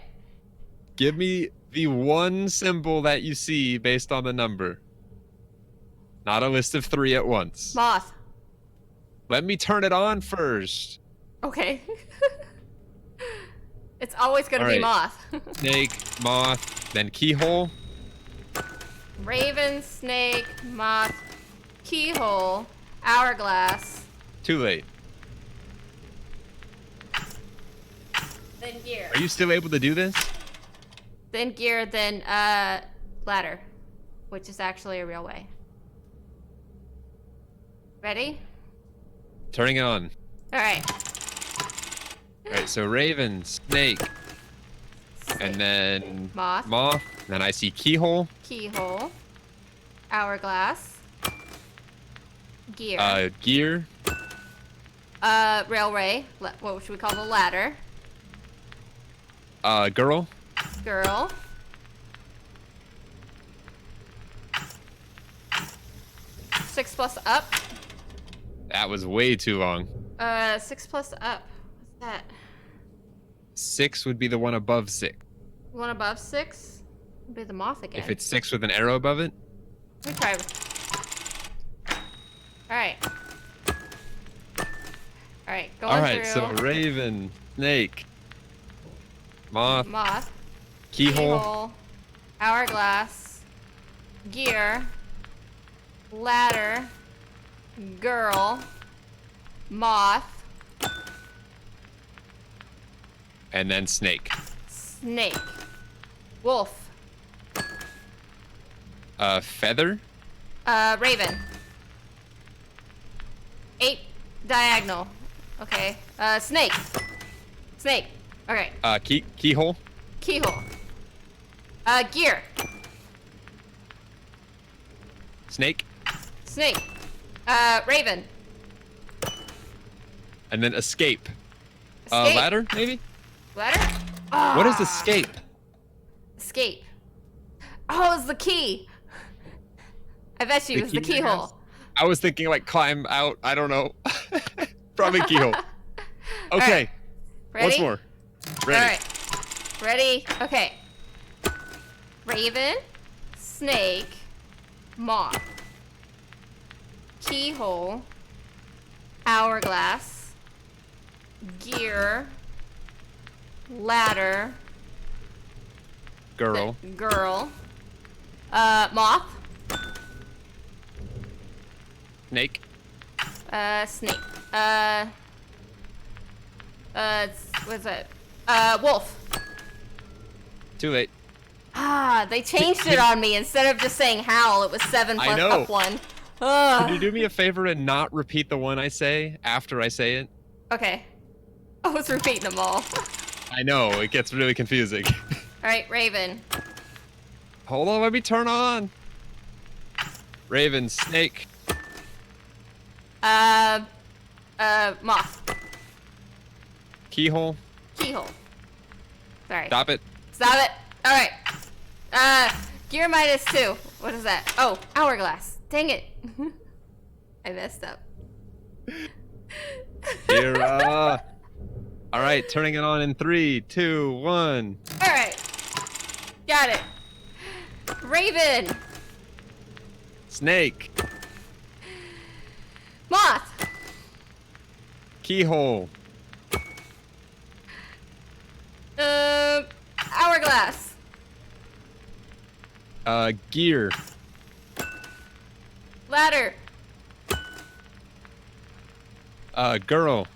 B: Give me the one symbol that you see based on the number. Not a list of 3 at once.
A: Moth.
B: Let me turn it on first.
A: Okay. It's always gonna be moth.
B: Snake, moth, then keyhole.
A: Raven, snake, moth, keyhole, hourglass.
B: Too late.
A: Then gear.
B: Are you still able to do this?
A: Then gear, then ladder, which is actually a railway. Ready?
B: Turning it on.
A: Alright.
B: Alright, so raven, snake, and then
A: moth.
B: Then I see keyhole.
A: Keyhole. Hourglass. Gear.
B: Gear.
A: Railway. What should we call the ladder?
B: Girl.
A: Girl. Six plus up.
B: That was way too long.
A: 6 plus up. What's that?
B: 6 would be the one above 6.
A: One above 6? Would be the moth again.
B: If it's 6 with an arrow above it?
A: Let me try. Alright. All right, going
B: All right,
A: through.
B: so raven, snake, moth,
A: Moth.
B: keyhole,
A: Hourglass. Gear. Ladder. Girl. Moth.
B: and then snake.
A: Snake. Wolf.
B: Feather,
A: Raven. 8 diagonal. Okay. Snake. Snake. Okay.
B: keyhole,
A: Keyhole. Gear.
B: snake,
A: Snake. Raven.
B: and then escape.
A: Escape.
B: Ladder, maybe?
A: Ladder?
B: What is escape?
A: Escape. Oh, it's the key. I bet you it was the
B: key, I
A: keyhole.
B: guess. I was thinking like climb out. I don't know. Probably keyhole. Okay.
A: Ready?
B: Once more. Ready.
A: All right. Ready? Okay. Raven, snake, moth, keyhole, hourglass, gear, ladder,
B: Girl.
A: girl, moth,
B: Snake.
A: snake, what's it? Wolf.
B: Too late.
A: Ah, they changed it on me. Instead of just saying howl, it was 7
B: I
A: plus
B: know.
A: up 1. Ugh.
B: Could you do me a favor and not repeat the one I say after I say it?
A: Okay. I was repeating them all.
B: I know, it gets really confusing.
A: Alright, Raven.
B: Hold on, let me turn on. Raven, snake,
A: Moth.
B: keyhole.
A: Keyhole. Sorry.
B: Stop it.
A: Stop it. Alright. Gear -2. What is that? Oh, hourglass. Dang it. I messed up.
B: Kirara. All right, turning it on in 3, 2, 1.
A: Alright. Got it. Raven.
B: Snake,
A: Moth.
B: keyhole,
A: Hourglass.
B: gear,
A: Ladder.
B: girl,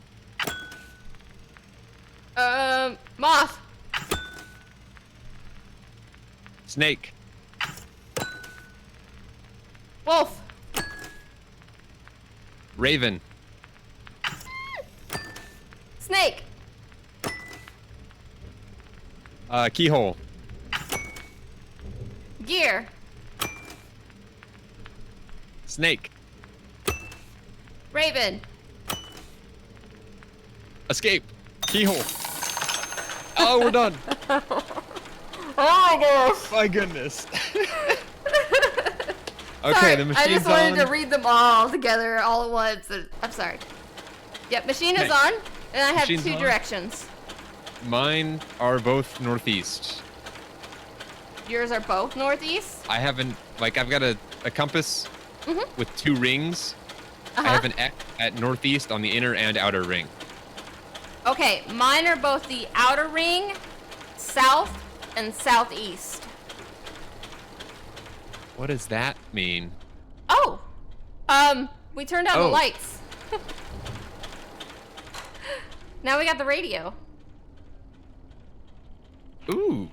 A: Moth.
B: snake,
A: Wolf.
B: raven,
A: Snake.
B: keyhole,
A: Gear.
B: snake,
A: Raven.
B: escape, keyhole. Oh, we're done.
A: Oh my gosh.
B: My goodness. Okay,
A: Sorry,
B: the
A: I
B: machine's
A: just wanted
B: on.
A: to read them all together all at once. I'm sorry. Yep, machine is
B: Okay.
A: on, and I have
B: Machine's
A: 2
B: on.
A: directions.
B: Mine are both northeast.
A: Yours are both northeast?
B: I haven't, like, I've got a compass with 2 rings. I have an X at northeast on the inner and outer ring.
A: Okay, mine are both the outer ring, south, and southeast.
B: What does that mean?
A: Oh! We turned on the
B: Oh.
A: lights. Now we got the radio.
B: Ooh.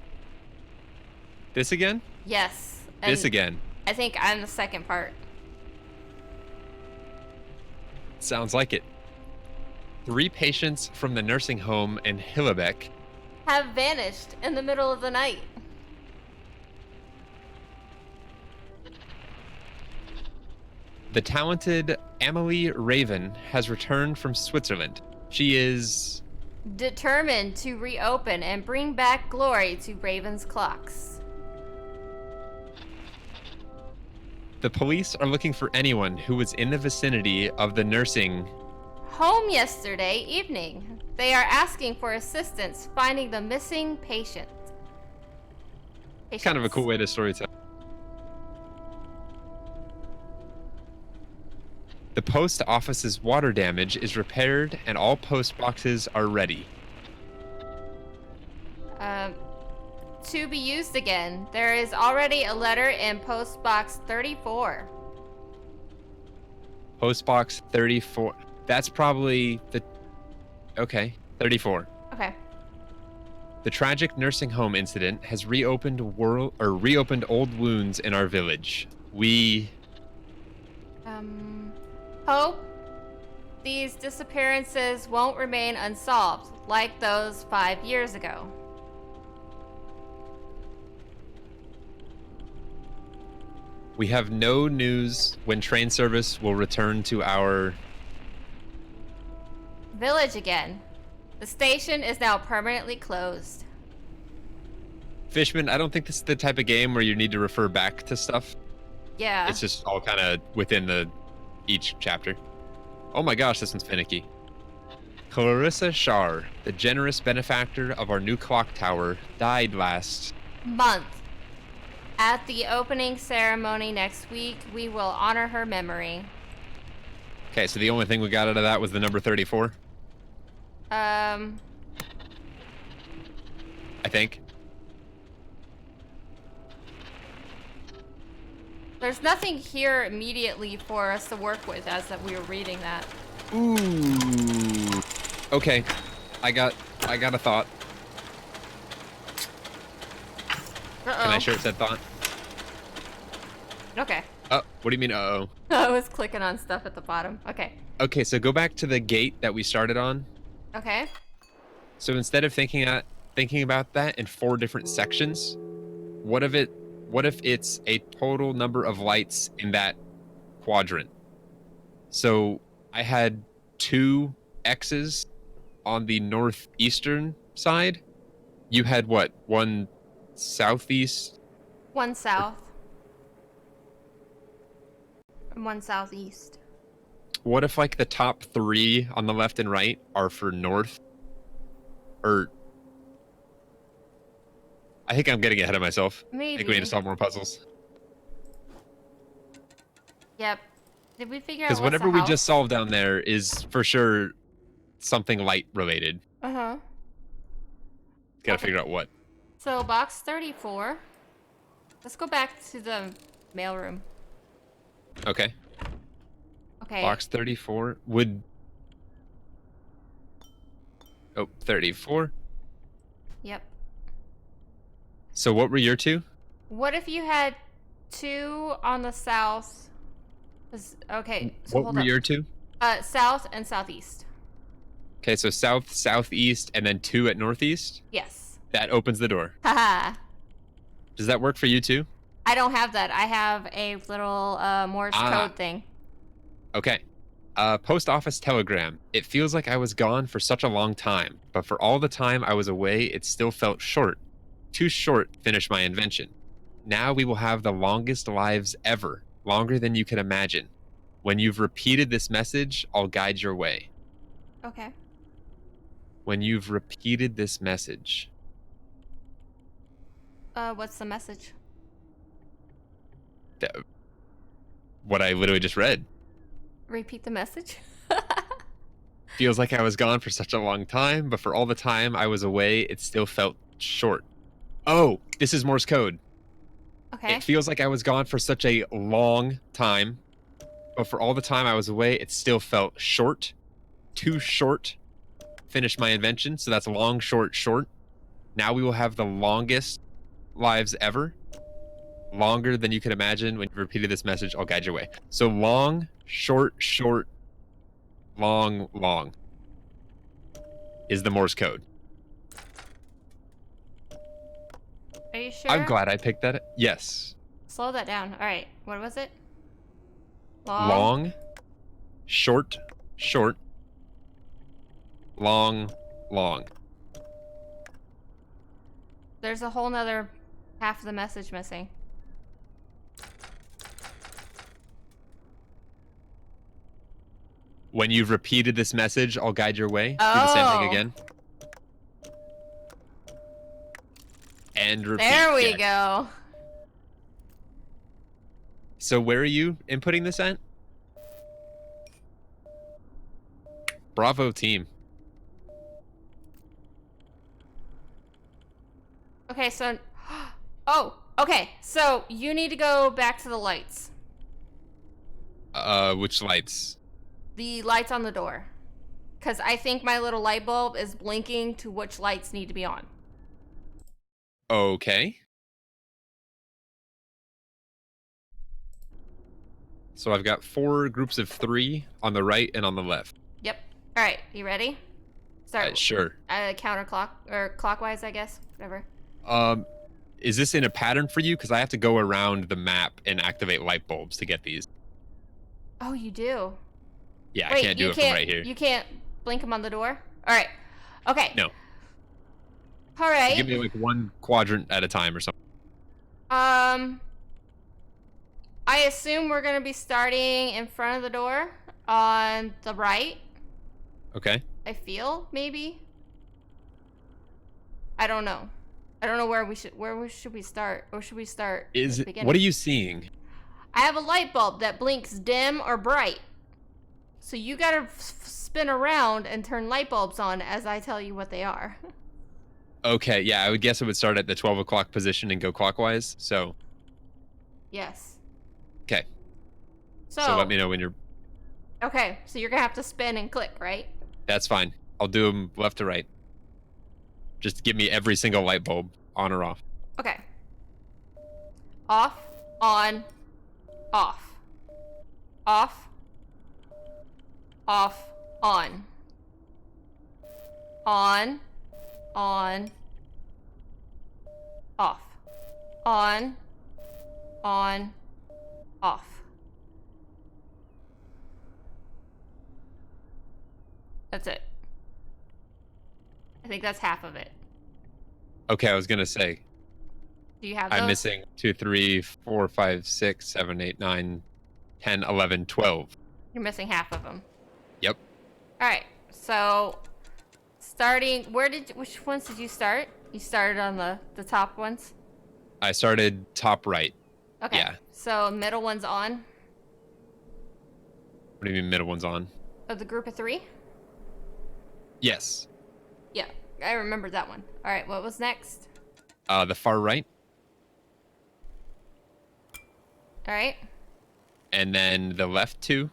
B: This again?
A: Yes.
B: This
A: and
B: again.
A: I think I'm the second part.
B: Sounds like it. 3 patients from the nursing home in Hillebeck
A: Have vanished in the middle of the night.
B: The talented Amelie Raven has returned from Switzerland. She is...
A: Determined to reopen and bring back glory to Raven's clocks.
B: The police are looking for anyone who was in the vicinity of the nursing...
A: Home yesterday evening. They are asking for assistance finding the missing patient.
B: Kind of a cool way to storytell. The post office's water damage is repaired and all post boxes are ready.
A: To be used again. There is already a letter in post box 34.
B: Post box 34. That's probably the... Okay, 34.
A: Okay.
B: The tragic nursing home incident has reopened old wounds in our village. We...
A: Hope these disappearances won't remain unsolved, like those 5 years ago.
B: We have no news when train service will return to our...
A: Village again. The station is now permanently closed.
B: Fishman, I don't think this is the type of game where you need to refer back to stuff.
A: Yeah.
B: It's just all kind of within each chapter. Oh my gosh, this one's finicky. Clarissa Shar, the generous benefactor of our new clock tower, died last
A: month. At the opening ceremony next week, we will honor her memory.
B: Okay, so the only thing we got out of that was the number 34? I think.
A: There's nothing here immediately for us to work with as that we were reading that.
B: Ooh. Okay. I got a thought.
A: Uh-oh.
B: Can I share said thought?
A: Okay.
B: Oh, what do you mean, uh-oh?
A: I was clicking on stuff at the bottom. Okay.
B: Okay, so go back to the gate that we started on.
A: Okay.
B: So instead of thinking about that in 4 different sections, what if it's a total number of lights in that quadrant? So I had 2 X's on the northeastern side. You had what? 1 southeast?
A: 1 south. And 1 southeast.
B: What if like the top 3 on the left and right are for north? Or I think I'm getting ahead of myself.
A: Maybe.
B: I think we need to solve more puzzles.
A: Yep. Did we figure out
B: Because
A: what's
B: whatever
A: the
B: we
A: house?
B: just solved down there is for sure something light related.
A: Uh-huh.
B: Gotta figure out what.
A: So box 34. Let's go back to the mailroom.
B: Okay.
A: Okay.
B: Box 34 would... Oh, 34.
A: Yep.
B: So what were your 2?
A: What if you had 2 on the south? Okay, so
B: What
A: hold
B: were
A: up.
B: your 2?
A: South and southeast.
B: Okay, so south, southeast, and then 2 at northeast?
A: Yes.
B: That opens the door.
A: Haha.
B: Does that work for you too?
A: I don't have that. I have a little Morse code thing.
B: Okay. Post office telegram. It feels like I was gone for such a long time, but for all the time I was away, it still felt short. Too short, finished my invention. Now we will have the longest lives ever, longer than you can imagine. When you've repeated this message, I'll guide your way.
A: Okay.
B: When you've repeated this message.
A: What's the message?
B: What I literally just read.
A: Repeat the message?
B: Feels like I was gone for such a long time, but for all the time I was away, it still felt short. Oh, this is Morse code.
A: Okay.
B: It feels like I was gone for such a long time, but for all the time I was away, it still felt short. Too short. Finished my invention, so that's long, short, short. Now we will have the longest lives ever. Longer than you can imagine. When you repeated this message, I'll guide your way. So long, short, short, long, long is the Morse code.
A: Are you sure?
B: I'm glad I picked that. Yes.
A: Slow that down. All right. What was it?
B: Long, short, short, long, long.
A: There's a whole nother half of the message missing.
B: When you've repeated this message, I'll guide your way. Do the same thing again. And repeat.
A: There we go.
B: So where are you inputting this at? Bravo team.
A: Okay, so... Oh, okay. So you need to go back to the lights.
B: Which lights?
A: The lights on the door. Because I think my little light bulb is blinking to which lights need to be on.
B: Okay. So I've got 4 groups of 3 on the right and on the left.
A: Yep. All right, you ready? Start.
B: Sure.
A: Counterclock or clockwise, I guess. Whatever.
B: Is this in a pattern for you? Because I have to go around the map and activate light bulbs to get these.
A: Oh, you do?
B: Yeah,
A: Wait,
B: I can't do it from right here.
A: You can't blink them on the door? All right. Okay.
B: No.
A: All right.
B: So give me like 1 quadrant at a time or something.
A: I assume we're going to be starting in front of the door on the right.
B: Okay.
A: I feel, maybe. I don't know. I don't know where should we start? Or should we start at the beginning?
B: What are you seeing?
A: I have a light bulb that blinks dim or bright. So you gotta spin around and turn light bulbs on as I tell you what they are.
B: Okay, yeah, I would guess it would start at the 12 o'clock position and go clockwise, so...
A: Yes.
B: Okay.
A: So
B: let me know when you're...
A: Okay, so you're gonna have to spin and click, right?
B: That's fine. I'll do them left to right. Just give me every single light bulb, on or off.
A: Okay. Off, on, off. Off. Off, on. On. On. Off. On. On. Off. That's it. I think that's half of it.
B: Okay, I was gonna say.
A: Do you have those?
B: I'm missing 2, 3, 4, 5, 6, 7, 8, 9, 10, 11, 12.
A: You're missing half of them.
B: Yep.
A: All right. So, starting, which ones did you start? You started on the top ones?
B: I started top right.
A: Okay.
B: Yeah.
A: So, middle one's on?
B: What do you mean middle one's on?
A: Of the group of 3?
B: Yes.
A: Yeah. I remembered that one. All right. What was next?
B: The far right.
A: All right.
B: And then the left 2.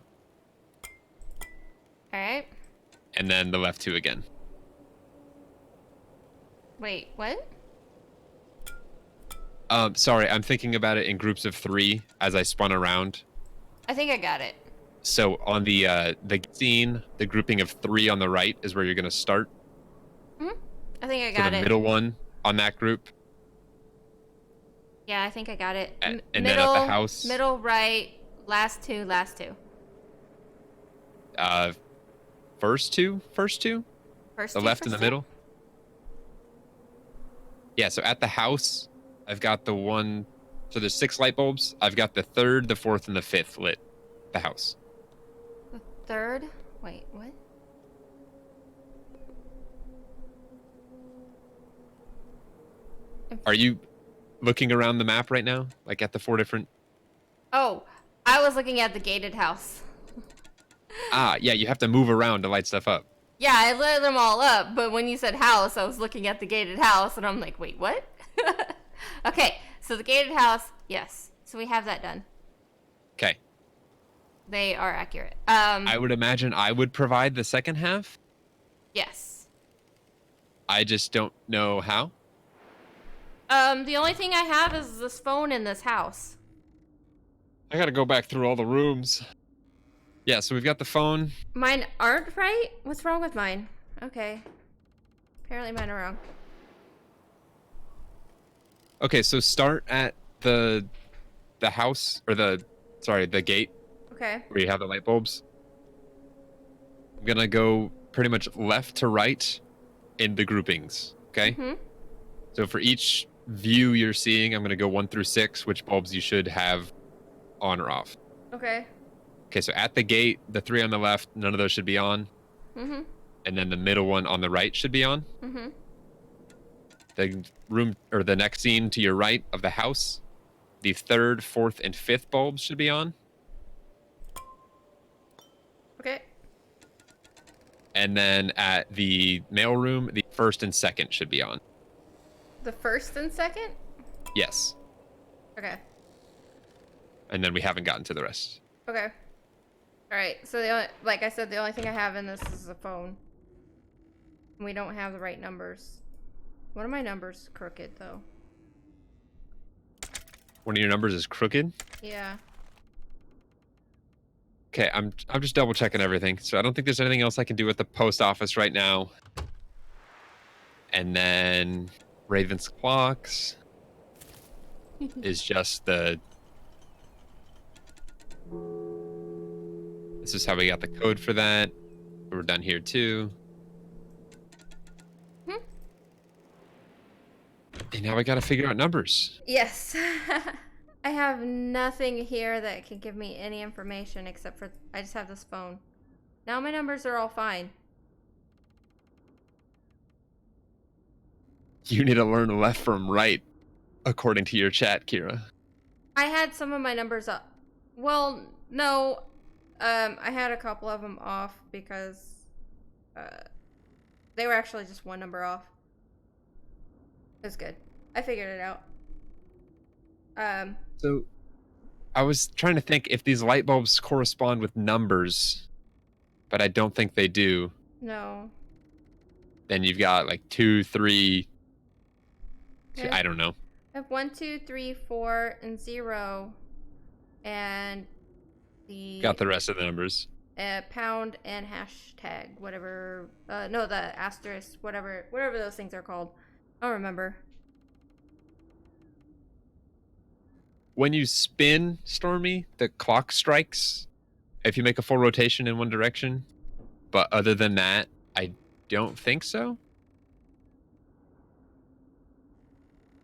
A: All right.
B: And then the left 2 again.
A: Wait, what?
B: Sorry, I'm thinking about it in groups of 3 as I spun around.
A: I think I got it.
B: So on the scene, the grouping of 3 on the right is where you're gonna start.
A: I think I
B: So
A: got
B: the
A: it.
B: middle one on that group.
A: Yeah, I think I got it.
B: And
A: middle,
B: then at the house.
A: Middle, right, last two.
B: First two?
A: First
B: The
A: two,
B: left and the
A: first two?
B: middle? Yeah, so at the house, I've got the one... So there's 6 light bulbs. I've got the 3rd, the 4th, and the 5th lit. The house.
A: The 3rd? Wait, what?
B: Are you looking around the map right now? Like at the 4 different...
A: Oh, I was looking at the gated house.
B: Yeah, you have to move around to light stuff up.
A: Yeah, I lit them all up, but when you said house, I was looking at the gated house, and I'm like, wait, what? Okay, so the gated house, yes. So we have that done.
B: Okay.
A: They are accurate.
B: I would imagine I would provide the second half.
A: Yes.
B: I just don't know how.
A: The only thing I have is this phone in this house.
B: I gotta go back through all the rooms. Yeah, so we've got the phone.
A: Mine aren't right? What's wrong with mine? Okay. Apparently mine are wrong.
B: Okay, so start at the house, or the gate.
A: Okay.
B: Where you have the light bulbs. I'm gonna go pretty much left to right in the groupings, okay?
A: Mm-hmm.
B: So for each view you're seeing, I'm gonna go 1 through 6, which bulbs you should have on or off.
A: Okay.
B: Okay, so at the gate, the 3 on the left, none of those should be on.
A: Mm-hmm.
B: And then the middle one on the right should be on.
A: Mm-hmm.
B: The room, or the next scene to your right of the house, the 3rd, 4th, and 5th bulbs should be on.
A: Okay.
B: And then at the mailroom, the first and second should be on.
A: The first and second?
B: Yes.
A: Okay.
B: And then we haven't gotten to the rest.
A: Okay. All right. So like I said, the only thing I have in this is a phone. We don't have the right numbers. One of my numbers crooked though.
B: One of your numbers is crooked?
A: Yeah.
B: Okay, I'm just double checking everything. So I don't think there's anything else I can do at the post office right now. And then Raven's clocks is just the... This is how we got the code for that. We're done here too. And now we gotta figure out numbers.
A: Yes. I have nothing here that can give me any information except for I just have this phone. Now my numbers are all fine.
B: You need to learn left from right, according to your chat, Kira.
A: I had some of my numbers up. Well, no. I had a couple of them off because they were actually just one number off. It was good. I figured it out.
B: So I was trying to think if these light bulbs correspond with numbers, but I don't think they do.
A: No.
B: Then you've got like 2, 3.
A: Okay.
B: I don't know.
A: I have 1, 2, 3, 4, and 0, and
B: Got the rest of the numbers.
A: Pound and hashtag, whatever. No, the asterisk, whatever those things are called. I don't remember.
B: When you spin, Stormy, the clock strikes if you make a full rotation in one direction. But other than that, I don't think so.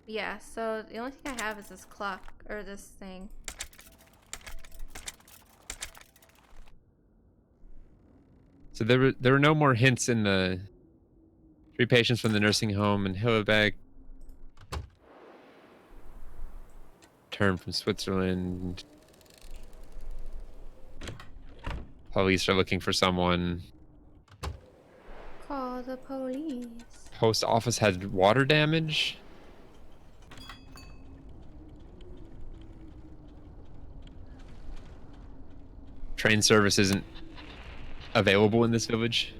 A: Yeah, so the only thing I have is this clock, or this thing.
B: So there were no more hints in the 3 patients from the nursing home in Hilleberg. Term from Switzerland. Police are looking for someone.
A: Call the police.
B: Post office had water damage. Train service isn't available in this village.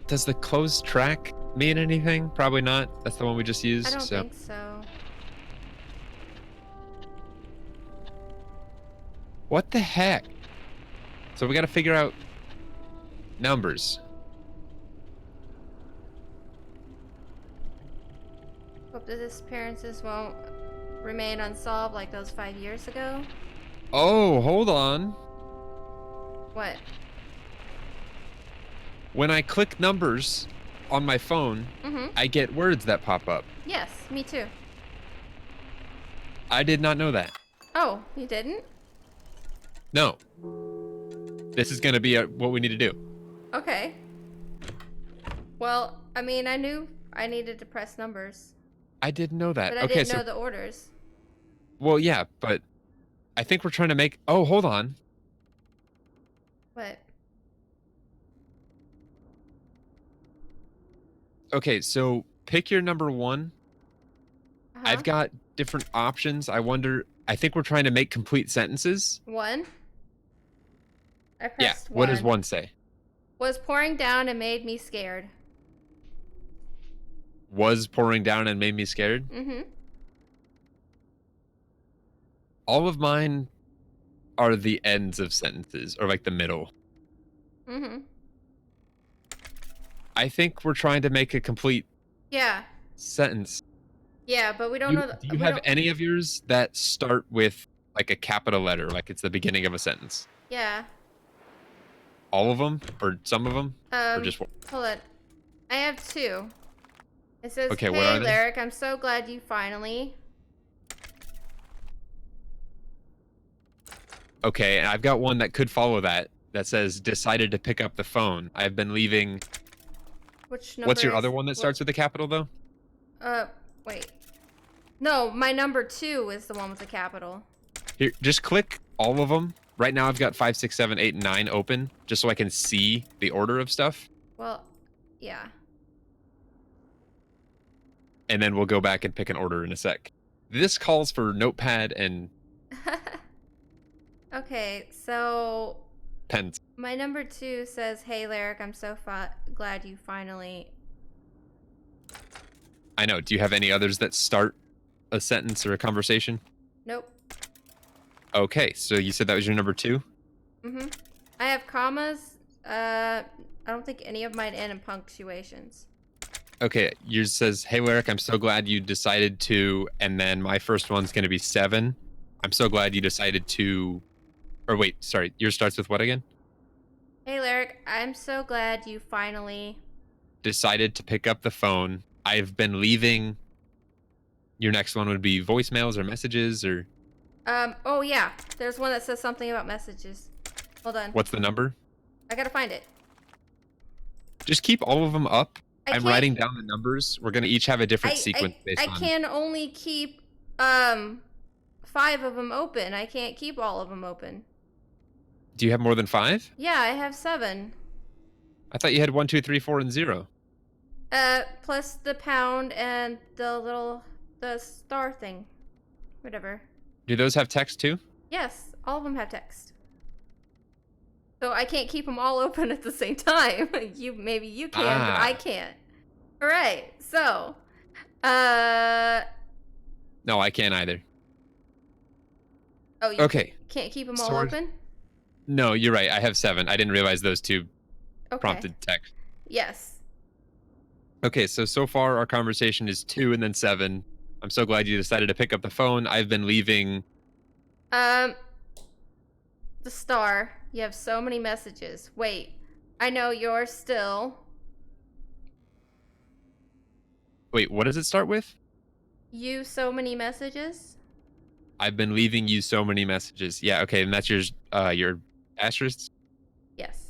B: Does the closed track mean anything? Probably not. That's the one we just used.
A: I don't think so.
B: What the heck? So we got to figure out numbers.
A: Hope the disappearances won't remain unsolved like those 5 years ago.
B: Oh, hold on.
A: What?
B: When I click numbers on my phone, I get words that pop up.
A: Yes, me too.
B: I did not know that.
A: Oh, you didn't?
B: No. This is going to be what we need to do.
A: Okay. Well, I mean, I knew I needed to press numbers.
B: I didn't know that.
A: But I didn't know the orders.
B: Well, yeah, but I think we're trying to make... Oh, hold on.
A: What?
B: Okay, so pick your number 1. I've got different options. I think we're trying to make complete sentences.
A: 1? I pressed
B: yeah,
A: 1.
B: What does 1 say?
A: Was pouring down and made me scared.
B: Was pouring down and made me scared?
A: Mm-hmm.
B: All of mine are the ends of sentences, or like the middle.
A: Mm-hmm.
B: I think we're trying to make a complete sentence.
A: Yeah, but we don't know...
B: Do you have any of yours that start with like a capital letter, like it's the beginning of a sentence?
A: Yeah.
B: All of them? Or some of them? Or just one?
A: Hold on. I have 2. It says,
B: okay,
A: hey, Lyric, I'm so glad you finally...
B: Okay, and I've got one that could follow that says, decided to pick up the phone. I've been leaving...
A: Which number
B: What's your other one that starts with a capital, though?
A: Wait. No, my number 2 is the one with the capital.
B: Here, just click all of them. Right now I've got 5, 6, 7, 8, and 9 open, just so I can see the order of stuff.
A: Well, yeah.
B: And then we'll go back and pick an order in a sec. This calls for notepad and...
A: Okay, so...
B: pens.
A: My number 2 says, "Hey, Lyric, I'm so glad you finally..."
B: I know. Do you have any others that start a sentence or a conversation?
A: Nope.
B: Okay, so you said that was your number 2?
A: Mm-hmm. I have commas. I don't think any of mine end in punctuations.
B: Okay, yours says, "Hey, Lyric, I'm so glad you decided to..." And then my first one's going to be 7. "I'm so glad you decided to..." Or wait, sorry. Yours starts with what again?
A: "Hey, Lyric, I'm so glad you finally..."
B: "Decided to pick up the phone. I've been leaving..." Your next one would be voicemails or messages or...
A: Oh yeah. There's one that says something about messages. Hold on.
B: What's the number?
A: I gotta find it.
B: Just keep all of them up. I'm
A: can't-
B: writing down the numbers. We're going to each have a different sequence based on...
A: I can only keep, 5 of them open. I can't keep all of them open.
B: Do you have more than 5?
A: Yeah, I have 7.
B: I thought you had 1, 2, 3, 4, and 0.
A: Plus the pound and the star thing. Whatever.
B: Do those have text too?
A: Yes, all of them have text. So I can't keep them all open at the same time. Maybe you can, but I can't. All right, so,
B: No, I can't either.
A: Oh, you
B: okay.
A: Can't keep them all open?
B: No, you're right. I have 7. I didn't realize those two prompted text.
A: Yes.
B: Okay, so far our conversation is 2 and then 7. I'm so glad you decided to pick up the phone. I've been leaving...
A: The star. You have so many messages. Wait, I know you're still...
B: Wait, what does it start with?
A: You so many messages?
B: I've been leaving you so many messages. Yeah, okay, and that's your asterisk?
A: Yes.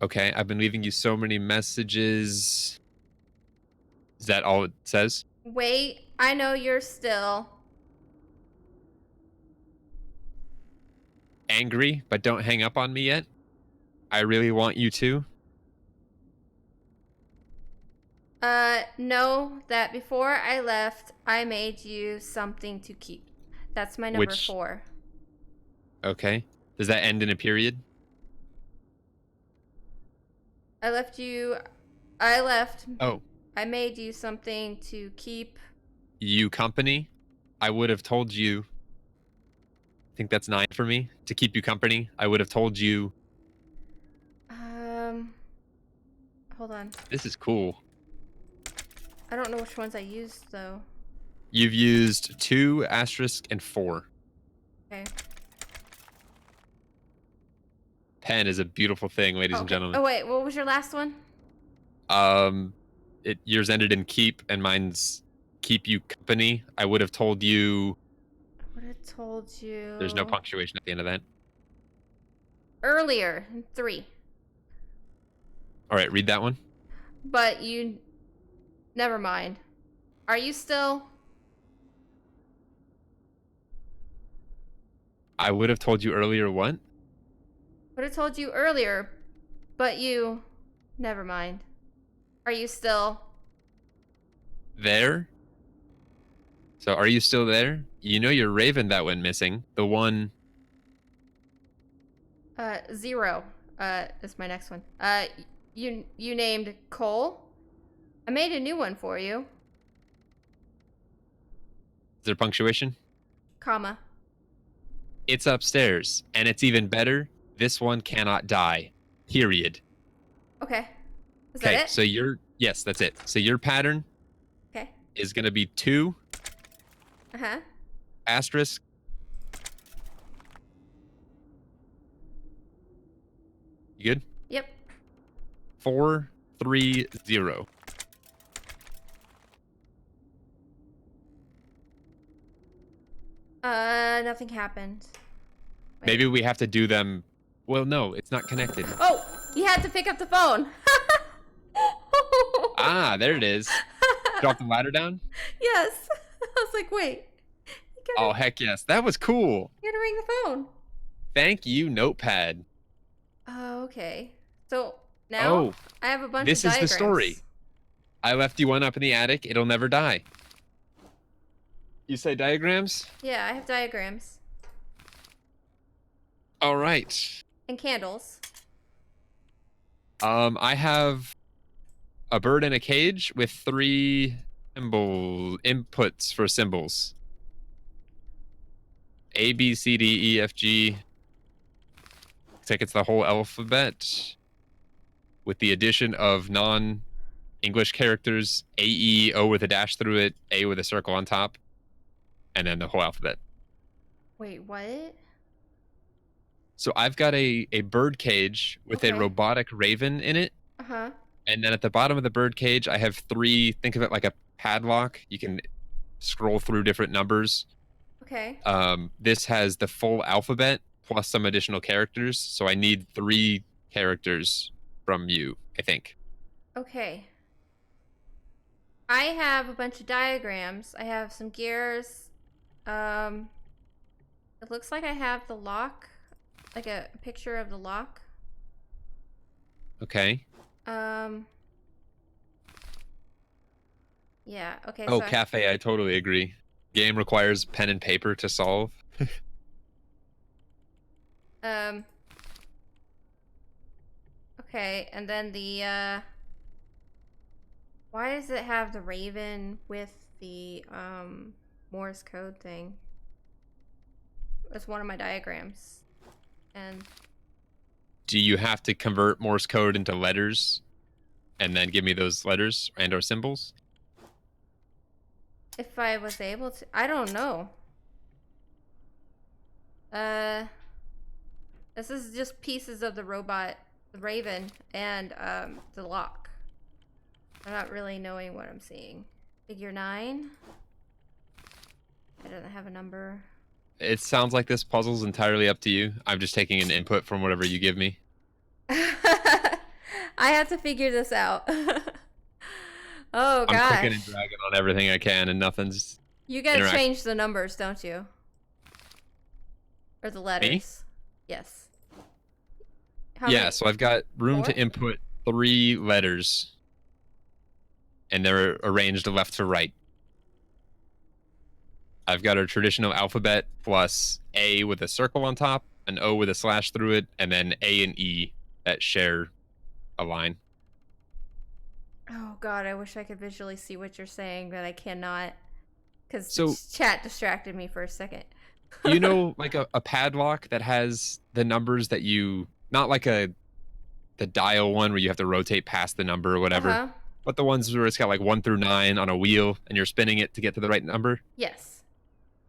B: Okay, I've been leaving you so many messages. Is that all it says?
A: Wait, I know you're still...
B: angry, but don't hang up on me yet. I really want you to.
A: Know that before I left, I made you something to keep. That's my number 4.
B: Okay. Does that end in a period?
A: I left.
B: Oh.
A: I made you something to keep.
B: You company? I would have told you. I think that's 9 for me. To keep you company. I would have told you.
A: Hold on.
B: This is cool.
A: I don't know which ones I used, though.
B: You've used 2, asterisk, and 4.
A: Okay.
B: Pen is a beautiful thing, ladies and gentlemen.
A: Oh, wait. What was your last one?
B: Yours ended in keep, and mine's keep you company. I would have told you...
A: I would have told you...
B: There's no punctuation at the end of that.
A: Earlier. 3.
B: All right, read that one.
A: But you... Never mind. Are you still...
B: I would have told you earlier what?
A: Would have told you earlier, but you... Never mind. Are you still...
B: There? So are you still there? You know your raven that went missing. The one...
A: 0. Is my next one. You named Cole? I made a new one for you.
B: Is there punctuation?
A: Comma.
B: It's upstairs. And it's even better. This one cannot die. Period.
A: Okay. Is that it?
B: So your... Yes, that's it. So your pattern...
A: Okay.
B: Is going to be 2...
A: Uh-huh.
B: Asterisk... You good?
A: Yep.
B: 4, 3, 0.
A: Nothing happened. Wait.
B: Maybe we have to do them... Well, no, it's not connected.
A: Oh! You had to pick up the phone!
B: Ah, there it is. Drop the ladder down?
A: Yes. I was like, wait.
B: Oh, heck yes. That was cool.
A: You gotta ring the phone.
B: Thank you, Notepad.
A: Oh, okay. So now
B: Oh,
A: I have a bunch of
B: this is the
A: diagrams.
B: story. I left you one up in the attic. It'll never die. You say diagrams?
A: Yeah, I have diagrams.
B: All right.
A: And candles.
B: I have a bird in a cage with 3 symbol inputs for symbols. A, B, C, D, E, F, G. Looks like it's the whole alphabet with the addition of non-English characters, A, E, O with a dash through it, A with a circle on top, and then the whole alphabet.
A: Wait, what?
B: So I've got a bird cage with a robotic raven in it.
A: Uh-huh.
B: And then at the bottom of the bird cage, I have 3, think of it like a padlock. You can scroll through different numbers.
A: Okay.
B: This has the full alphabet plus some additional characters. So I need 3 characters from you, I think.
A: Okay. I have a bunch of diagrams. I have some gears. It looks like I have the lock, like a picture of the lock.
B: Okay.
A: Yeah, okay.
B: Oh,
A: So
B: cafe, I totally agree. Game requires pen and paper to solve.
A: Okay, and then the, why does it have the raven with the, Morse code thing? That's one of my diagrams. And
B: Do you have to convert Morse code into letters and then give me those letters and or symbols?
A: if I was able to, I don't know. This is just pieces of the robot, the raven, and, the lock. I'm not really knowing what I'm seeing. Figure 9. It doesn't have a number.
B: It sounds like this puzzle's entirely up to you. I'm just taking an input from whatever you give me.
A: I have to figure this out. Oh, gosh.
B: I'm clicking and dragging on everything I can, and nothing's...
A: You gotta change the numbers, don't you? Or the letters.
B: Me?
A: Yes.
B: Yeah, so I've got room
A: 4?
B: to input 3 letters. And they're arranged left to right. I've got a traditional alphabet plus A with a circle on top, an O with a slash through it, and then A and E that share a line.
A: Oh god, I wish I could visually see what you're saying, but I cannot. Because
B: So-
A: chat distracted me for a second.
B: You know, like a padlock that has the numbers that you... Not like the dial one where you have to rotate past the number or whatever.
A: Uh-huh.
B: But the ones where it's got like 1 through 9 on a wheel and you're spinning it to get to the right number.
A: Yes.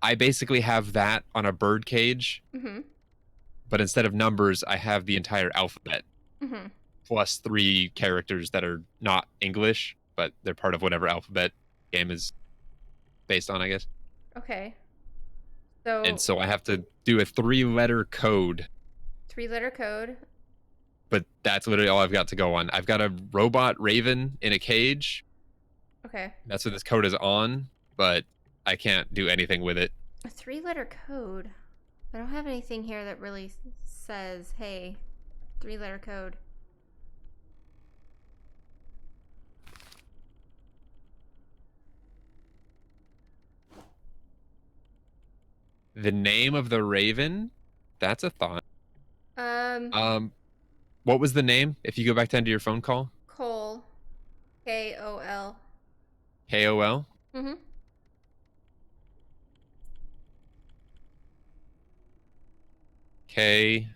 B: I basically have that on a bird cage.
A: Mm-hmm.
B: But instead of numbers, I have the entire alphabet.
A: Mm-hmm.
B: Plus 3 characters that are not English, but they're part of whatever alphabet game is based on, I guess.
A: Okay. So...
B: And so I have to do a 3-letter code.
A: 3-letter code.
B: But that's literally all I've got to go on. I've got a robot raven in a cage.
A: Okay.
B: That's what this code is on, but I can't do anything with it.
A: A 3-letter code? I don't have anything here that really says, hey, 3-letter code.
B: The name of the raven? That's a thought. What was the name? If you go back down to your phone call?
A: Cole. K-O-L.
B: K-O-L?
A: Mm-hmm.
B: K-O-L?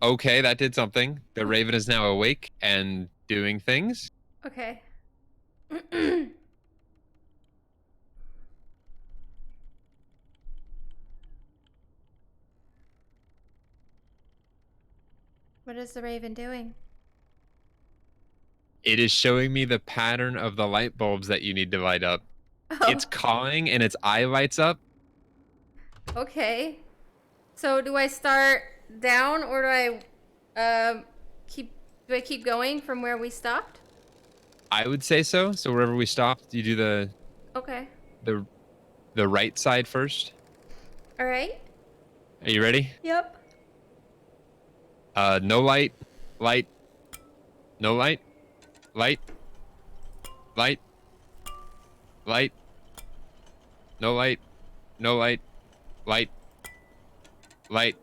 B: Okay, that did something. The raven is now awake and doing things.
A: Okay. What is the raven doing?
B: It is showing me the pattern of the light bulbs that you need to light up.
A: Oh.
B: It's cawing and its eye lights up.
A: Okay. So do I start down, or do I keep going from where we stopped?
B: I would say so. So wherever we stopped, you do
A: Okay.
B: the the right side first.
A: All right.
B: Are you ready?
A: Yep.
B: No light, light, no light, light, light, light, no light, no light, light, light,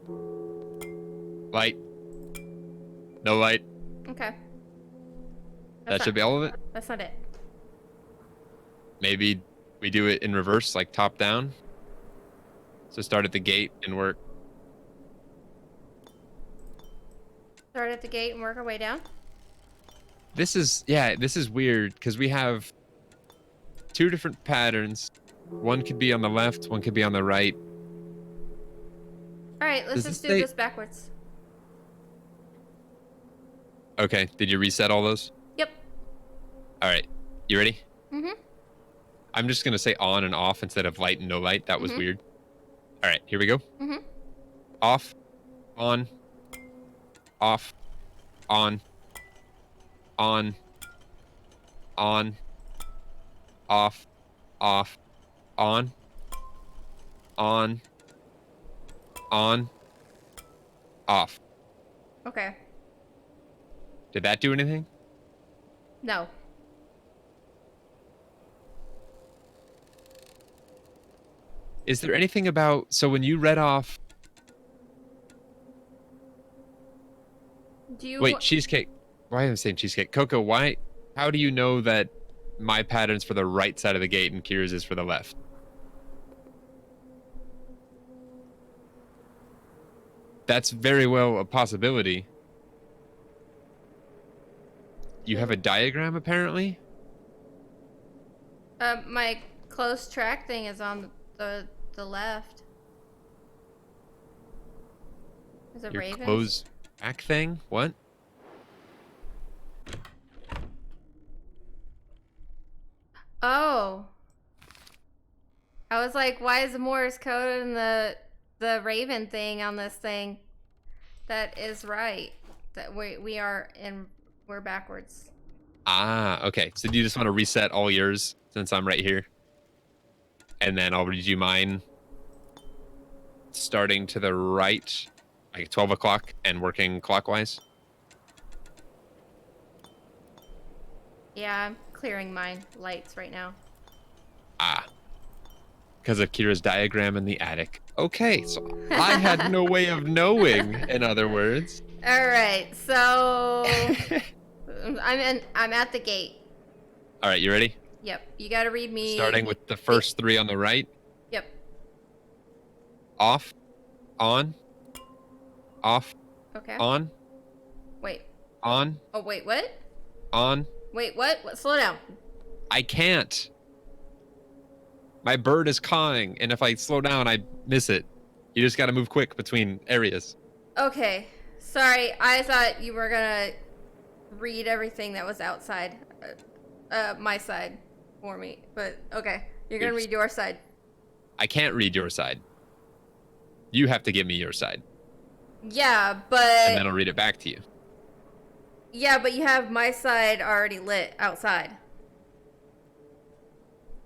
B: light, no light.
A: Okay.
B: That should be all of it.
A: That's not it.
B: Maybe we do it in reverse, like top down. So start at the gate and work.
A: Start at the gate and work our way down.
B: This is weird because we have two different patterns. One could be on the left, one could be on the right.
A: All right, let's just do this backwards.
B: Okay, did you reset all those?
A: Yep.
B: All right, you ready?
A: Mm-hmm.
B: I'm just gonna say on and off instead of light and no light. That was weird. All right, here we go.
A: Mm-hmm.
B: Off, on, off, on, on, on, off, off, on, on, off.
A: Okay.
B: Did that do anything?
A: No.
B: Is there anything about, so when you read off, wait, cheesecake. Why am I saying cheesecake? Coco, how do you know that my pattern's for the right side of the gate and Kira's is for the left? That's very well a possibility. You have a diagram, apparently?
A: My close track thing is on the left. Is it
B: Your
A: Ravens?
B: close track thing? What?
A: Oh. I was like, why is the Morse code and the Raven thing on this thing? That is right. That we're backwards.
B: Ah, okay. So do you just want to reset all yours since I'm right here? And then I'll read you mine starting to the right, like 12 o'clock and working clockwise.
A: Yeah, I'm clearing mine lights right now.
B: Ah. Because of Kira's diagram in the attic. Okay, so I had no way of knowing, in other words.
A: All right, so I'm at the gate.
B: All right, you ready?
A: Yep, you got to read me.
B: Starting with the first three on the right.
A: Yep.
B: Off, on, off,
A: Okay.
B: on,
A: Wait.
B: on,
A: Oh, wait, what?
B: on.
A: Wait, what? Slow down.
B: I can't. My bird is cawing, and if I slow down, I miss it. You just got to move quick between areas.
A: Okay. Sorry, I thought you were gonna read everything that was outside, my side, for me. But okay, you're gonna read your side.
B: I can't read your side. You have to give me your side.
A: Yeah, but.
B: And then I'll read it back to you.
A: Yeah, but you have my side already lit outside.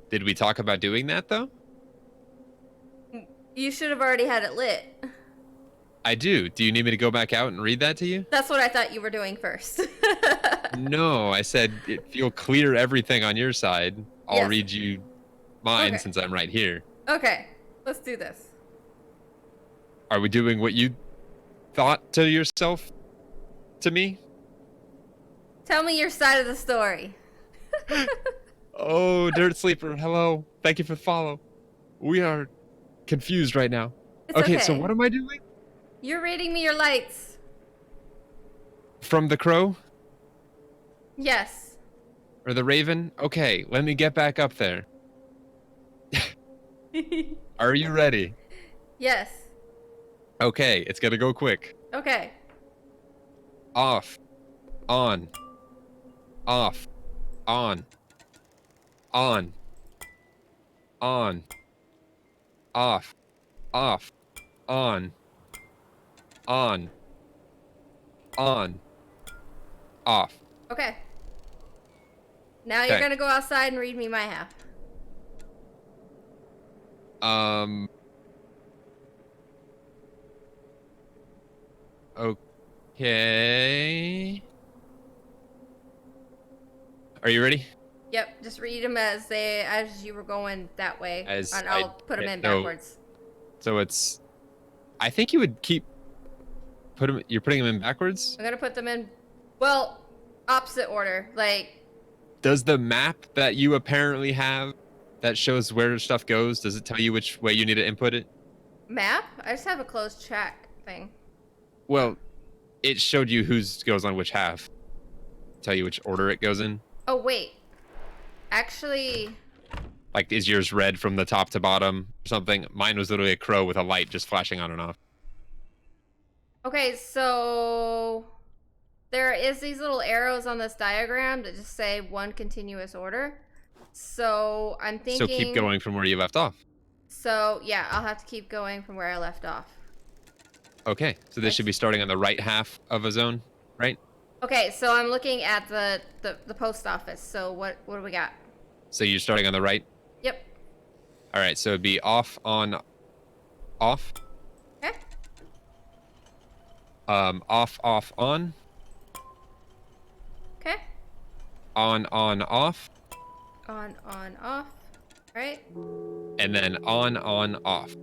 B: Did we talk about doing that, though?
A: You should have already had it lit.
B: I do. Do you need me to go back out and read that to you?
A: That's what I thought you were doing first.
B: No, I said if you'll clear everything on your side, I'll read you mine since I'm right here.
A: Okay, let's do this.
B: Are we doing what you thought to yourself to me?
A: Tell me your side of the story.
B: Oh, Dirt Sleeper, hello. Thank you for the follow. We are confused right now.
A: It's
B: okay, so what am I doing?
A: You're reading me your lights.
B: From the crow?
A: Yes.
B: Or the raven? Okay, let me get back up there. Are you ready?
A: Yes.
B: Okay, it's gonna go quick.
A: Okay.
B: Off. On. Off. On. On. On. Off. Off. On. On. On. Off.
A: Okay. Now you're gonna go outside and read me my half.
B: Okay. Are you ready?
A: Yep, just read them as you were going that way, and I'll put them in backwards.
B: So it's, I think you would you're putting them in backwards?
A: I'm gonna put them in, well, opposite order, like.
B: Does the map that you apparently have that shows where stuff goes, does it tell you which way you need to input it?
A: Map? I just have a closed track thing.
B: Well, it showed you whose goes on which half. Tell you which order it goes in.
A: Oh, wait. Actually...
B: Like, is yours red from the top to bottom or something? Mine was literally a crow with a light just flashing on and off.
A: Okay, so... There is these little arrows on this diagram that just say one continuous order. So, I'm thinking...
B: So keep going from where you left off.
A: So, yeah, I'll have to keep going from where I left off.
B: Okay, so this should be starting on the right half of a zone, right?
A: Okay, so I'm looking at the post office. So what do we got?
B: So you're starting on the right?
A: Yep.
B: All right, so it'd be off, on, off.
A: Okay.
B: Off, off, on.
A: Okay.
B: On, off.
A: On, off. Right?
B: And then on, off.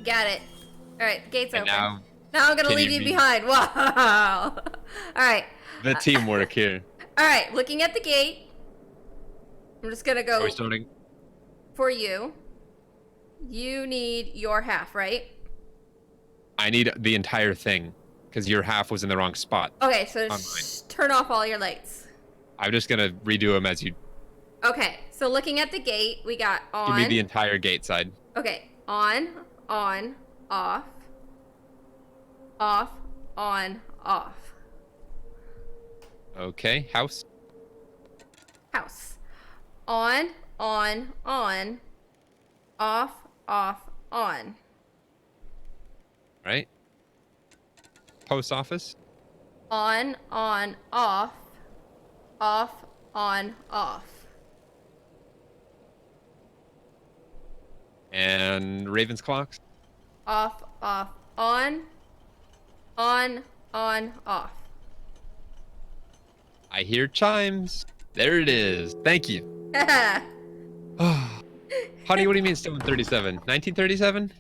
A: Got it. All right, gate's open.
B: Now
A: I'm gonna leave you behind. Wow. All right.
B: The teamwork here.
A: All right, looking at the gate. I'm just gonna go.
B: Are we starting?
A: For you. You need your half, right?
B: I need the entire thing because your half was in the wrong spot.
A: Okay, so turn off all your lights.
B: I'm just gonna redo them as you.
A: Okay, so looking at the gate, we got on.
B: Give me the entire gate side.
A: Okay, on, off, off, on, off.
B: Okay, house.
A: House. On, off, on.
B: Right. Post office.
A: On, off, on, off.
B: And Raven's clocks.
A: Off, on, off.
B: I hear chimes. There it is. Thank you. Honey, what do you mean still in 37? 1937?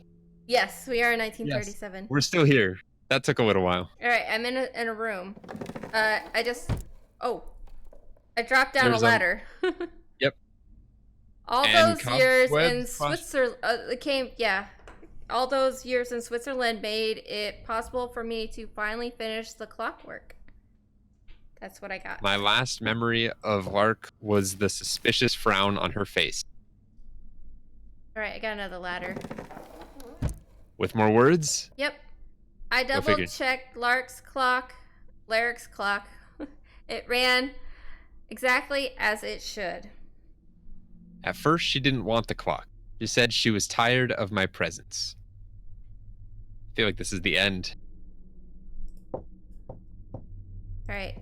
A: Yes, we are in 1937.
B: Yes, we're still here. That took a little while.
A: All right, I'm in a room. I dropped down a ladder.
B: Yep.
A: All those years in Switzerland all those years in Switzerland made it possible for me to finally finish the clockwork. That's what I got.
B: My last memory of Lark was the suspicious frown on her face.
A: All right, I got another ladder.
B: With more words?
A: Yep. I double-checked Lark's clock. It ran exactly as it should.
B: At first, she didn't want the clock. She said she was tired of my presence. I feel like this is the end.
A: All right.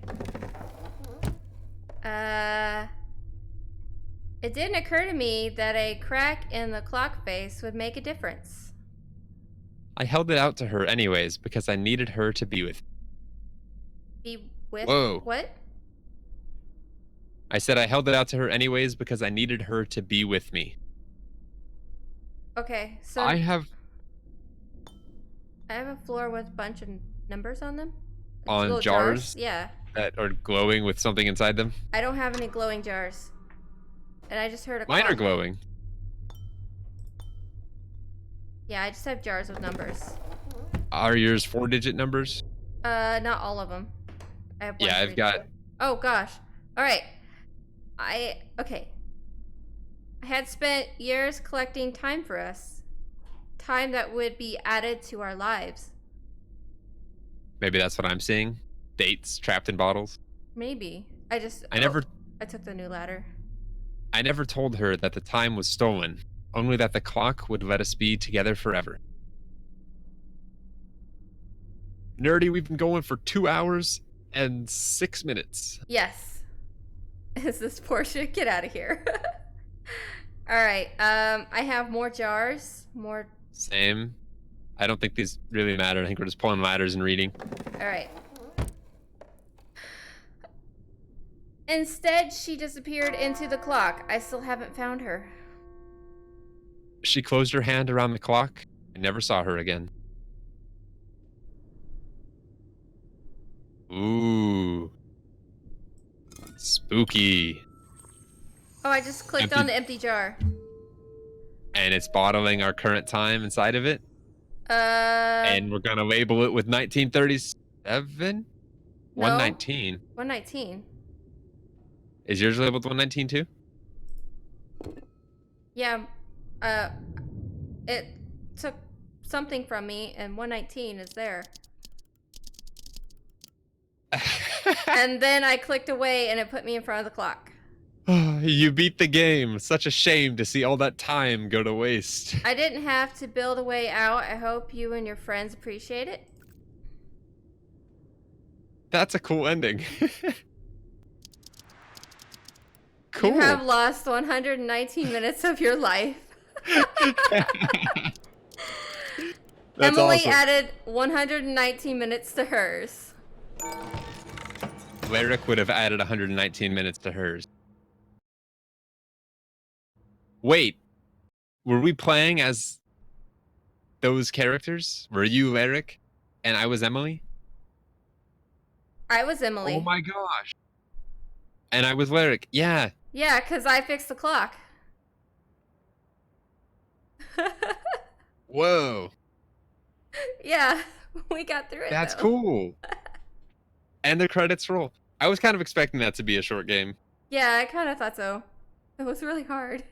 A: It didn't occur to me that a crack in the clock face would make a difference.
B: I held it out to her anyways because I needed her to be with me.
A: Be with?
B: Whoa.
A: What?
B: I said I held it out to her anyways because I needed her to be with me.
A: Okay, so
B: I have
A: a floor with a bunch of numbers on them.
B: On jars?
A: Yeah.
B: That are glowing with something inside them?
A: I don't have any glowing jars. And I just heard a
B: Mine
A: clock.
B: are glowing.
A: Yeah, I just have jars with numbers.
B: Are yours 4-digit numbers?
A: Not all of them. I have one.
B: Yeah, I've got...
A: Oh, gosh. All right. Okay. I had spent years collecting time for us. Time that would be added to our lives.
B: Maybe that's what I'm seeing. Dates trapped in bottles.
A: Maybe. I took the new ladder.
B: I never told her that the time was stolen, only that the clock would let us be together forever. Nerdy, we've been going for 2 hours and 6 minutes.
A: Yes. Is this Portia? Get out of here. Alright, I have more jars. More.
B: Same. I don't think these really matter. I think we're just pulling ladders and reading.
A: Alright. Instead, she disappeared into the clock. I still haven't found her.
B: She closed her hand around the clock. I never saw her again. Ooh. Spooky.
A: Oh, I just clicked on the empty jar.
B: And it's bottling our current time inside of it. And we're gonna label it with 1937?
A: No.
B: 119.
A: 119.
B: Is yours labeled 119 too?
A: Yeah. It took something from me, and 119 is there. And then I clicked away, and it put me in front of the clock.
B: You beat the game. Such a shame to see all that time go to waste.
A: I didn't have to build a way out. I hope you and your friends appreciate it.
B: That's a cool ending. Cool.
A: You have lost 119 minutes of your life. Emily
B: awesome.
A: added 119 minutes to hers.
B: Lyric would have added 119 minutes to hers. Wait, were we playing as those characters? Were you Lyric and I was Emily?
A: I was Emily.
B: Oh my gosh. And I was Lyric. Yeah.
A: Yeah, because I fixed the clock.
B: Whoa.
A: Yeah, we got through it.
B: That's
A: though.
B: cool. And the credits roll. I was kind of expecting that to be a short game.
A: Yeah, I kind of thought so. It was really hard.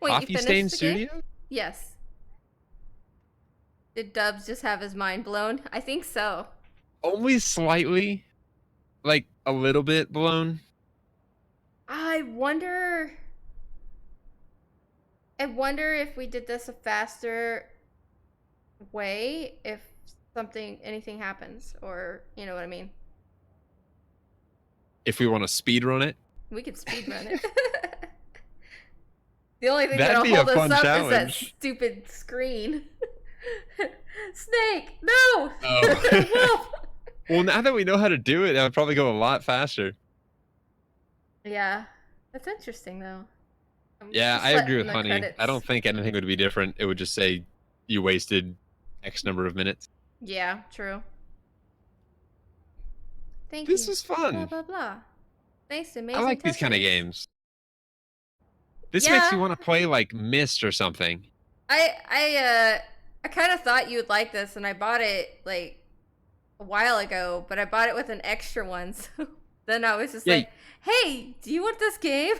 A: Wait,
B: Coffee
A: you
B: Stain
A: finished the game?
B: Studio?
A: Yes. Did Dubs just have his mind blown? I think so.
B: Only slightly. Like, a little bit blown.
A: I wonder if we did this a faster way, if anything happens, or you know what I mean.
B: If we want to speedrun it.
A: We could speedrun it. The only thing
B: That'd
A: that'll
B: be a
A: hold us
B: fun
A: up
B: challenge.
A: is that stupid screen. Snake, no!
B: Oh. Well, now that we know how to do it, that would probably go a lot faster.
A: Yeah, that's interesting though.
B: Yeah, I agree with Honey.
A: Credits.
B: I don't think anything would be different. It would just say you wasted X number of minutes.
A: Yeah, true. Thank you.
B: This was fun.
A: Blah blah blah. Thanks, amazing.
B: I like these kind of games. This makes you want to play like Myst or something.
A: I kind of thought you would like this, and I bought it like a while ago, but I bought it with an extra one. So then I was just like, "Hey, do you want this game?"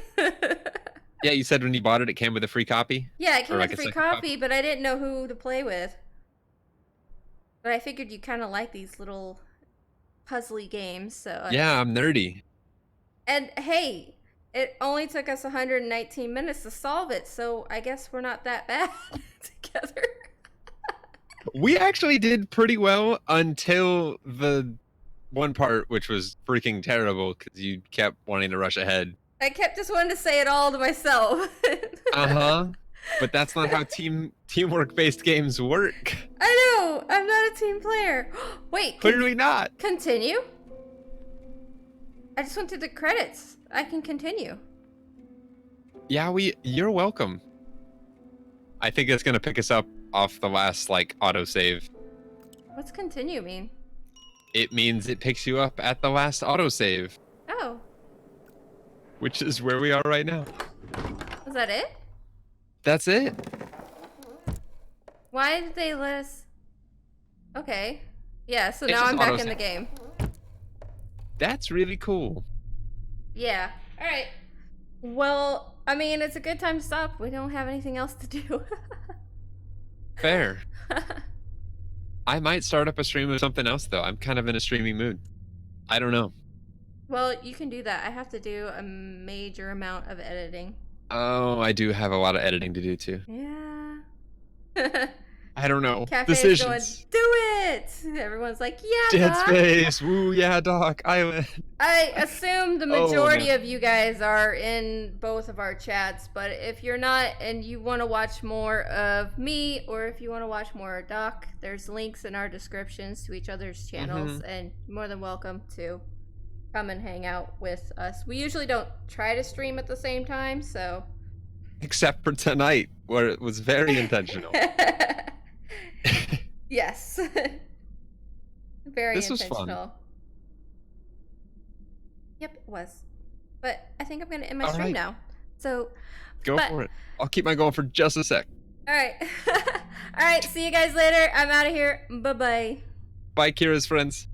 B: Yeah, you said when you bought it, it came with a free copy?
A: Yeah, it came with a free copy, but I didn't know who to play with. But I figured you kind of like these little puzzly games, so...
B: Yeah, I'm nerdy.
A: And hey, it only took us 119 minutes to solve it, so I guess we're not that bad together.
B: We actually did pretty well until the one part, which was freaking terrible, because you kept wanting to rush ahead.
A: I kept just wanting to say it all to myself.
B: But that's not how teamwork-based games work.
A: I know. I'm not a team player. Wait.
B: Clearly not.
A: Continue? I just went through the credits. I can continue.
B: Yeah, you're welcome. I think it's gonna pick us up off the last like autosave.
A: What's continue mean?
B: It means it picks you up at the last autosave.
A: Oh.
B: Which is where we are right now.
A: Was that it?
B: That's it.
A: Why did they let us... Okay. Yeah, so
B: It's
A: now
B: just
A: I'm back
B: auto-save.
A: in the game.
B: That's really cool.
A: Yeah. Alright. Well, I mean, it's a good time to stop. We don't have anything else to do.
B: Fair. I might start up a stream of something else, though. I'm kind of in a streaming mood. I don't know.
A: Well, you can do that. I have to do a major amount of editing.
B: Oh, I do have a lot of editing to do, too.
A: Yeah.
B: I don't know.
A: Cafe's
B: Decisions.
A: going, do it! Everyone's like, yeah,
B: Dead
A: Doc.
B: Space. Woo, yeah, Doc. I
A: assume the majority
B: man.
A: of you guys are in both of our chats, but if you're not and you want to watch more of me, or if you want to watch more of Doc, there's links in our descriptions to each other's channels, and you're more than welcome to come and hang out with us. We usually don't try to stream at the same time, so...
B: Except for tonight, where it was very intentional.
A: Yes. Very
B: this
A: intentional.
B: was fun.
A: Yep, it was. But I think I'm going to end my stream now. So...
B: Go for it. I'll keep mine going for just a sec.
A: Alright. Alright, see you guys later. I'm out of here. Bye-bye.
B: Bye, Kira's friends.